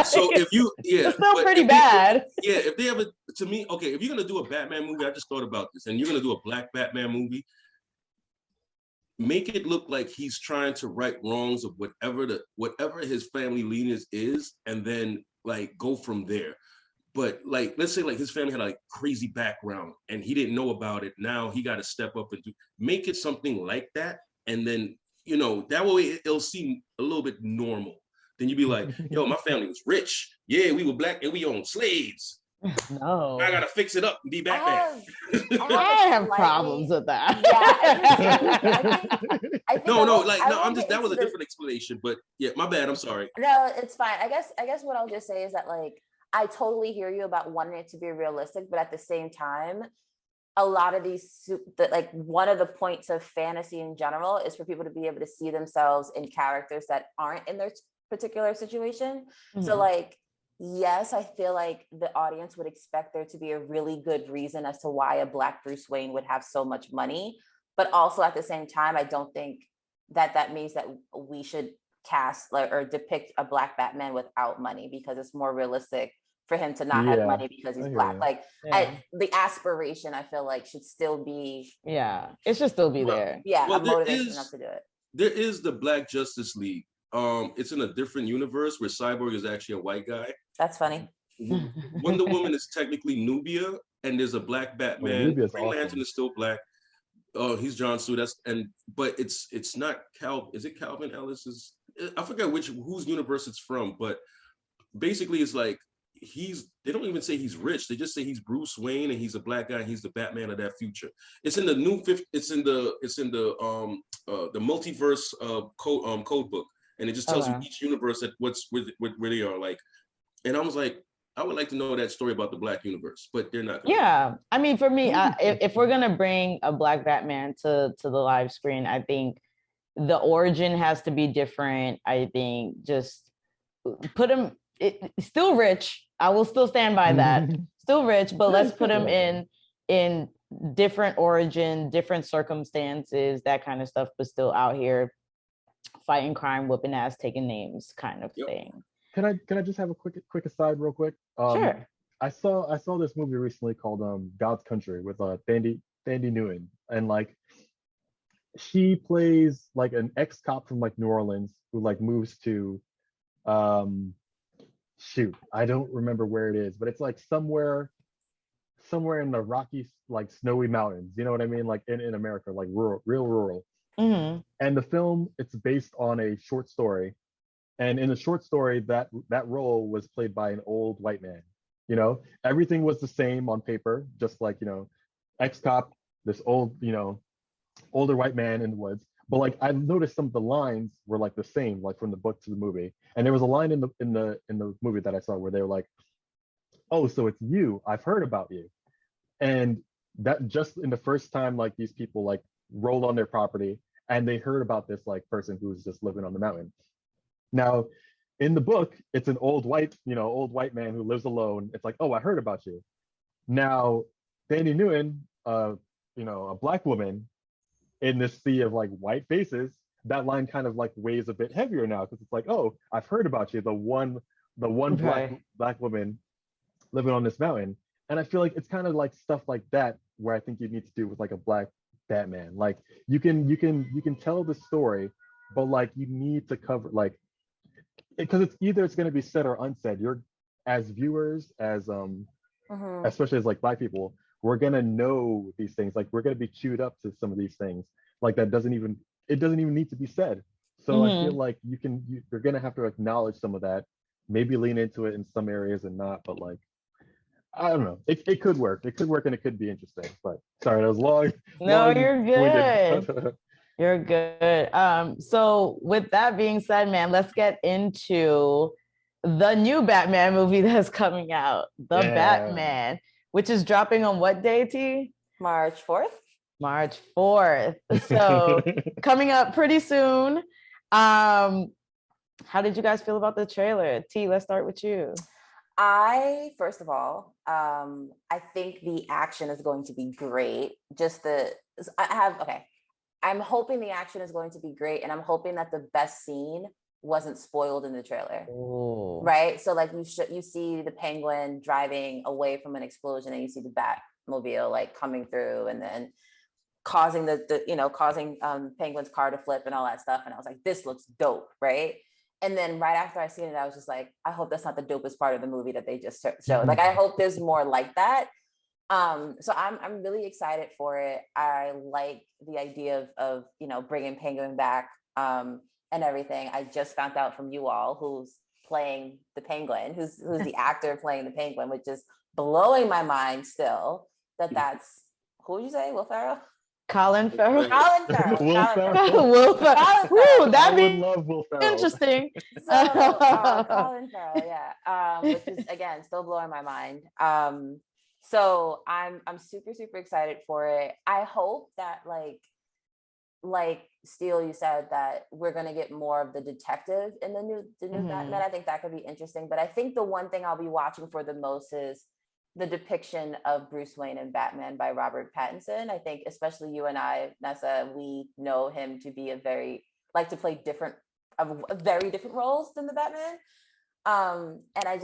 So if you, it's still pretty bad. If they ever, to me, okay, if you're gonna do a Batman movie, I just thought about this, and you're gonna do a Black Batman movie, make it look like he's trying to right wrongs of whatever his family lineage is, and then like go from there. But like, let's say like his family had like crazy background and he didn't know about it. Now he got to step up and make it something like that. And then, you know, that way it'll seem a little bit normal. Then you'd be like, yo, my family was rich. Yeah, we were Black and we owned slaves. No. I got to fix it up and be Batman. I have problems with that. I think that was a different explanation, but yeah, my bad. I'm sorry. No, it's fine. I guess what I'll just say is that like, I totally hear you about wanting it to be realistic, but at the same time, a lot of like one of the points of fantasy in general is for people to be able to see themselves in characters that aren't in their particular situation. So like, yes, I feel like the audience would expect there to be a really good reason as to why a Black Bruce Wayne would have so much money. But also at the same time, I don't think that means that we should cast or depict a Black Batman without money, because it's more realistic for him to not have money because he's Black. Like the aspiration, I feel like should still be. Yeah, it should still be there. Yeah, I'm motivated enough to do it. There is the Black Justice League. It's in a different universe where Cyborg is actually a white guy. That's funny. Wonder Woman is technically Nubia, and there's a Black Batman. Green Lantern is still Black. He's John Stewart. But it's not Is it Calvin Ellis's? I forget whose universe it's from, but basically it's like they don't even say he's rich. They just say he's Bruce Wayne and he's a Black guy and he's the Batman of that future. It's in the the multiverse code book. and it just Oh, tells you wow. each universe at where they are. Like, and I was like, I would like to know that story about the Black universe, but they're not gonna. Yeah, I mean, for me, if we're gonna bring a Black Batman to the live screen, I think the origin has to be different. I think just put him still rich. I will still stand by that. Still rich, but let's put him in different origin, different circumstances, that kind of stuff, but still out here fighting crime, whooping ass, taking names, kind of thing. Can I just have a quick aside real quick? Sure. I saw this movie recently called God's Country with Thandie Newton, and like she plays like an ex-cop from like New Orleans who like moves to shoot, I don't remember where it is, but it's like somewhere in the Rocky, like snowy mountains, you know what I mean, like in America, like rural, real rural. Mm-hmm. And the film, it's based on a short story, and in the short story, that role was played by an old white man. You know, everything was the same on paper, just like, you know, ex-cop, this old, you know, older white man in the woods. But like I noticed some of the lines were like the same, like from the book to the movie. And there was a line in the movie that I saw where they were like, "Oh, so it's you. I've heard about you." And that just in the first time, like these people like rolled on their property and they heard about this like person who was just living on the mountain. Now, in the book, it's an old white man who lives alone. It's like, "Oh, I heard about you." Now, Thandie Newton, you know, a Black woman in this sea of like white faces, that line kind of like weighs a bit heavier now, because it's like, "Oh, I've heard about you, the one black woman living on this mountain." And I feel like it's kind of like stuff like that where I think you need to do with like a Black Batman. Like you can tell the story, but like you need to cover like, because it's going to be said or unsaid. You're, as viewers, as especially as like Black people, we're going to know these things. Like we're going to be chewed up to some of these things. Like it doesn't even need to be said. So I feel like you're going to have to acknowledge some of that, maybe lean into it in some areas and not, but like, I don't know. It could work. It could work, and it could be interesting. But sorry, that was long. No, you're good. You're good. So with that being said, man, let's get into the new Batman movie that's coming out, The Batman, which is dropping on what day, T? March 4th. March 4th. So coming up pretty soon. How did you guys feel about the trailer? T, let's start with you. First of all, I think the action is going to be great. I'm hoping the action is going to be great, and I'm hoping that the best scene wasn't spoiled in the trailer. Ooh. Right? So like you see the Penguin driving away from an explosion, and you see the Batmobile like coming through, and then causing causing Penguin's car to flip and all that stuff. And I was like, this looks dope, right? And then right after I seen it, I was just like, I hope that's not the dopest part of the movie that they just showed. Like, I hope there's more like that. So I'm really excited for it. I like the idea of bringing Penguin back and everything. I just found out from you all who's playing the Penguin, who's the actor playing the Penguin, which is blowing my mind still. That's who you say, Will Ferrell? Colin Farrell. Will Ferrell. Woo, that'd be love Will Ferrell. interesting. So Colin Farrell, yeah. Which is again still blowing my mind. So I'm super, super excited for it. I hope that like Steele, you said that we're gonna get more of the detective in the new Batman. I think that could be interesting. But I think the one thing I'll be watching for the most is the depiction of Bruce Wayne and Batman by Robert Pattinson. I think especially you and I, Nessa, we know him to be very different roles than the Batman. And I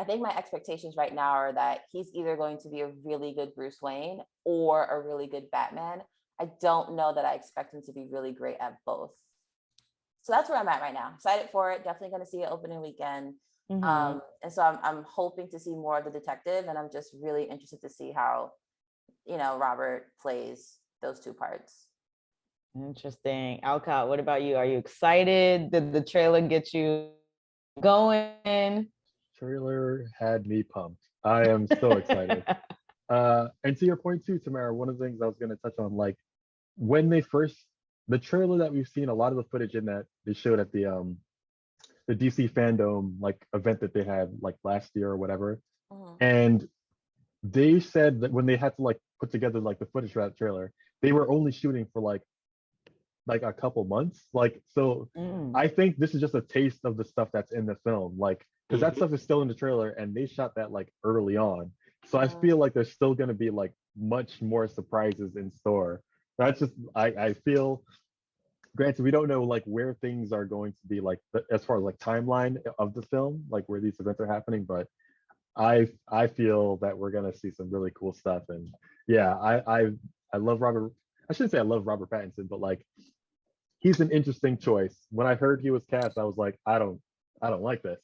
think my expectations right now are that he's either going to be a really good Bruce Wayne or a really good Batman. I don't know that I expect him to be really great at both. So that's where I'm at right now. Excited for it. Definitely going to see it opening weekend. And so I'm hoping to see more of the detective, and I'm just really interested to see how, Robert plays those two parts. Interesting. Alcott, what about you? Are you excited? Did the trailer get you going? Trailer had me pumped. I am so excited. And to your point too, Tamara, one of the things I was going to touch on, like when they first the trailer that we've seen, a lot of the footage in that they showed at the DC fandom like event that they had like last year or whatever. And they said that when they had to like put together like the footage for that trailer, they were only shooting for like a couple months. Like, so I think this is just a taste of the stuff that's in the film. Like, because that stuff is still in the trailer and they shot that like early on. So I feel like there's still gonna be like much more surprises in store. That's just I feel, granted, we don't know like where things are going to be like as far as like timeline of the film, like where these events are happening, but I feel that we're gonna see some really cool stuff. And yeah, I love Robert. I shouldn't say I love Robert Pattinson, but like he's an interesting choice. When I heard he was cast, I was like, I don't like this.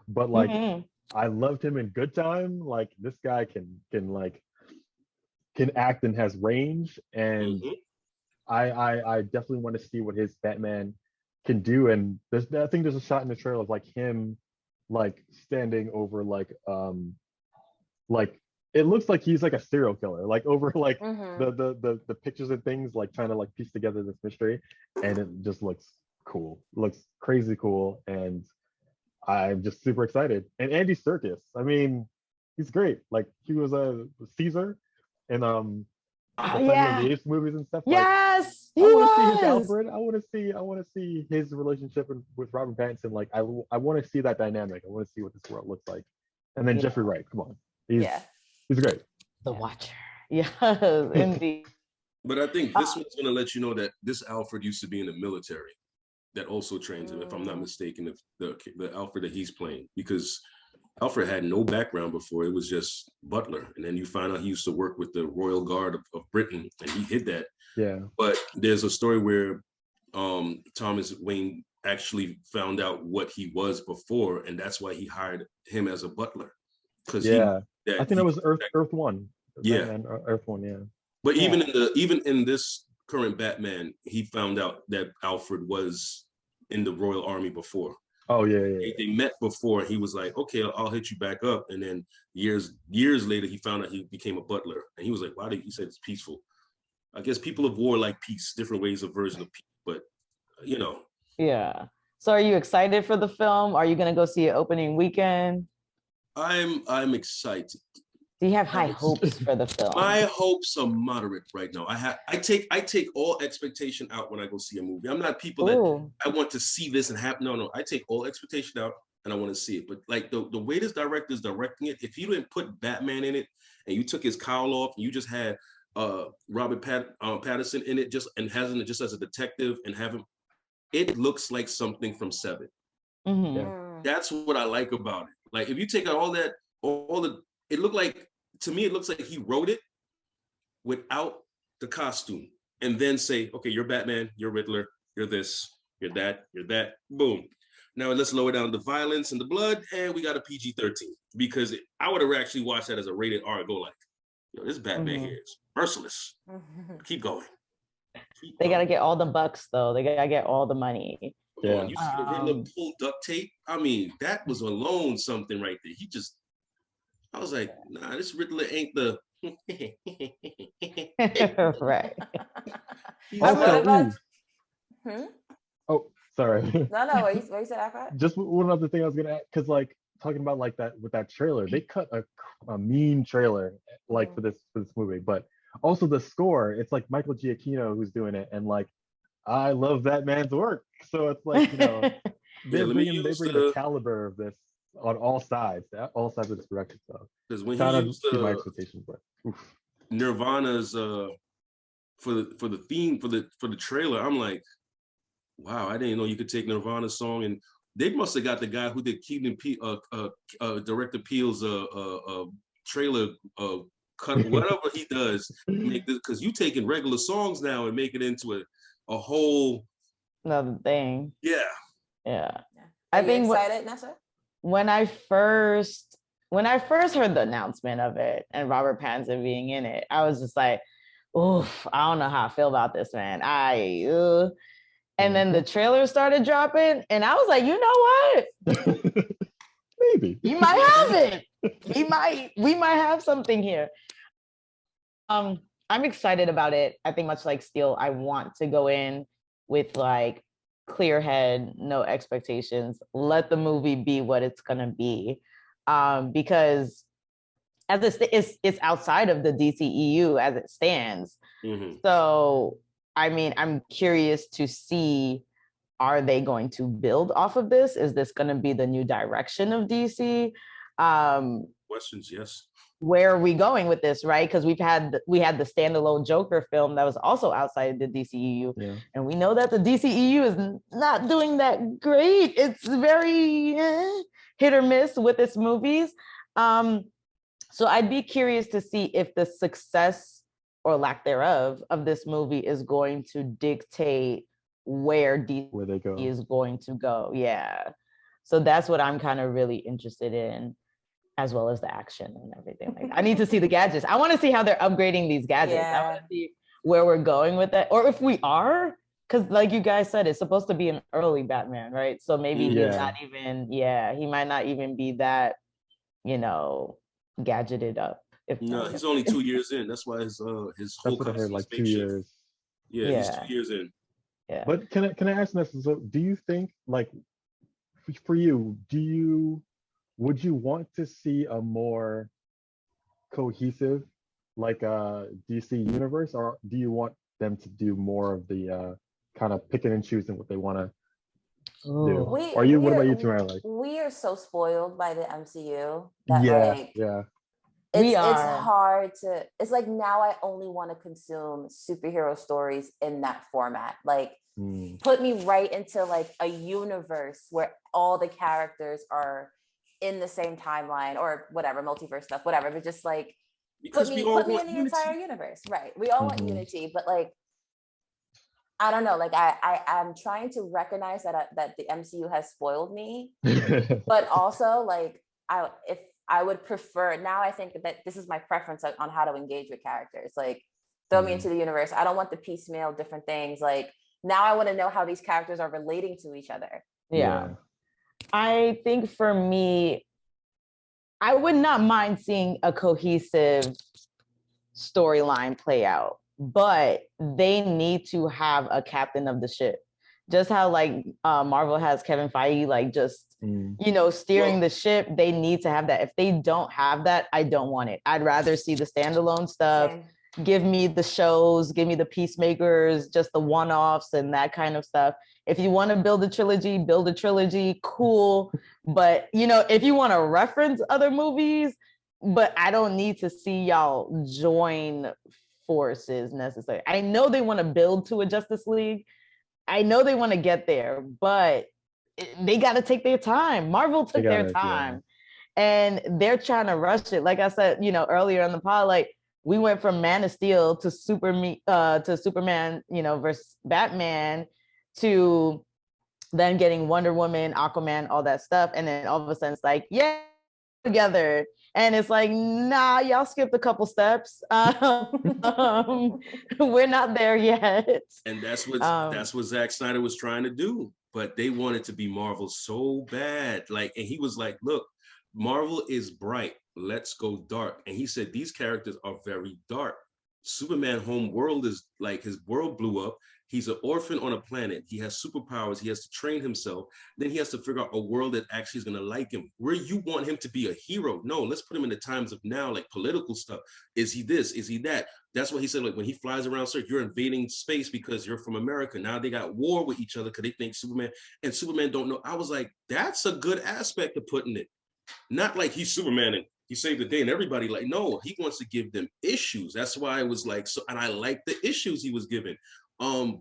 But like I loved him in Good Time. Like this guy can act and has range, and I definitely want to see what his Batman can do. And I think there's a shot in the trailer of like him like standing over like it looks like he's like a serial killer, like over like the pictures and things, like trying to like piece together this mystery, and it just looks cool, looks crazy cool, and I'm just super excited. And Andy Serkis, I mean, he's great. Like he was a Caesar in the Planet of the Apes movies and stuff. Yes, like, I want to see his Alfred. I want to see his relationship with Robert Pattinson. Like I want to see that dynamic. I want to see what this world looks like. And then Jeffrey Wright, come on, he's great. The Watcher, yes, indeed. But I think this one's going to let you know that this Alfred used to be in the military. That also trains him, if I'm not mistaken, if the Alfred that he's playing, because Alfred had no background before. It was just butler. And then you find out he used to work with the Royal Guard of Britain, and he hid that. Yeah. But there's a story where Thomas Wayne actually found out what he was before, and that's why he hired him as a butler. Because I think that was Earth One. Yeah. Earth One, yeah. But even in this current Batman, he found out that Alfred was in the Royal Army before. Oh yeah. They met before. He was like, okay, I'll hit you back up. And then years later, he found out he became a butler. And he was like, he said it's peaceful. I guess people of war like peace, different ways of version of peace, but you know. Yeah. So are you excited for the film? Are you going to go see it opening weekend? I'm excited. Do you have high hopes for the film? My hopes are moderate right now. I take all expectation out when I go see a movie. I'm not people that I want to see this and have no. I take all expectation out and I want to see it. But like the way this director is directing it, if you didn't put Batman in it and you took his cowl off and you just had Robert Pattinson in it and hasn't it just as a detective and have him, it looks like something from Seven. That's what I like about it. Like if you take out it looked like, to me, it looks like he wrote it without the costume and then say, okay, you're Batman, you're Riddler, you're this, you're that, boom. Now let's lower down the violence and the blood, and we got a PG-13. Because I would have actually watched that as a rated R and go like, this Batman here is merciless. Keep going. They got to get all the bucks, though. They got to get all the money. Yeah. You see the Riddler pull duct tape? I mean, that was alone something right there. I was like, nah, this Riddler ain't the right. Oh, sorry. No, what you said, Akrat? Just one other thing I was gonna add, because like talking about like that with that trailer, they cut a mean trailer like for this movie, but also the score, it's like Michael Giacchino who's doing it, and like I love that man's work, so it's like they bring the caliber of this on all sides of this direction. So because when he used my expectations, but Nirvana's for the theme for the trailer, I'm like, wow, I didn't know you could take Nirvana's song, and they must have got the guy who did Director Peele's trailer cut whatever he does, make this, because you taking regular songs now and make it into a whole another thing. Yeah. I think excited, Nessa? When I first heard the announcement of it and Robert Pattinson being in it, I was just like, oof, I don't know how I feel about this, man. And then the trailer started dropping, and I was like, you know what? Maybe you might have it. We might have something here. I'm excited about it. I think much like Steele, I want to go in with like clear head, no expectations. Let the movie be what it's gonna be, because as it's outside of the DCEU as it stands. Mm-hmm. So, I mean, I'm curious to see, are they going to build off of this? Is this going to be the new direction of DC? Questions, yes. Where are we going with this, right? Because we had the standalone Joker film that was also outside the DCEU, and we know that the DCEU is not doing that great. It's very hit or miss with its movies. So I'd be curious to see if the success or lack thereof of this movie is going to dictate where DC is going to go. Yeah. So that's what I'm kind of really interested in, as well as the action and everything. Like, I need to see the gadgets. I want to see how they're upgrading these gadgets. I want to see where we're going with that, or if we are, because like you guys said, it's supposed to be an early Batman, right? So maybe he's not even, he might not even be that, gadgeted up. No, he's only 2 years in. That's why his whole what I heard, like 2 years. Yeah, he's 2 years in. Yeah. But can I ask this? So do you think, like, for you, would you want to see a more cohesive, like, DC universe, or do you want them to do more of the kind of picking and choosing what they want to do? What about you, Tamara? Like, we are so spoiled by the MCU that it's hard to, it's like now I only want to consume superhero stories in that format. Like, put me right into like a universe where all the characters are in the same timeline or whatever, multiverse stuff, whatever, but just like put me in the entire universe. Right. We all want unity, but like, I don't know, like I'm trying to recognize that the MCU has spoiled me, but also like if I would prefer, now I think that this is my preference on how to engage with characters. Like, throw me into the universe. I don't want the piecemeal different things. Like, now I want to know how these characters are relating to each other. Yeah. I think for me, I would not mind seeing a cohesive storyline play out, but they need to have a captain of the ship. Just how like Marvel has Kevin Feige, like just, steering the ship, they need to have that. If they don't have that, I don't want it. I'd rather see the standalone stuff. Same. Give me the shows, give me the Peacemakers, just the one-offs and that kind of stuff. If you want to build a trilogy, cool. But, if you want to reference other movies, but I don't need to see y'all join forces necessarily. I know they want to build to a Justice League. I know they want to get there, but they got to take their time. Marvel took their time, and they're trying to rush it. Like I said, earlier in the pod, like we went from Man of Steel to Superman, versus Batman, to then getting Wonder Woman, Aquaman, all that stuff, and then all of a sudden it's like, together. And it's like, nah, y'all skipped a couple steps. We're not there yet. And that's what Zack Snyder was trying to do. But they wanted to be Marvel so bad. Like, and he was like, look, Marvel is bright. Let's go dark. And he said, these characters are very dark. Superman home world is like, his world blew up. He's an orphan on a planet. He has superpowers. He has to train himself. Then he has to figure out a world that actually is going to like him. Where you want him to be a hero. No, let's put him in the times of now, like political stuff. Is he this? Is he that? That's what he said. Like when he flies around, sir, you're invading space because you're from America. Now they got war with each other because they think Superman and Superman don't know. I was like, that's a good aspect of putting it. Not like he's Superman and he saved the day and everybody like, no, he wants to give them issues. That's why I was like, so, and I like the issues he was given.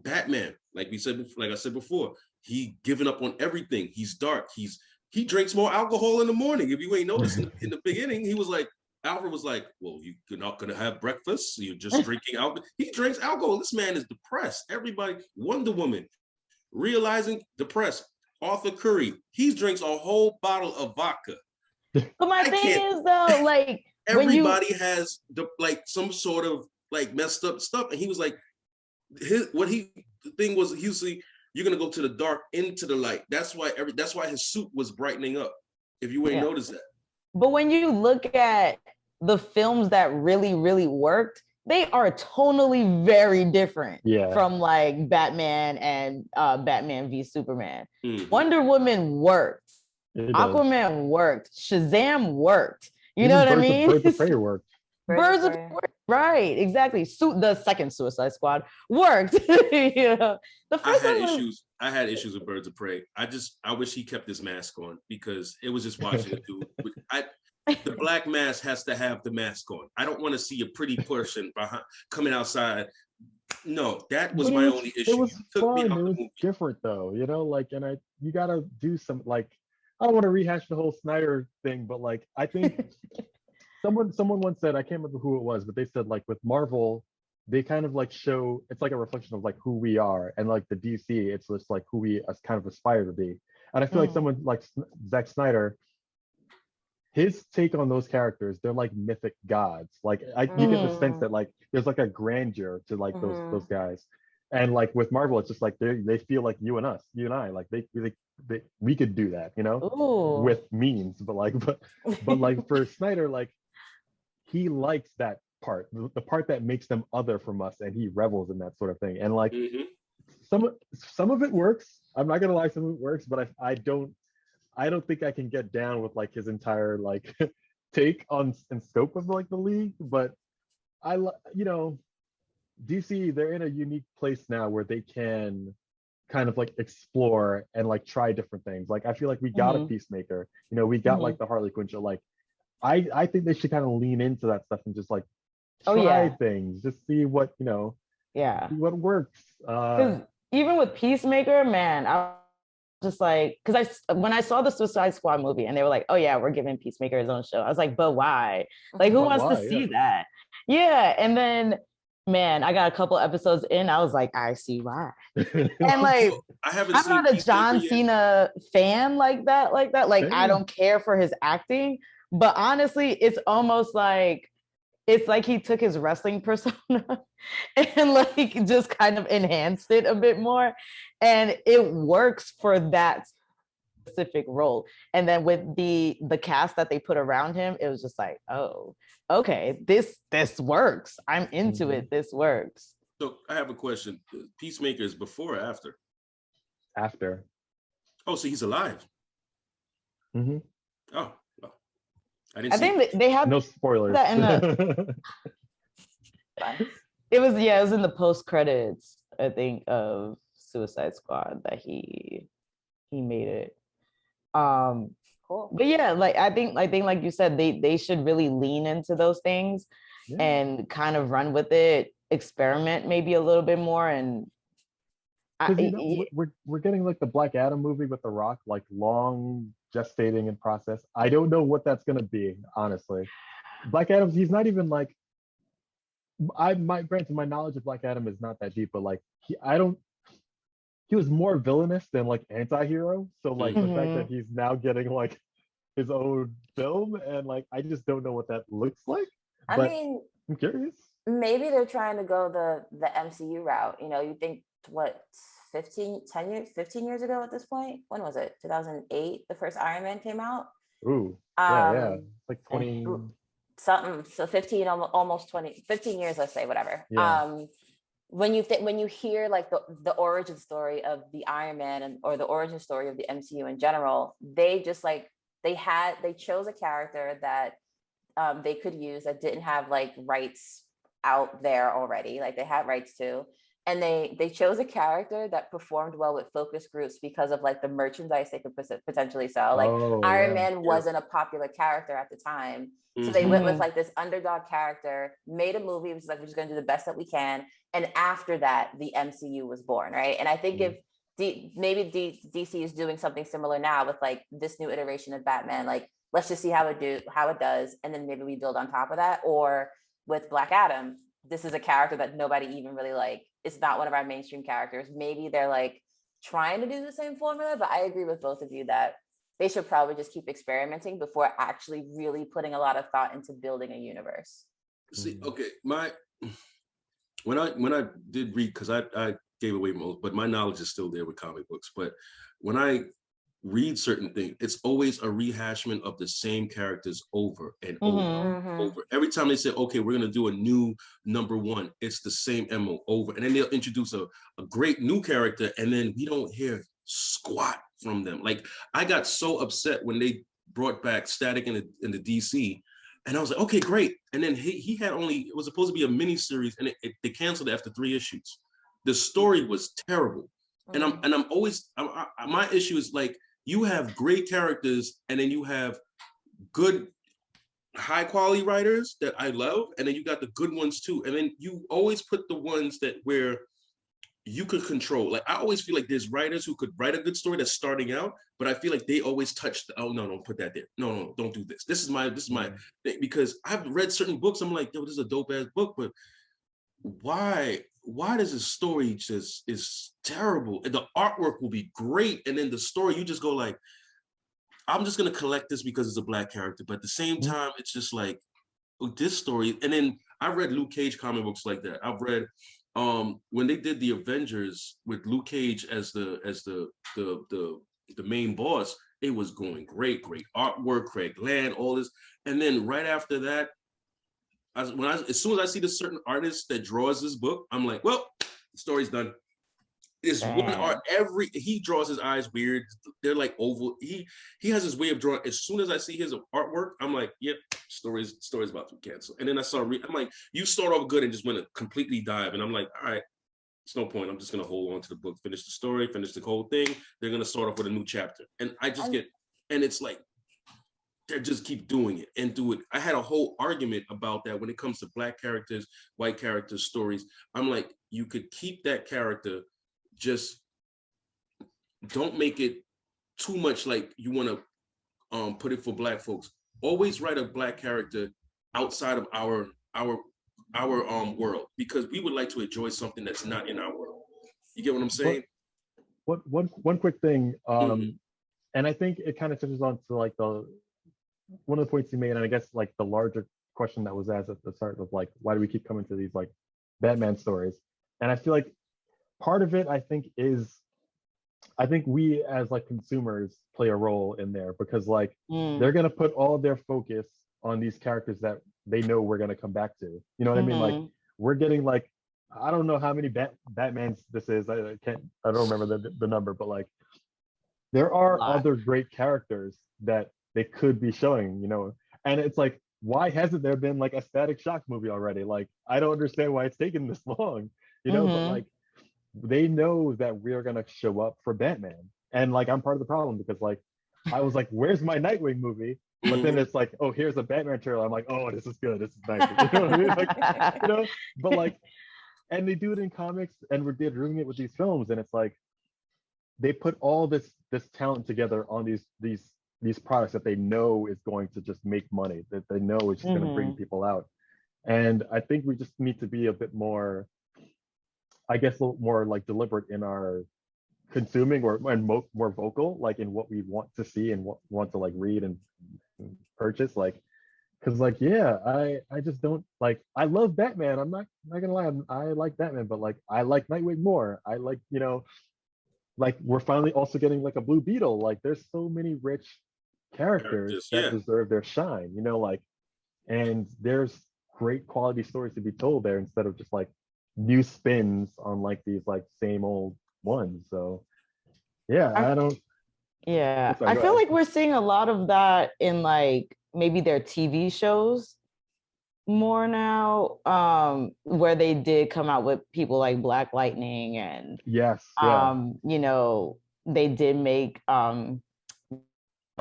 Batman, like I said before, he given up on everything. He's dark. He drinks more alcohol in the morning. If you ain't noticed in the beginning, he was like, Alfred was like, well, you're not gonna have breakfast. So you're just drinking alcohol. He drinks alcohol. This man is depressed. Everybody, Wonder Woman, realizing depressed. Arthur Curry, he drinks a whole bottle of vodka. But my thing is though, like everybody has some sort of like messed up stuff, and he was like, the thing was, you're gonna go to the dark into the light. That's why his suit was brightening up. If you ain't noticed that. But when you look at the films that really, really worked, they are tonally very different Yeah. from like Batman and Batman v Superman. Mhm. Wonder Woman worked. It does. Aquaman worked. Shazam worked. You Even know what I Birds of- mean? Birds of Prey worked. Birds of Prey, right? Exactly. The second Suicide Squad worked. You know, the first one was, I had issues with Birds of Prey. I wish he kept his mask on because it was just watching a dude. The black mask has to have the mask on. I don't want to see a pretty person coming outside. No, that was my only issue. It was fun. It was movie. different though, you know, like, and you gotta do some, like, I don't want to rehash the whole Snyder thing, but like, I think someone once said, I can't remember who it was, but they said like with Marvel, they kind of like show, it's like a reflection of like who we are, and like the DC, it's just like who we kind of aspire to be. And I feel like someone like Zack Snyder, his take on those characters, they're like mythic gods. Like you get the sense that like there's like a grandeur to like those guys. And like with Marvel, it's just like they feel like you and I, like we could do that, you know, with means. But like for Snyder, like he likes that part, the part that makes them other from us, and he revels in that sort of thing. And like some of it works. I'm not gonna lie, some of it works, but I don't think I can get down with like his entire like take on and scope of like the league. But you know, DC, they're in a unique place now where they can kind of like explore and like try different things. Like I feel like we got a Peacemaker, you know, we got like the Harley Quinn show. Like I think they should kind of lean into that stuff and just like try things, just see what, you know, see what works. Even with Peacemaker, man, I just like, because when I saw the Suicide Squad movie and they were like, oh yeah, we're giving Peacemaker his own show, I was like, but why? Like, who wants to see that? Yeah. And then, man, I got a couple episodes in, I was like, I see why. And like, I'm not a John Cena fan like that. Like I don't care for his acting, but honestly, it's almost like he took his wrestling persona and like just kind of enhanced it a bit more, and it works for that specific role. And then with the cast that they put around him, it was just like, oh, okay, this works. I'm into it. This works. So I have a question. Peacemaker is before or after? After. Oh, so he's alive. Oh, well, I think they had no spoilers. That in the it was in the post credits, I think, of Suicide Squad that he made it. Cool. But yeah, like I think like you said, they should really lean into those things and kind of run with it, experiment maybe a little bit more. And we're getting like the Black Adam movie with The Rock, like long gestating in process. I don't know what that's gonna be, honestly. Black Adam, he's not even like, granted, my knowledge of Black Adam is not that deep, but like he was more villainous than like anti-hero. So like the fact that he's now getting like his own film, and like I just don't know what that looks like. I mean, I'm curious. Maybe they're trying to go the MCU route. You know, you think what 15 years ago at this point? When was it? 2008, the first Iron Man came out. Ooh, yeah. Like 20 something. So 15, almost 20, 15 years, let's say, whatever. Yeah. When you hear like the origin story of the Iron Man or the origin story of the MCU in general, they just like they chose a character that they could use that didn't have like rights out there already, like they had rights to, and they chose a character that performed well with focus groups because of like the merchandise they could potentially sell. Like Iron Man wasn't a popular character at the time, so they went with like this underdog character, made a movie, was like, we're just going to do the best that we can, and after that the MCU was born, right? And I think if maybe DC is doing something similar now with like this new iteration of Batman, like let's just see how it does, and then maybe we build on top of that. Or with Black Adam, this is a character that nobody even really like. It's not one of our mainstream characters. Maybe they're like trying to do the same formula, but I agree with both of you that they should probably just keep experimenting before actually really putting a lot of thought into building a universe. See, okay, when I did read, because I gave away most, but my knowledge is still there with comic books. But when I read certain things, it's always a rehashment of the same characters over and over and over. Every time they say, okay, we're going to do a new #1, it's the same MO over. And then they'll introduce a great new character, and then we don't hear squat from them. Like, I got so upset when they brought back Static in the DC, and I was like, okay, great. And then he had it was supposed to be a mini series, and they canceled it after 3 issues. The story was terrible. And I'm always, my issue is like, you have great characters, and then you have good, high quality writers that I love, and then you got the good ones too. And then you always put the ones that where you could control. Like, I always feel like there's writers who could write a good story that's starting out, but I feel like they always touch oh no, don't put that there. No, don't do this. This is my thing, because I've read certain books. I'm like, yo, this is a dope ass book, but why does this story just is terrible? And the artwork will be great, and then the story, you just go like, I'm just gonna collect this because it's a Black character. But at the same time, it's just like, this story. And then I read Luke Cage comic books like that. I've read when they did the Avengers with Luke Cage as the main boss, it was going great artwork, Craig Land, all this. And then right after that, as soon as I see the certain artist that draws this book, I'm like, well, the story's done. This one art, he draws his eyes weird. They're like oval. He has his way of drawing. As soon as I see his artwork, I'm like, yep, story's about to cancel. And then I'm like, you start off good and just want to completely dive. And I'm like, all right, it's no point. I'm just gonna hold on to the book, finish the story, finish the whole thing. They're gonna start off with a new chapter. And I just and it's like, they just keep doing it and do it. I had a whole argument about that when it comes to Black characters, white characters, stories. I'm like, you could keep that character, just don't make it too much like you want to put it for Black folks. Always write a Black character outside of our world, because we would like to enjoy something that's not in our world. You get what I'm saying? One quick thing, and I think it kind of touches on to like one of the points you made, and I guess like the larger question that was asked at the start of like, why do we keep coming to these like Batman stories? And I feel like part of it, I think we as like consumers play a role in there, because like they're gonna put all of their focus on these characters that they know we're gonna come back to. You know what I mean? Like, we're getting like, I don't know how many Batmans this is. I don't remember the number, but like, there are other great characters that they could be showing, you know. And it's like, why hasn't there been like a Static Shock movie already? Like, I don't understand why it's taken this long, you know. But like, they know that we're gonna show up for Batman, and like, I'm part of the problem, because like, I was like, where's my Nightwing movie? But then it's like, oh, here's a Batman trailer. I'm like, oh, this is good, this is nice. You know what I mean? Like, you know, but like, and they do it in comics, and we're doing it with these films, and it's like, they put all this talent together on these products that they know is going to just make money, that they know is just going to bring people out. And I think we just need to be a bit more, I guess, a little more like deliberate in our consuming, and more vocal, like in what we want to see and what we want to like read and purchase. Like, because like, yeah, I just don't like, I love Batman. I'm not gonna lie, I like Batman, but like, I like Nightwing more. I like, you know, like, we're finally also getting like a Blue Beetle. Like, there's so many rich characters that deserve their shine, you know, like, and there's great quality stories to be told there, instead of just like new spins on like these like same old ones. So yeah, I feel like we're seeing a lot of that in like maybe their TV shows more now, where they did come out with people like Black Lightning, and you know, they did make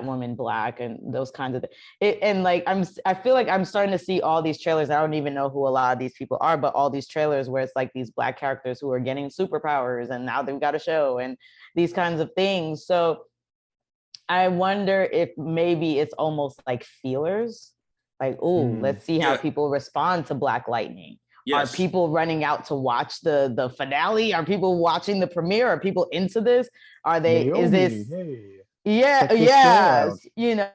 women Black and those kinds of things. And like, I feel like I'm starting to see all these trailers. I don't even know who a lot of these people are, but all these trailers where it's like these Black characters who are getting superpowers, and now they've got a show and these kinds of things. So I wonder if maybe it's almost like feelers, like, oh, let's see how people respond to Black Lightning. Are people running out to watch the finale? Are people watching the premiere? Are people into this? Are they, Naomi, is this, you know,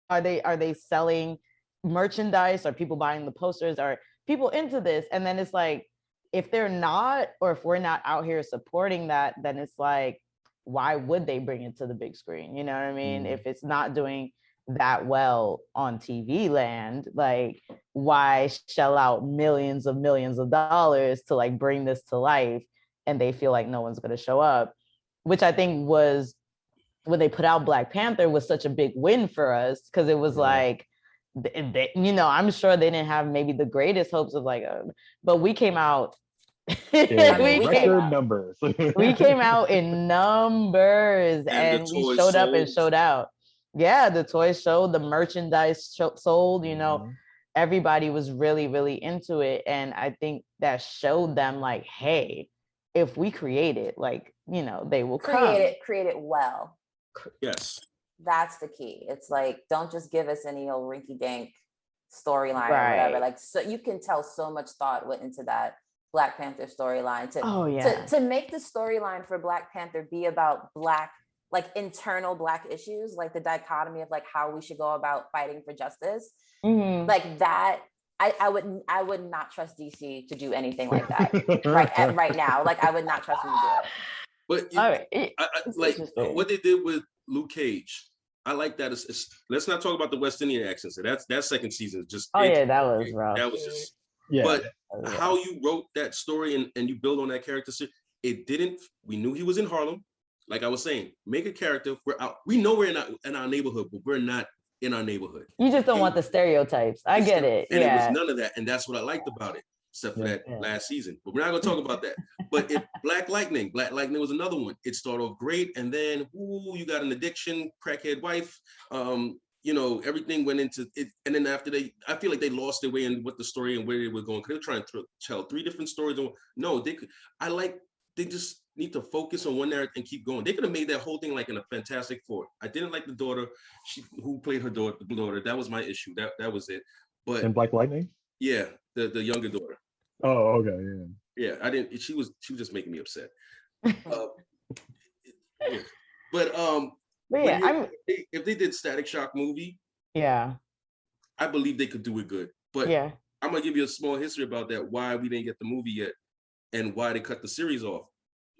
are they selling merchandise? Are people buying the posters? Are people into this? And then it's like, if they're not, or if we're not out here supporting that, then it's like, why would they bring it to the big screen? You know what I mean? If it's not doing that well on TV land, like why shell out millions of dollars to like bring this to life, and they feel like no one's going to show up, which I think was when they put out Black Panther was such a big win for us, because it was like, you know, I'm sure they didn't have maybe the greatest hopes of like, but we came out. Record numbers. We came out in numbers, and we showed up and showed out. Yeah, the toys showed, the merchandise sold, you know, everybody was really, really into it. And I think that showed them like, hey, if we create it, like, you know, they will create it well. Yes. That's the key. It's like, don't just give us any old rinky dink storyline or whatever. Like, so you can tell so much thought went into that Black Panther storyline to make the storyline for Black Panther be about Black, like internal Black issues, like the dichotomy of like how we should go about fighting for justice. Like that, I would not trust DC to do anything like that right now. Like I would not trust them to do it. But like what they did with Luke Cage, I like that. Let's not talk about the West Indian accents. That second season is just that was rough. That was just but how you wrote that story and you build on that character, it didn't. We knew he was in Harlem. Like I was saying, make a character. We know we're in our neighborhood, but we're not in our neighborhood. You just don't want the stereotypes. I get it. And it was none of that, and that's what I liked about it, except for that last season. But we're not going to talk about that. But Black Lightning was another one. It started off great, and then you got an addiction, crackhead wife. You know, everything went into it, and then after I feel like they lost their way in what the story and where they were going. Because they were trying to tell 3 different stories. They just need to focus on one narrative and keep going. They could have made that whole thing like in a Fantastic Four. I didn't like the daughter, who played her daughter. That was my issue. That was it. But in Black Lightning? Yeah, the younger daughter. Oh, okay, yeah. I didn't. She was just making me upset. If they did Static Shock movie, I believe they could do it good. But I'm gonna give you a small history about that. Why we didn't get the movie yet, and why they cut the series off.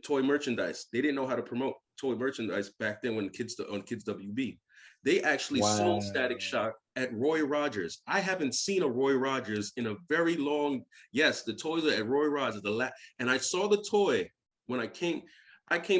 Toy merchandise. They didn't know how to promote toy merchandise back then on Kids WB. They actually sold Static Shock at Roy Rogers. I haven't seen a Roy Rogers in a very long. Yes, the toys are at Roy Rogers. And I saw the toy when I came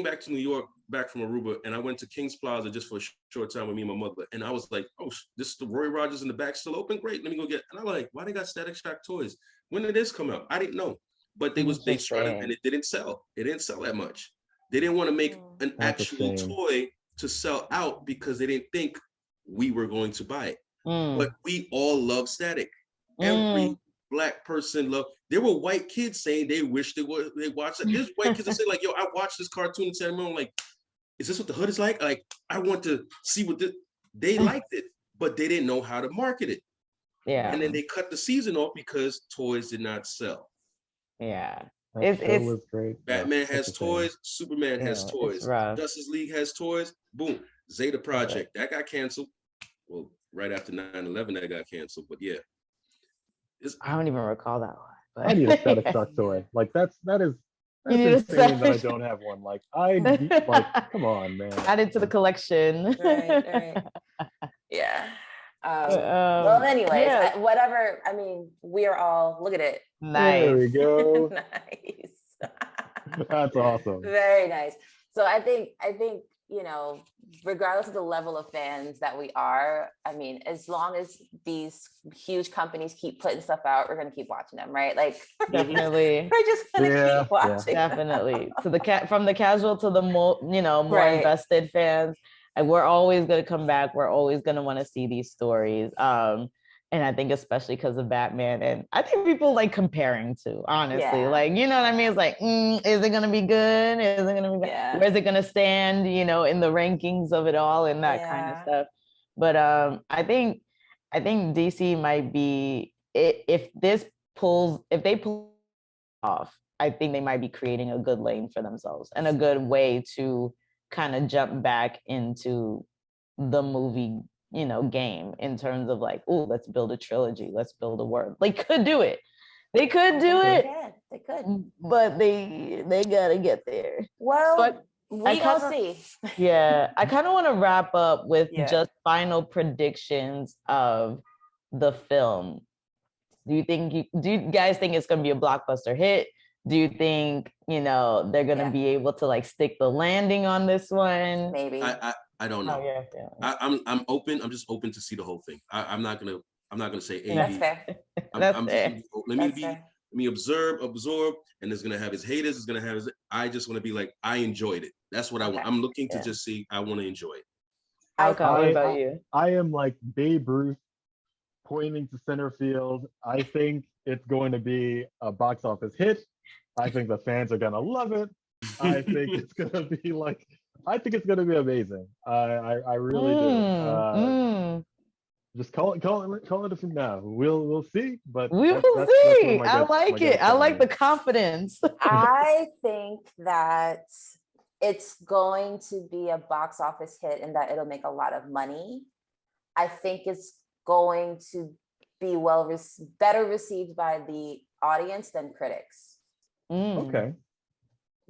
back to New York, back from Aruba, and I went to King's Plaza just for a short time with me and my mother. And I was like, oh, this is the Roy Rogers in the back still open? Great, let me go get. And I'm like, why they got Static Shock toys? When did this come out? I didn't know. But they started, and it didn't sell. It didn't sell that much. They didn't want to make an actual toy to sell out because they didn't think we were going to buy it. But we all love Static. Every Black person loved. There were white kids saying they wish they watched it. There's white kids that say like, "Yo, I watched this cartoon in Saturday morning. Like, is this what the hood is like? Like, I want to see what this." They liked it, but they didn't know how to market it. Yeah. And then they cut the season off because toys did not sell. Yeah. It was great. Batman has toys, Superman has toys, Justice League has toys, boom. Zeta Project, that got canceled. Well, right after 9/11, that got canceled, but yeah. I don't even recall that one. But... I need a Static Shock toy. Like that is insane that I don't have one. Like come on, man. Add it to the collection. Right. Yeah. Well, anyways, whatever. I mean, we are all, look at it. Nice. There we go. Nice. That's awesome. Very nice. So I think, you know, regardless of the level of fans that we are, I mean, as long as these huge companies keep putting stuff out, we're going to keep watching them, right? Like, definitely. we're just going to keep watching. Definitely. To from the casual to the more invested fans. And we're always going to come back. We're always going to want to see these stories. And I think especially because of Batman. And I think people like comparing to, honestly. Like, you know what I mean? It's like, is it going to be good? Is it going to be good? Where's it going to stand, you know, in the rankings of it all and that kind of stuff. But I think DC might be, if they pull off, I think they might be creating a good lane for themselves and a good way to kind of jump back into the movie, you know, game in terms of like, oh, let's build a trilogy, let's build a world. They could do it. They could do it. They could. But they gotta get there. Well, We gonna see. Yeah, I kind of want to wrap up with Yeah. just final predictions of the film. Do you guys think it's gonna be a blockbuster hit? Do you think, they're gonna be able to like stick the landing on this one? Maybe. I don't know. I'm open. I'm just open to see the whole thing. I'm not gonna say A. That's fair. Let me absorb, and it's gonna have his haters. It's gonna have his. I just want to be like, I enjoyed it. That's what I want. I'm looking to just see. I want to enjoy it. What about you? I am like Babe Ruth pointing to center field. I think it's going to be a box office hit. I think the fans are gonna love it. I think it's gonna be amazing. I really do. Just call it from now. We'll see, but we will see. I like it. I like the confidence. I think that it's going to be a box office hit and that it'll make a lot of money. I think it's going to be better received by the audience than critics. Okay.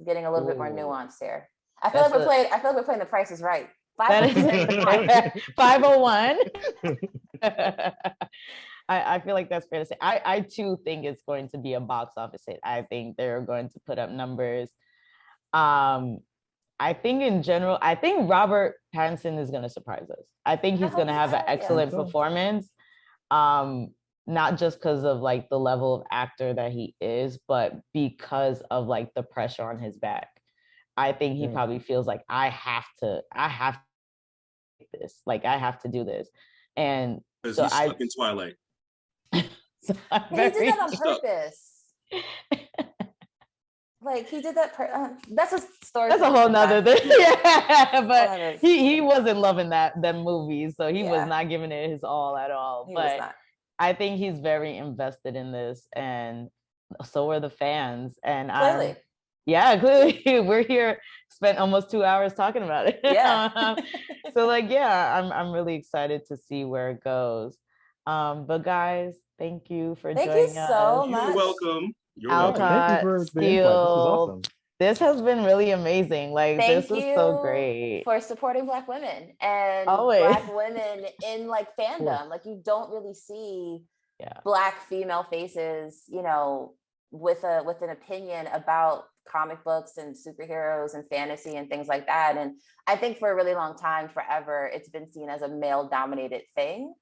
Getting a little bit more nuanced here. I feel like we're playing The Price is Right. 501. I feel like that's fair to say. I too think it's going to be a box office hit. I think they're going to put up numbers. I think in general, Robert Pattinson is going to surprise us. I think he's going to have an excellent performance. Not just because of like the level of actor that he is, but because of like the pressure on his back. I think he probably feels like I have to this. Like I have to do this. And so he's stuck in Twilight. So he did that on purpose. Like he did that. That's a story. That's a whole nother thing. Yeah, but he wasn't loving them movies, so he was not giving it his all at all. But I think he's very invested in this, and so are the fans. And clearly. Clearly we're here, spent almost 2 hours talking about it. Yeah. So I'm really excited to see where it goes. But guys, thank you for joining us. Thank you so much. You're welcome. Thank you for the input. This was awesome. This has been really amazing. Like this is so great for supporting Black women and Black women in like fandom. Like you don't really see Black female faces, with an opinion about comic books and superheroes and fantasy and things like that. And I think for a really long time, forever, it's been seen as a male dominated thing.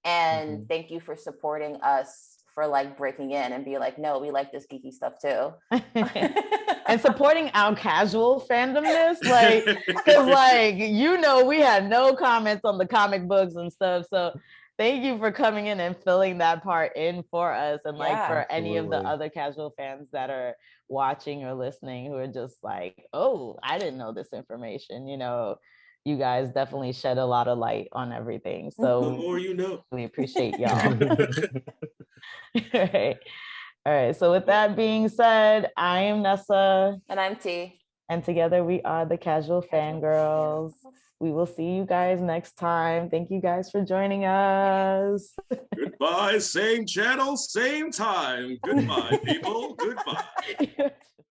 And thank you for supporting us for like breaking in and be like, no, we like this geeky stuff too. And supporting our casual fandomness, like, because like, we had no comments on the comic books and stuff. So thank you for coming in and filling that part in for us. And like for any of the other casual fans that are watching or listening who are just like, oh, I didn't know this information, you guys definitely shed a lot of light on everything. So the more you know. We appreciate y'all. All right. So with that being said, I am Nessa. And I'm T. And together we are the Casual Fangirls. We will see you guys next time. Thank you guys for joining us. Goodbye. Same channel, same time. Goodbye, people. Goodbye.